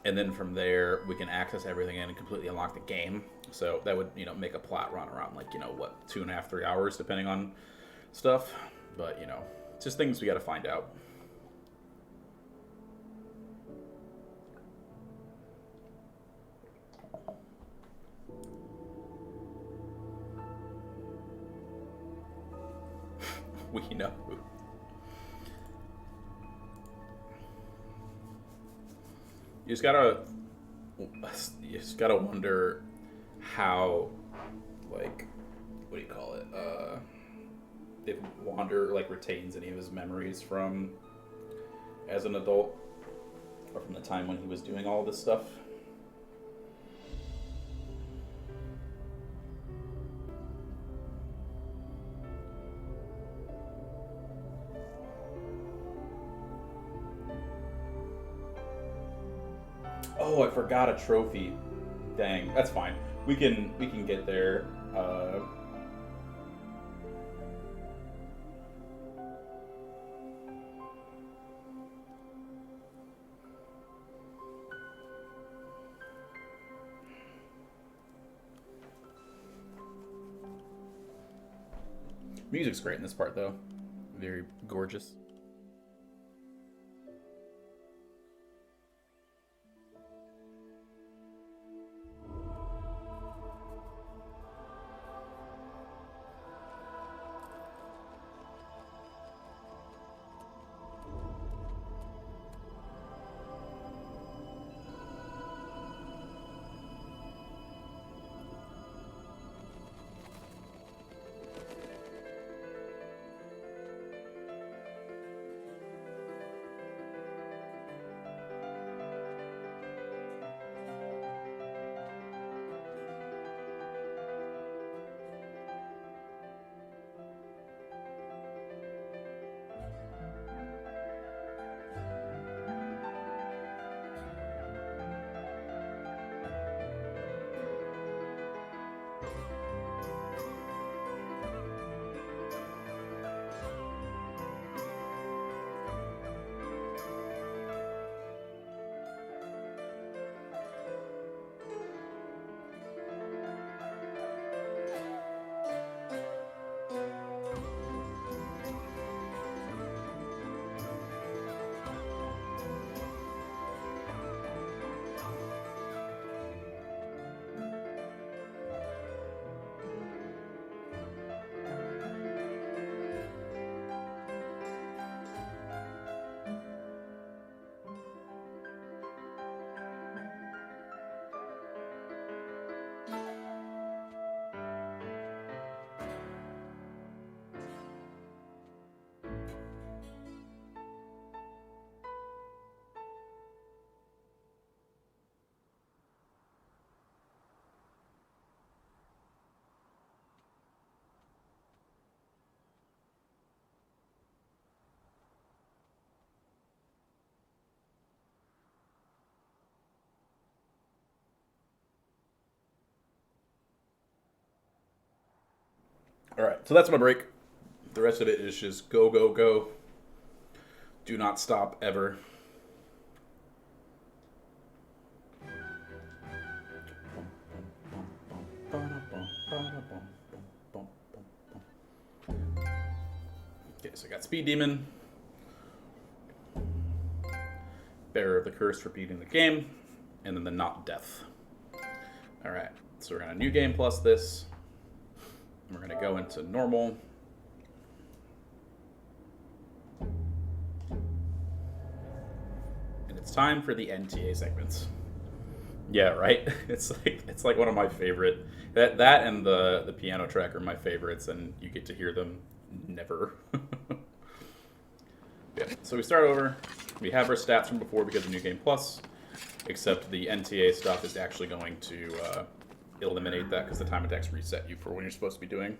and then from there we can access everything and completely unlock the game. So that would, make a plot run around 2.5, 3 hours, depending on stuff. But just things we got to find out. We know. You just gotta wonder how, what do you call it? If Wander retains any of his memories from as an adult, or from the time when he was doing all this stuff. Oh, I forgot a trophy. Dang, that's fine. We can get there. Music's great in this part, though. Very gorgeous. All right, so that's my break. The rest of it is just go, go, go. Do not stop ever. Okay, so I got Speed Demon. Bearer of the Curse for beating the game. And then the Not Death. Alright, so we're going to New Game plus this. We're going to go into normal. And it's time for the NTA segments. Yeah, right? It's like one of my favorite. That and the piano track are my favorites, and you get to hear them never. Yeah, so we start over. We have our stats from before because of New Game Plus, except the NTA stuff is actually going to eliminate that because the time attacks reset you for when you're supposed to be doing.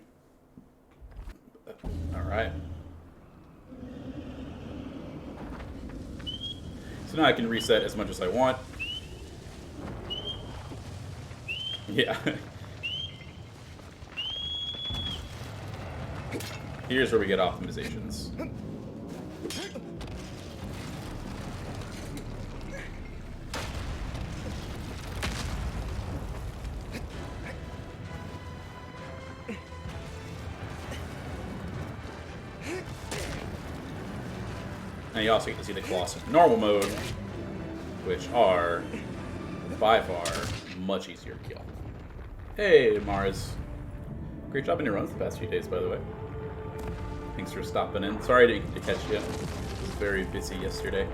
Alright. So now I can reset as much as I want. Yeah. Here's where we get optimizations. And you also get to see the Collosus normal mode, which are, by far, much easier to kill. Hey, Mars. Great job in your runs the past few days, by the way. Thanks for stopping in. Sorry to catch you. I was very busy yesterday.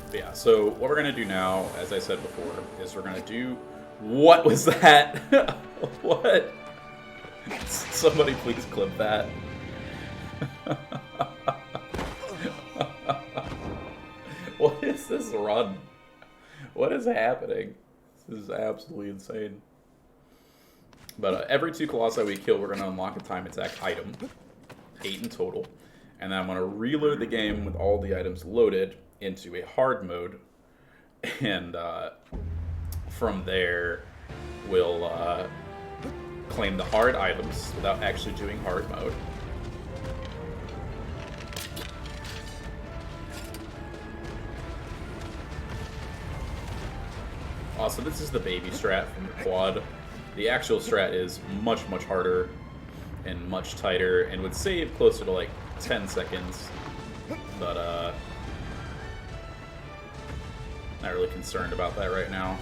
But yeah, so what we're going to do now, as I said before, is we're going to do... What was that? What? Somebody please clip that. What is this run? What is happening? This is absolutely insane. But every 2 Colossi we kill, we're going to unlock a time attack item. 8 in total. And then I'm going to reload the game with all the items loaded into a hard mode. And from there, we'll claim the hard items without actually doing hard mode. So this is the baby strat from the quad. The actual strat is much, much harder and much tighter and would save closer to like 10 seconds. But not really concerned about that right now.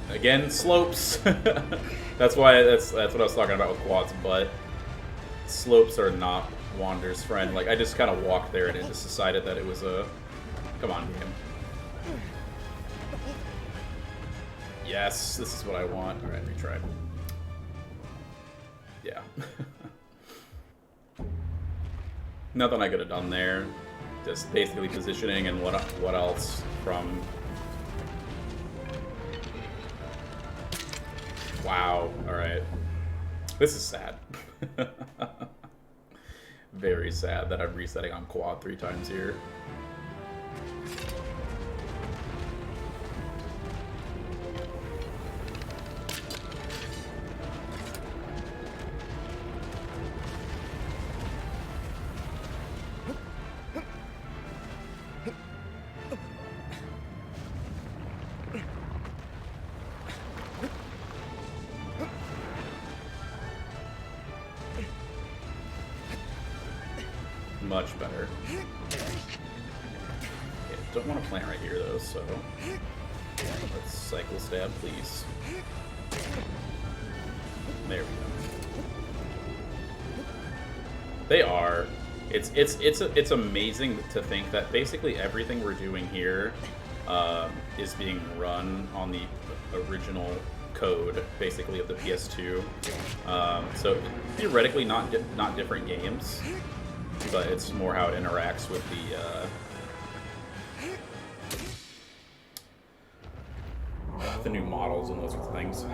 Again, slopes. That's what I was talking about with quads, but slopes are not Wander's friend. Like, I just kind of walked there and it just decided that it was a... Come on, game. Yes, this is what I want. Alright, retry. Yeah. Nothing I could have done there. Just basically positioning and what else from... Wow, alright. This is sad. Very sad that I'm resetting on quad 3 times here. Much better. Okay, don't want to plant right here though, so let's cycle stab, please. There we go. They are. It's amazing to think that basically everything we're doing here is being run on the original code, basically, of the PS2. So theoretically, not different games. But it's more how it interacts with the the new models and those sorts of things.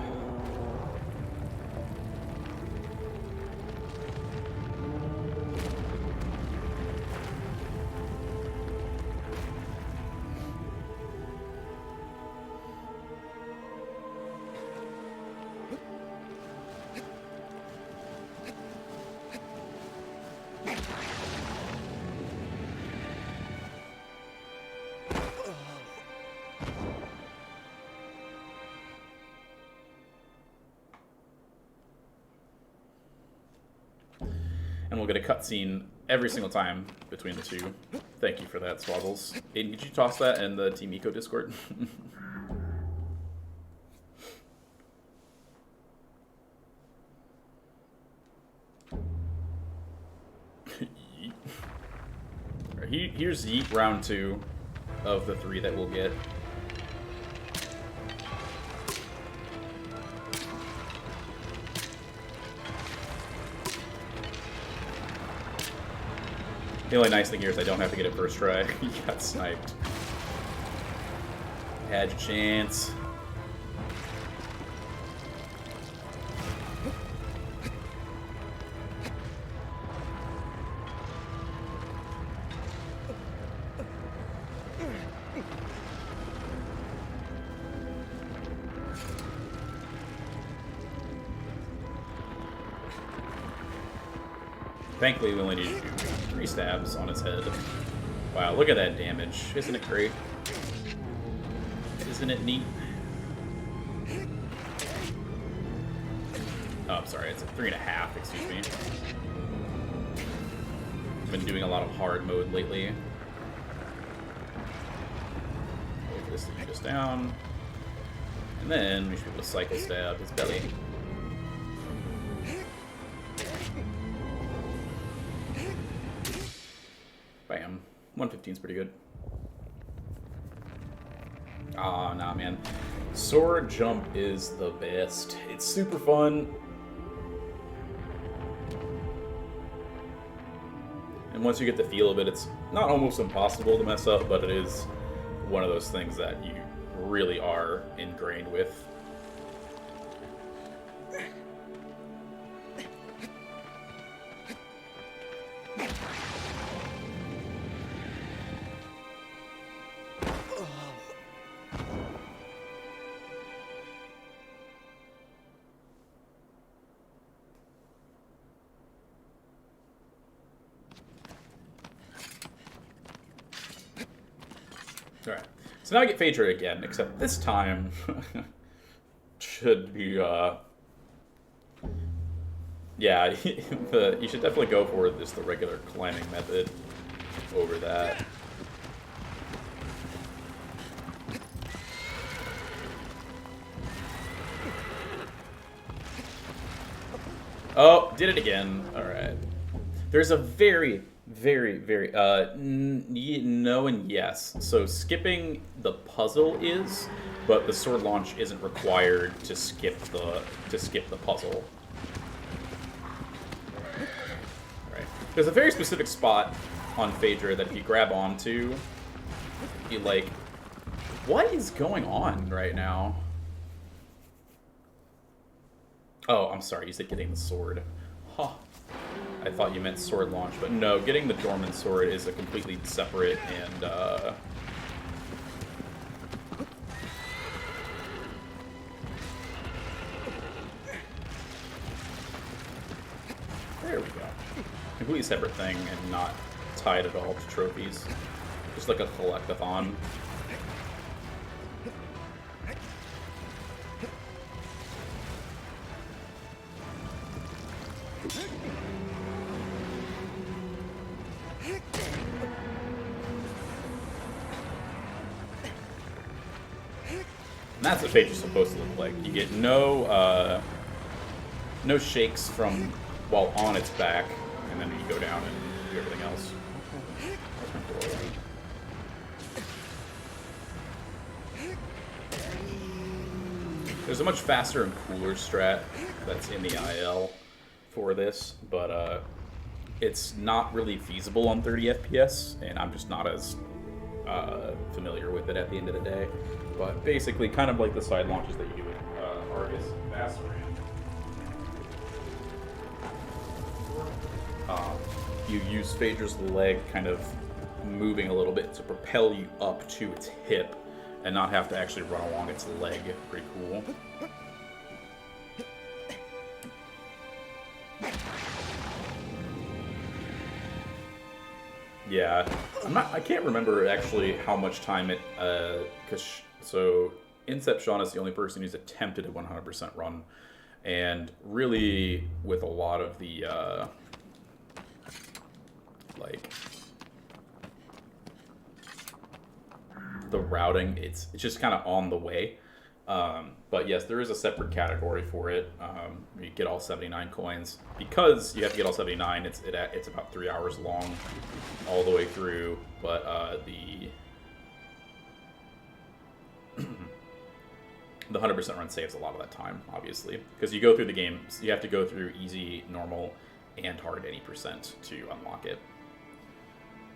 And we'll get a cutscene every single time between the two. Thank you for that, Swazzles. Aiden, could you toss that in the Team Eco Discord? Here's Yeet round 2 of the 3 that we'll get. The only nice thing here is I don't have to get it first try. He got sniped. Had your chance. Thankfully, we only need 3 stabs on his head. Wow, look at that damage. Isn't it great? Isn't it neat? Oh, I'm sorry. It's a 3.5, excuse me. I've been doing a lot of hard mode lately. Wait for this to beat us down. And then we should be able to cycle stab his belly. Bam. 115 is pretty good. Ah, nah, man. Sword jump is the best. It's super fun. And once you get the feel of it, it's not almost impossible to mess up, but it is one of those things that you really are ingrained with. Alright, so now I get Phaedra again, except this time should be, yeah, you should definitely go for just the regular climbing method over that. Oh, did it again. Alright. There's a very no and yes. So skipping the puzzle is, but the sword launch isn't required to skip the puzzle. Right. There's a very specific spot on Phaedra that if you grab onto, you like, what is going on right now? Oh, I'm sorry, you said getting the sword. Huh. I thought you meant sword launch, but no, getting the dormant sword is a completely separate and, there we go. Completely separate thing and not tied at all to trophies. Just like a collectathon. And that's what Phaedra's supposed to look like. You get no shakes from while on its back, and then you go down and do everything else. There's a much faster and cooler strat that's in the IL for this, but it's not really feasible on 30 FPS, and I'm just not as familiar with it at the end of the day. But basically, kind of like the side launches that you do with Argus Vasaran. You use Phaedra's leg kind of moving a little bit to propel you up to its hip and not have to actually run along its leg. Pretty cool. Yeah, I can't remember actually how much time it, so Incept Sean is the only person who's attempted a 100% run, and really with a lot of the, the routing, it's just kind of on the way. But yes, there is a separate category for it. You get all 79 coins. Because you have to get all 79, it's about 3 hours long all the way through. But the 100% run saves a lot of that time, obviously. Because you go through the game, you have to go through easy, normal, and hard 80% to unlock it.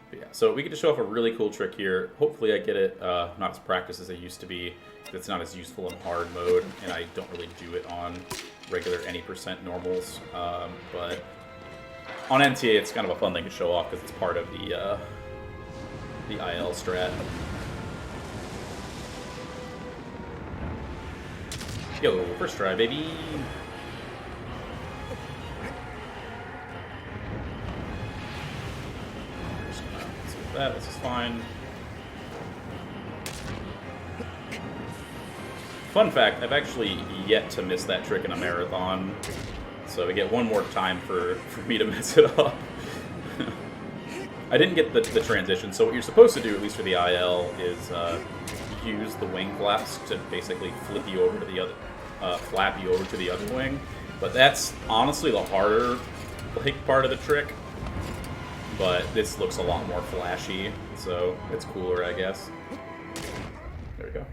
But yeah, so we get to show off a really cool trick here. Hopefully I get it not as practiced as I used to be. It's not as useful in hard mode, and I don't really do it on regular any percent normals. But on NTA, it's kind of a fun thing to show off because it's part of the IL strat. Yo, first try, baby. Just gonna skip that. This is fine. Fun fact, I've actually yet to miss that trick in a marathon, so we get one more time for me to mess it up. I didn't get the transition, so what you're supposed to do, at least for the IL, is use the wing flaps to basically flip you over to the other, flap you over to the other wing. But that's honestly the harder part of the trick. But this looks a lot more flashy, so it's cooler, I guess. There we go.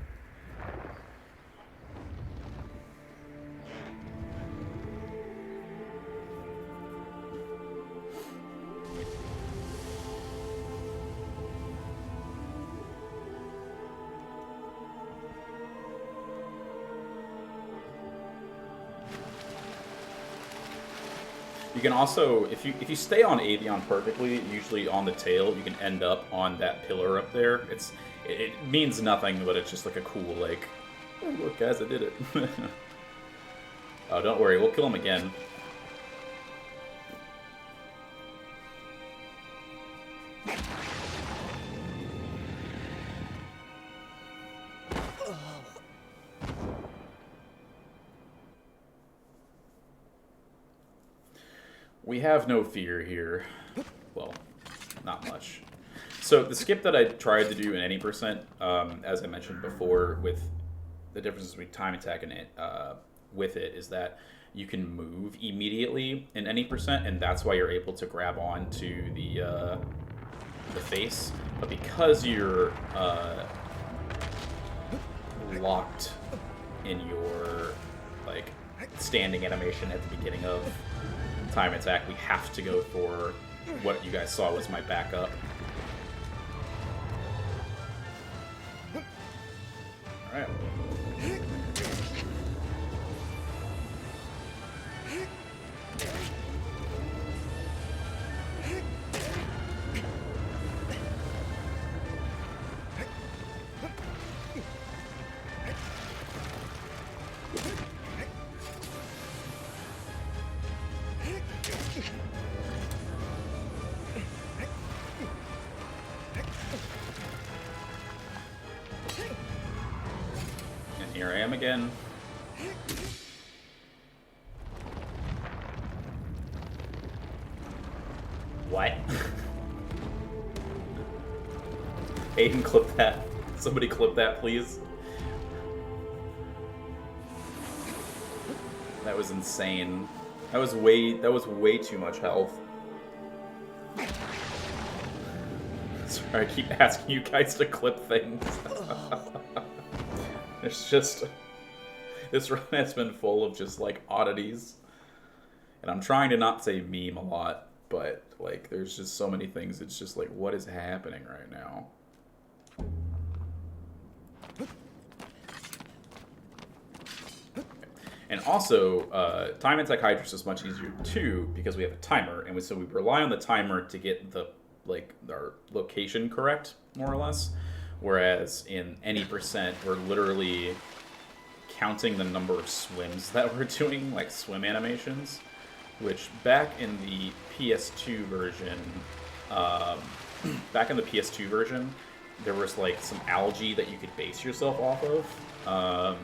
You can also, if you stay on Avion perfectly, usually on the tail, you can end up on that pillar up there. It means nothing, but it's just like a cool, like, oh, look guys, I did it. Oh, don't worry, we'll kill him again. We have no fear here. Well, not much. So the skip that I tried to do in any percent, as I mentioned before, with the differences between time attack and it, with it, is that you can move immediately in any percent, and that's why you're able to grab on to the face. But because you're locked in your like standing animation at the beginning of time attack, we have to go for what you guys saw was my backup. Alright. Here I am again. What? Aiden, clip that. Somebody clip that, please. That was insane. That was way too much health. Sorry, I keep asking you guys to clip things. It's just, this run has been full of just like oddities, and I'm trying to not say meme a lot, but like there's just so many things. It's just like, what is happening right now? And also, time attack Hydrus is much easier too because we have a timer, and so we rely on the timer to get the our location correct, more or less. Whereas in any percent, we're literally counting the number of swims that we're doing, like swim animations, which back in the PS2 version, there was like some algae that you could base yourself off of.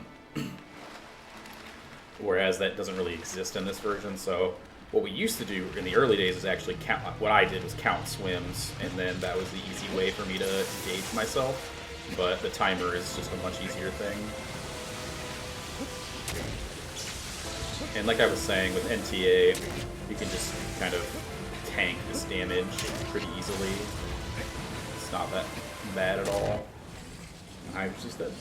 Whereas that doesn't really exist in this version. So what we used to do in the early days is actually count. What I did was count swims, and then that was the easy way for me to engage myself. But the timer is just a much easier thing. And like I was saying, with NTA, you can just kind of tank this damage pretty easily. It's not that bad at all. I was just dead.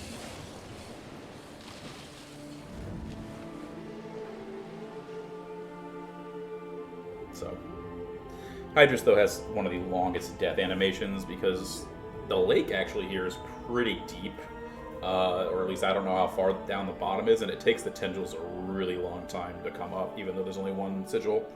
So, Hydrus, though, has one of the longest death animations because the lake actually here is pretty deep. Or at least I don't know how far down the bottom is, and it takes the tendrils a really long time to come up, even though there's only one sigil.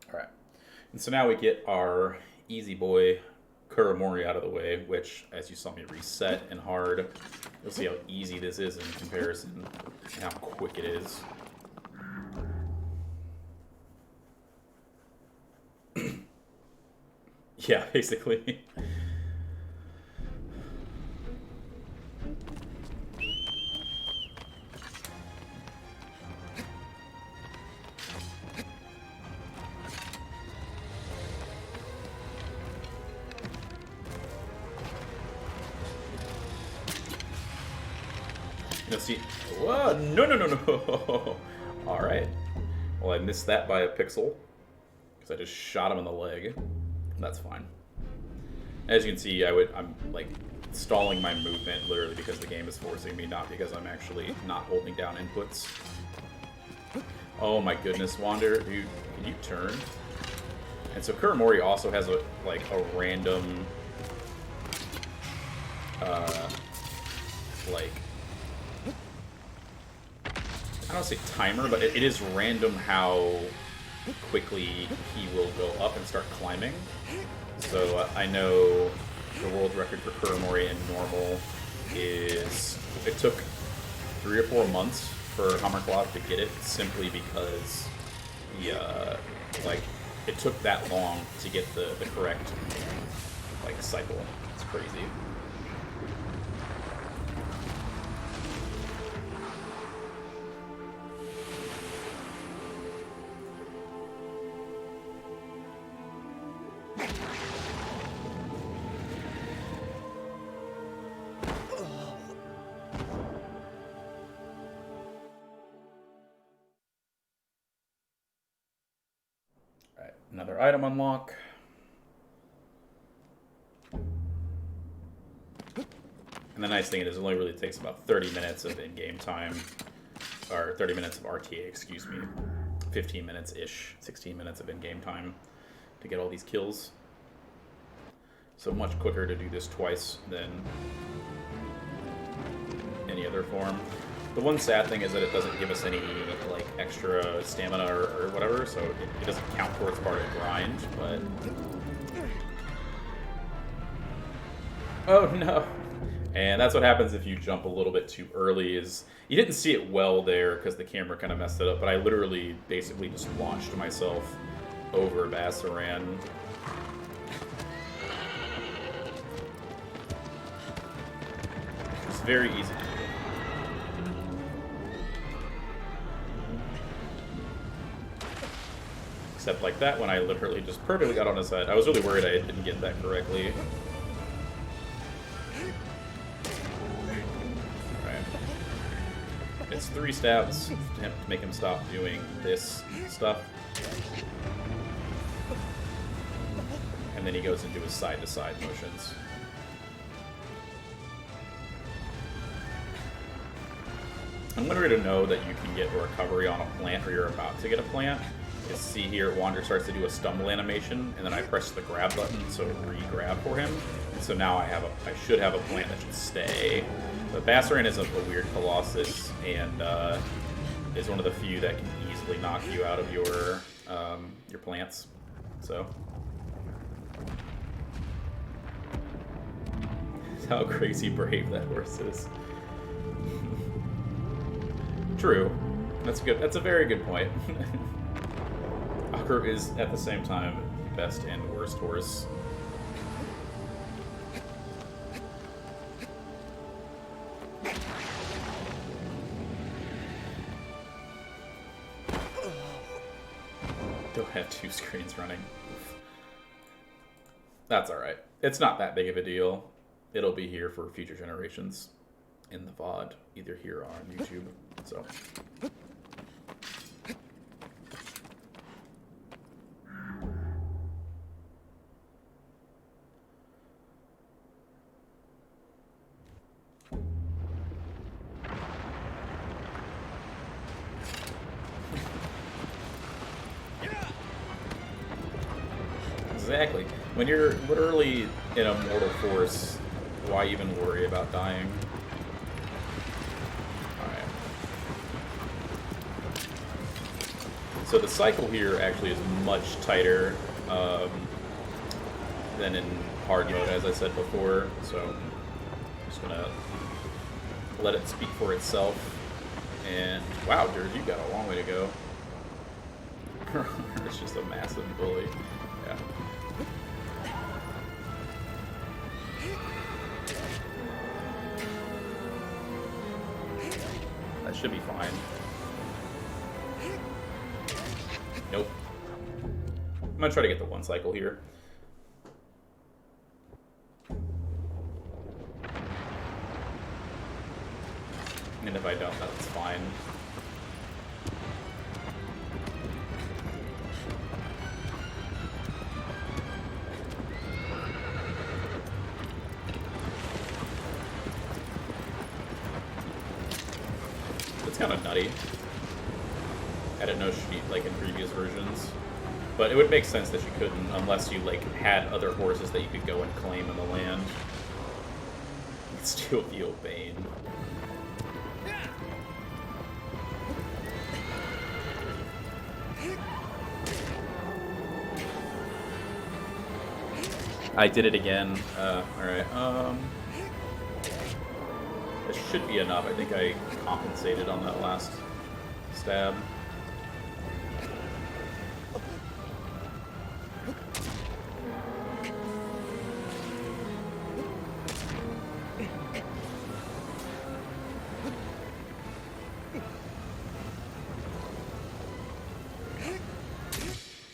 Alright, and so now we get our easy boy Kuramori out of the way, which, as you saw me reset in hard, you'll see how easy this is in comparison and how quick it is. Yeah, basically. You'll see. Whoa, no. Alright. Well, I missed that by a pixel because I just shot him in the leg. That's fine. As you can see, I'm like stalling my movement literally because the game is forcing me, not because I'm actually not holding down inputs. Oh my goodness, Wander, can you turn? And so Kuramori also has a random I don't say timer, but it is random how quickly he will go up and start climbing. So I know the world record for Kuramori in normal is, it took 3 or 4 months for Hammerclaw to get it, simply because it took that long to get the correct cycle. It's crazy. Another item unlock. And the nice thing is it only really takes about 30 minutes of in-game time, or 30 minutes of RTA, excuse me. 15 minutes-ish, 16 minutes of in-game time to get all these kills. So much quicker to do this twice than any other form. The one sad thing is that it doesn't give us any extra stamina or whatever, so it doesn't count towards part of the grind, but... Oh no! And that's what happens if you jump a little bit too early, is... You didn't see it well there because the camera kind of messed it up, but I literally basically just launched myself over Bassaran. It's very easy. Except like that when I literally just perfectly got on his head. I was really worried I didn't get that correctly. It's 3 stabs to make him stop doing this stuff. And then he goes into his side-to-side motions. I'm wondering to know that you can get a recovery on a plant or you're about to get a plant. You see here, Wander starts to do a stumble animation, and then I press the grab button, so re-grab for him. And so now I should have a plant that should stay. But Bassaran is a weird Colossus, and is one of the few that can easily knock you out of your plants. So how crazy brave that horse is. True. That's good. That's a very good point. Akro is at the same time best and worst horse. Don't have 2 screens running. That's alright. It's not that big of a deal. It'll be here for future generations in the VOD, either here or on YouTube. So. Exactly. When you're literally in a mortal force, why even worry about dying? Alright. So the cycle here actually is much tighter than in hard mode, as I said before. So I'm just gonna let it speak for itself. And wow, Dirge, you got a long way to go. It's just a massive bully. Yeah. That should be fine. Nope. I'm gonna try to get the 1 cycle here. And if I don't, that's fine. It's kind of nutty. I didn't know she, like in previous versions. But it would make sense that you couldn't unless you like had other horses that you could go and claim in the land. You could still feel Bane. I did it again. Alright, that should be enough. I think I compensated on that last stab.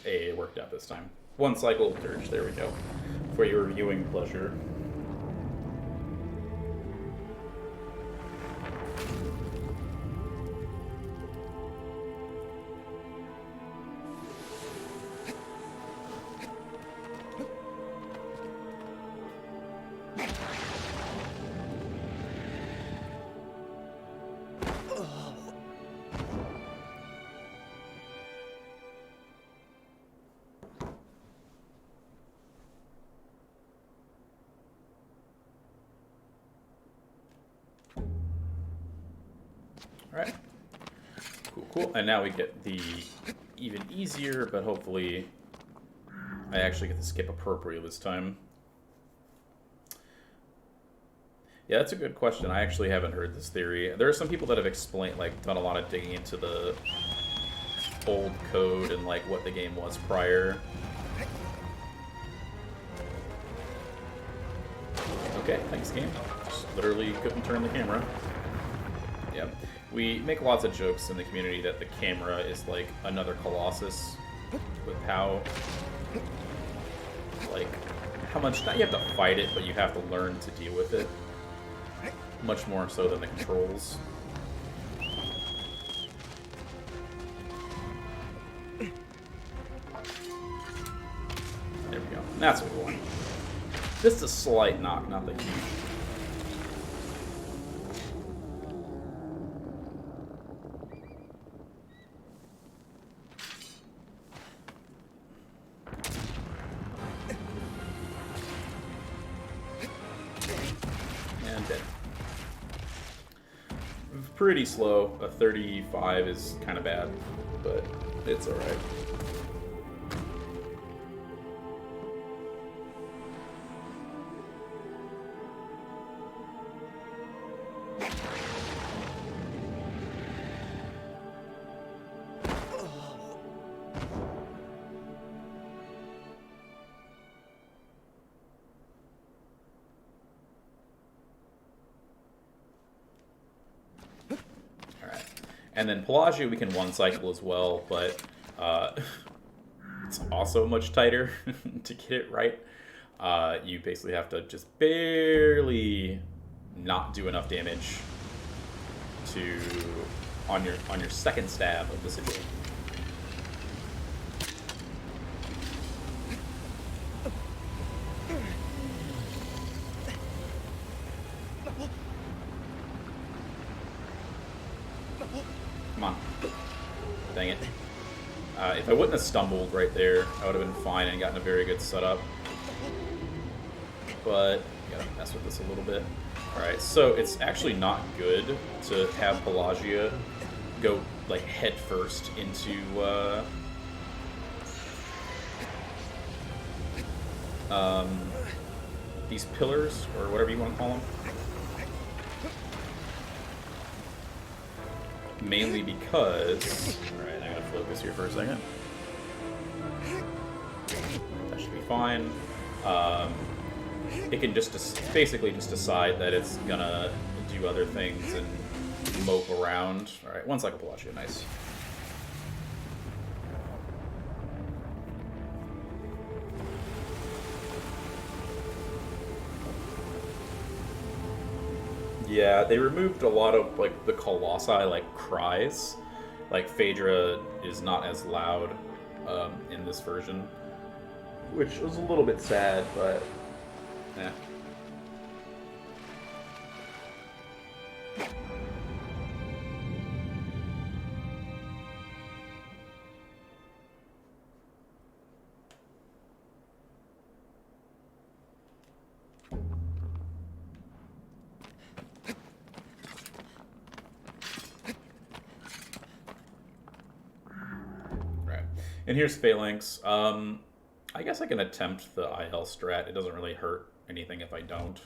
Hey, it worked out this time. 1 cycle of Dirge, there we go. For your viewing pleasure. Alright. Cool, cool. And now we get the even easier, but hopefully I actually get to skip appropriately this time. Yeah, that's a good question. I actually haven't heard this theory. There are some people that have explained, like, done a lot of digging into the old code and, like, what the game was prior. Okay, thanks, game. Just literally couldn't turn the camera. Yeah. We make lots of jokes in the community that the camera is like another Colossus with how, like, how much, not you have to fight it, but you have to learn to deal with it. Much more so than the controls. There we go. That's what we want. Just a slight knock, not the huge. And dead. Pretty slow. A 35 is kind of bad, but it's alright. And then Pelagio we can one cycle as well, but it's also much tighter to get it right. You basically have to just barely not do enough damage to on your second stab of the sigil. Come on. Dang it. If I wouldn't have stumbled right there, I would have been fine and gotten a very good setup. But, gotta mess with this a little bit. Alright, so it's actually not good to have Pelagia go, like, head first into, these pillars, or whatever you want to call them. Mainly because... Alright, I gotta focus here for a second. That should be fine. It can just basically just decide that it's gonna do other things and mope around. Alright, one cycle Pelagio, nice. Yeah, they removed a lot of, like, the Colossi, like, cries. Like, Phaedra is not as loud in this version. Which was a little bit sad, but... yeah. And here's Phalanx. I guess I can attempt the IL strat. It doesn't really hurt anything if I don't.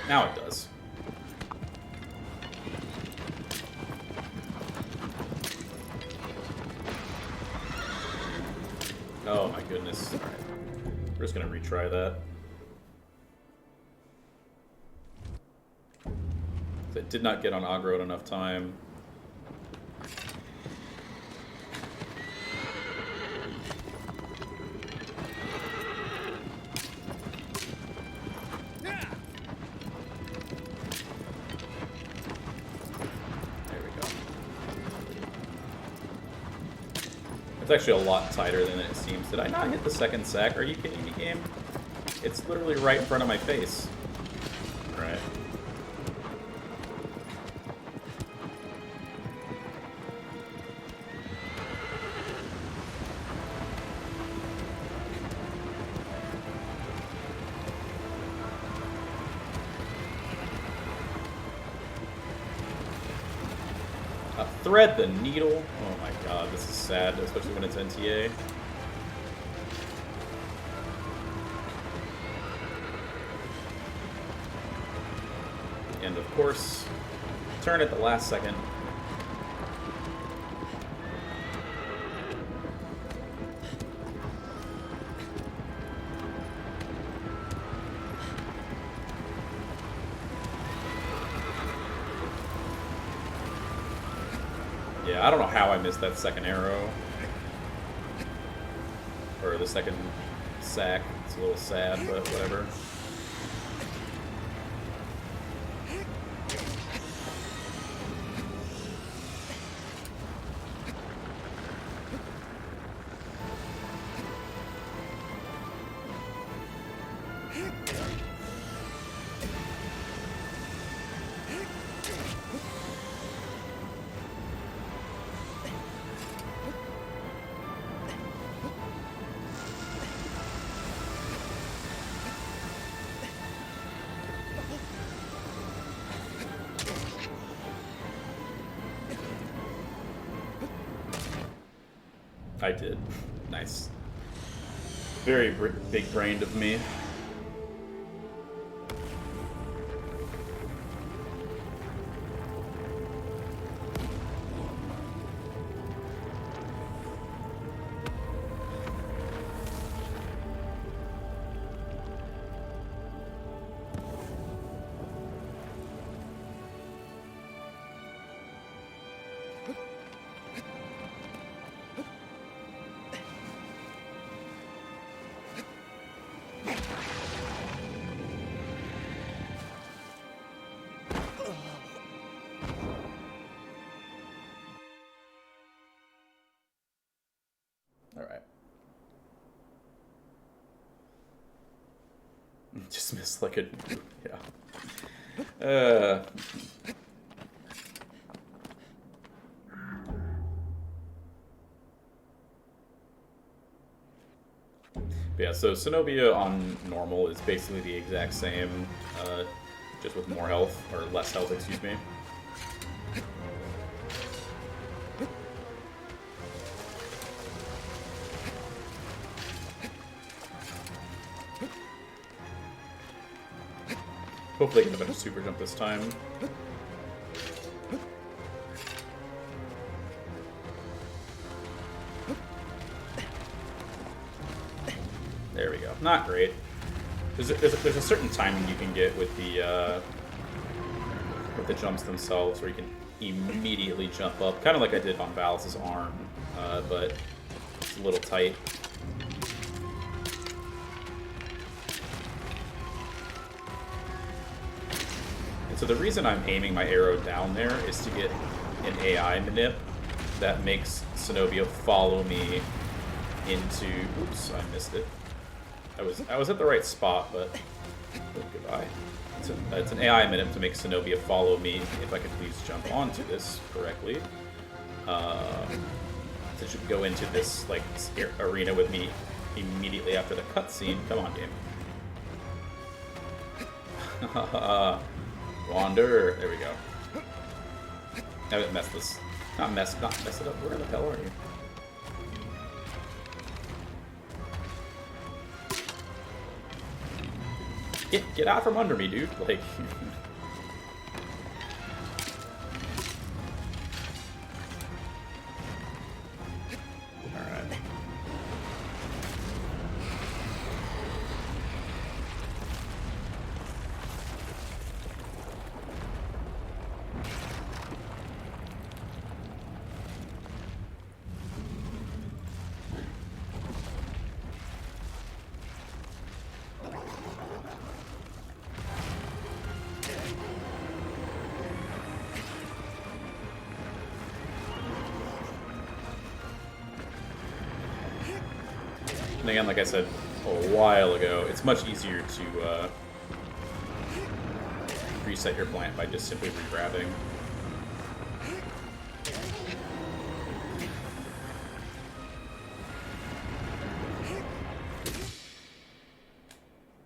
Now it does. Oh my goodness. Alright. We're just gonna retry that. It did not get on aggro in enough time. There we go. It's actually a lot tighter than it seems. Did I not hit the second sack? Are you kidding me, game? It's literally right in front of my face. Right. Thread the needle. Oh my god, this is sad, especially when it's NTA. And of course, turn at the last second. Yeah, I don't know how I missed that second arrow. Or the second sack. It's a little sad, but whatever. I did. Nice. Very big-brained of me. Alright. Just missed like a... yeah. Yeah, so Zenobia on normal is basically the exact same, just with more health, or less health, excuse me. Hopefully I get a better super jump this time. There we go. Not great. There's a certain timing you can get with the jumps themselves, where you can immediately jump up, kind of like I did on Valis' arm, but it's a little tight. And so the reason I'm aiming my arrow down there is to get an AI manip that makes Zenobia follow me into... Oops, I missed it. I was at the right spot, but oh, goodbye. It's an AI manip to make Zenobia follow me. If I could please jump onto this correctly, so she could go into this like arena with me immediately after the cutscene. Come on, game. Wander. There we go. I haven't messed this. Not mess it up. Where the hell are you? Get out from under me, dude. Like. Alright. And again, like I said a while ago, it's much easier to reset your plant by just simply re-grabbing.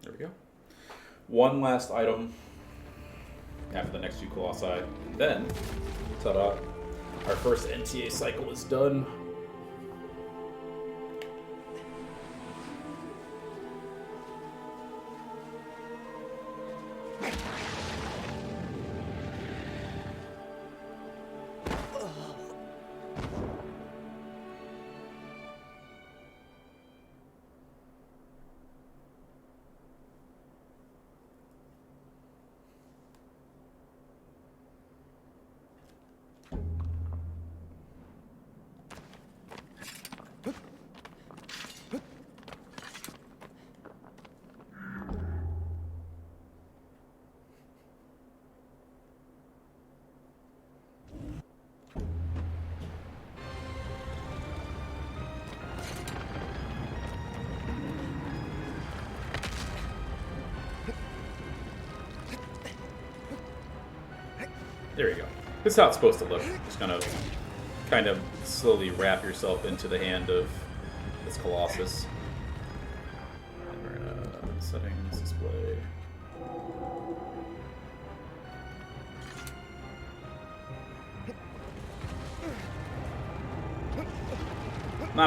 There we go. One last item after the next two Colossi. Then, ta-da, our first NTA cycle is done. There you go. This is how it's supposed to look. Just kind of slowly wrap yourself into the hand of this Colossus. And we're gonna settings, display.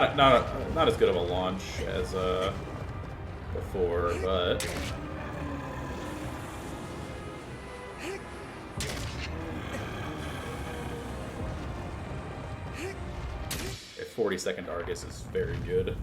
not as good of a launch as before, but a 40-second Argus is very good.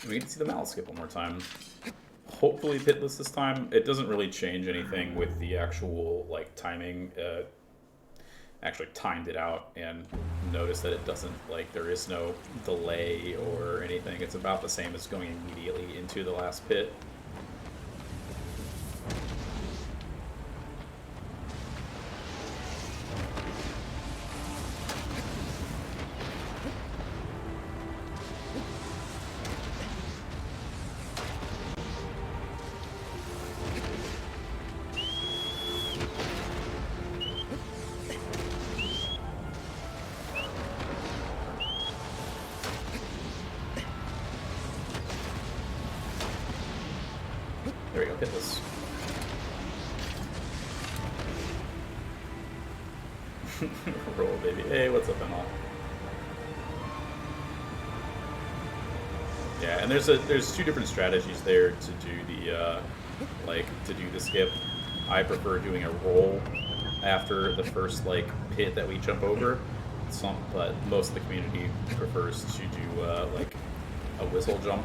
We get to see the Malice skip one more time. Hopefully pitless this time. It doesn't really change anything with the actual like timing. Actually timed it out and noticed that it doesn't, like, there is no delay or anything. It's about the same as going immediately into the last pit. There we go, hit this. Roll, baby. Hey, what's up and all? Yeah, and there's two different strategies there to do the skip. I prefer doing a roll after the first like pit that we jump over. But most of the community prefers to do like a whistle jump.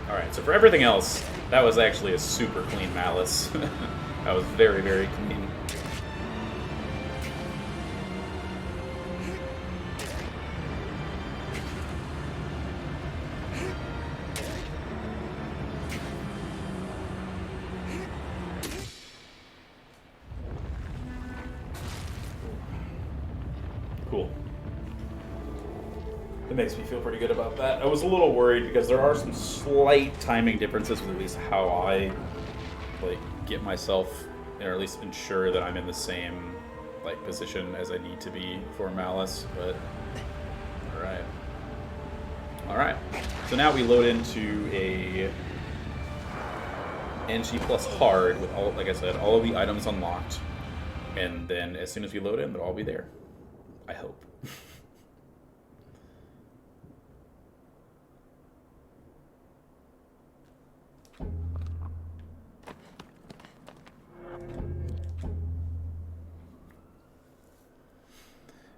Alright, so for everything else, that was actually a super clean Malice. That was very, very clean. Cool. It makes me feel pretty good about that. I was a little worried because there are some slight timing differences with at least how I like get myself, or at least ensure that I'm in the same like position as I need to be for Malice. But all right. So now we load into a NG plus hard with all, like I said, all of the items unlocked, and then as soon as we load in, they'll all be there. I hope.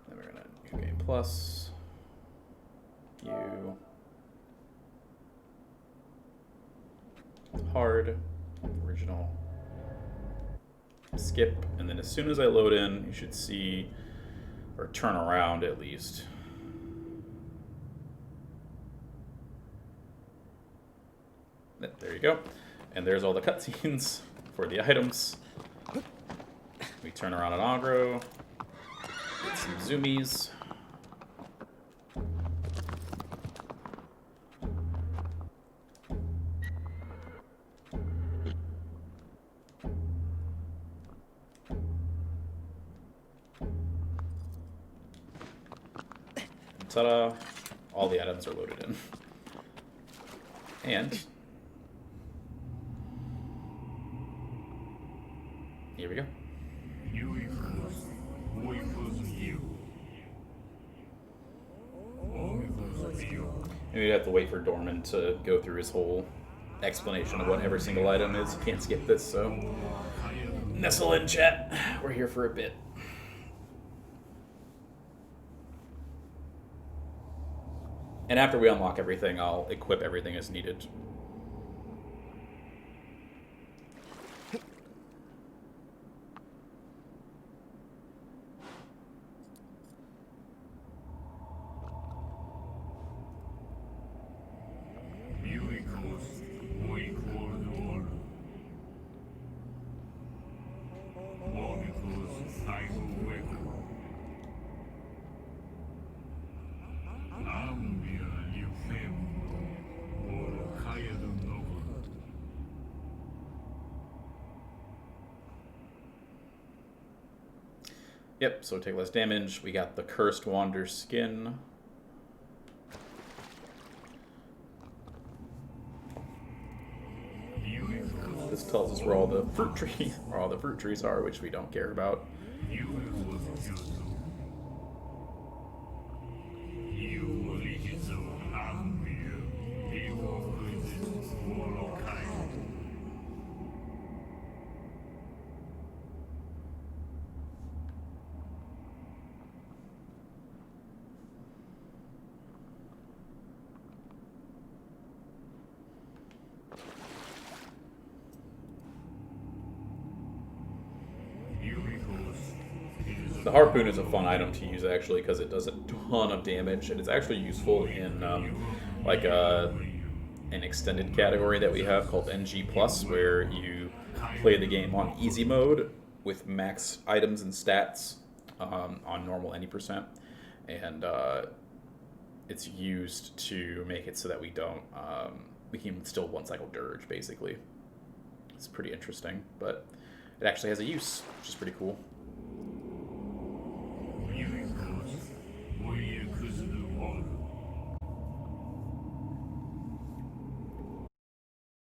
Then we're gonna New Game Plus, hard, original, skip, and then as soon as I load in, you should see, or turn around at least. There you go. And there's all the cutscenes for the items. We turn around an aggro, get some zoomies. Ta-da! All the items are loaded in. And here we go. And we'd have to wait for Dorman to go through his whole explanation of what every single item is. You can't skip this, so nestle in, chat. We're here for a bit. And after we unlock everything, I'll equip everything as needed. Yep, so take less damage. We got the Cursed Wander skin. This tells us where all the fruit trees are, which we don't care about. The harpoon is a fun item to use, actually, because it does a ton of damage, and it's actually useful in an extended category that we have called NG+, where you play the game on easy mode with max items and stats on normal any %, and it's used to make it so that we don't we can still one cycle dirge, basically. It's pretty interesting, but it actually has a use, which is pretty cool.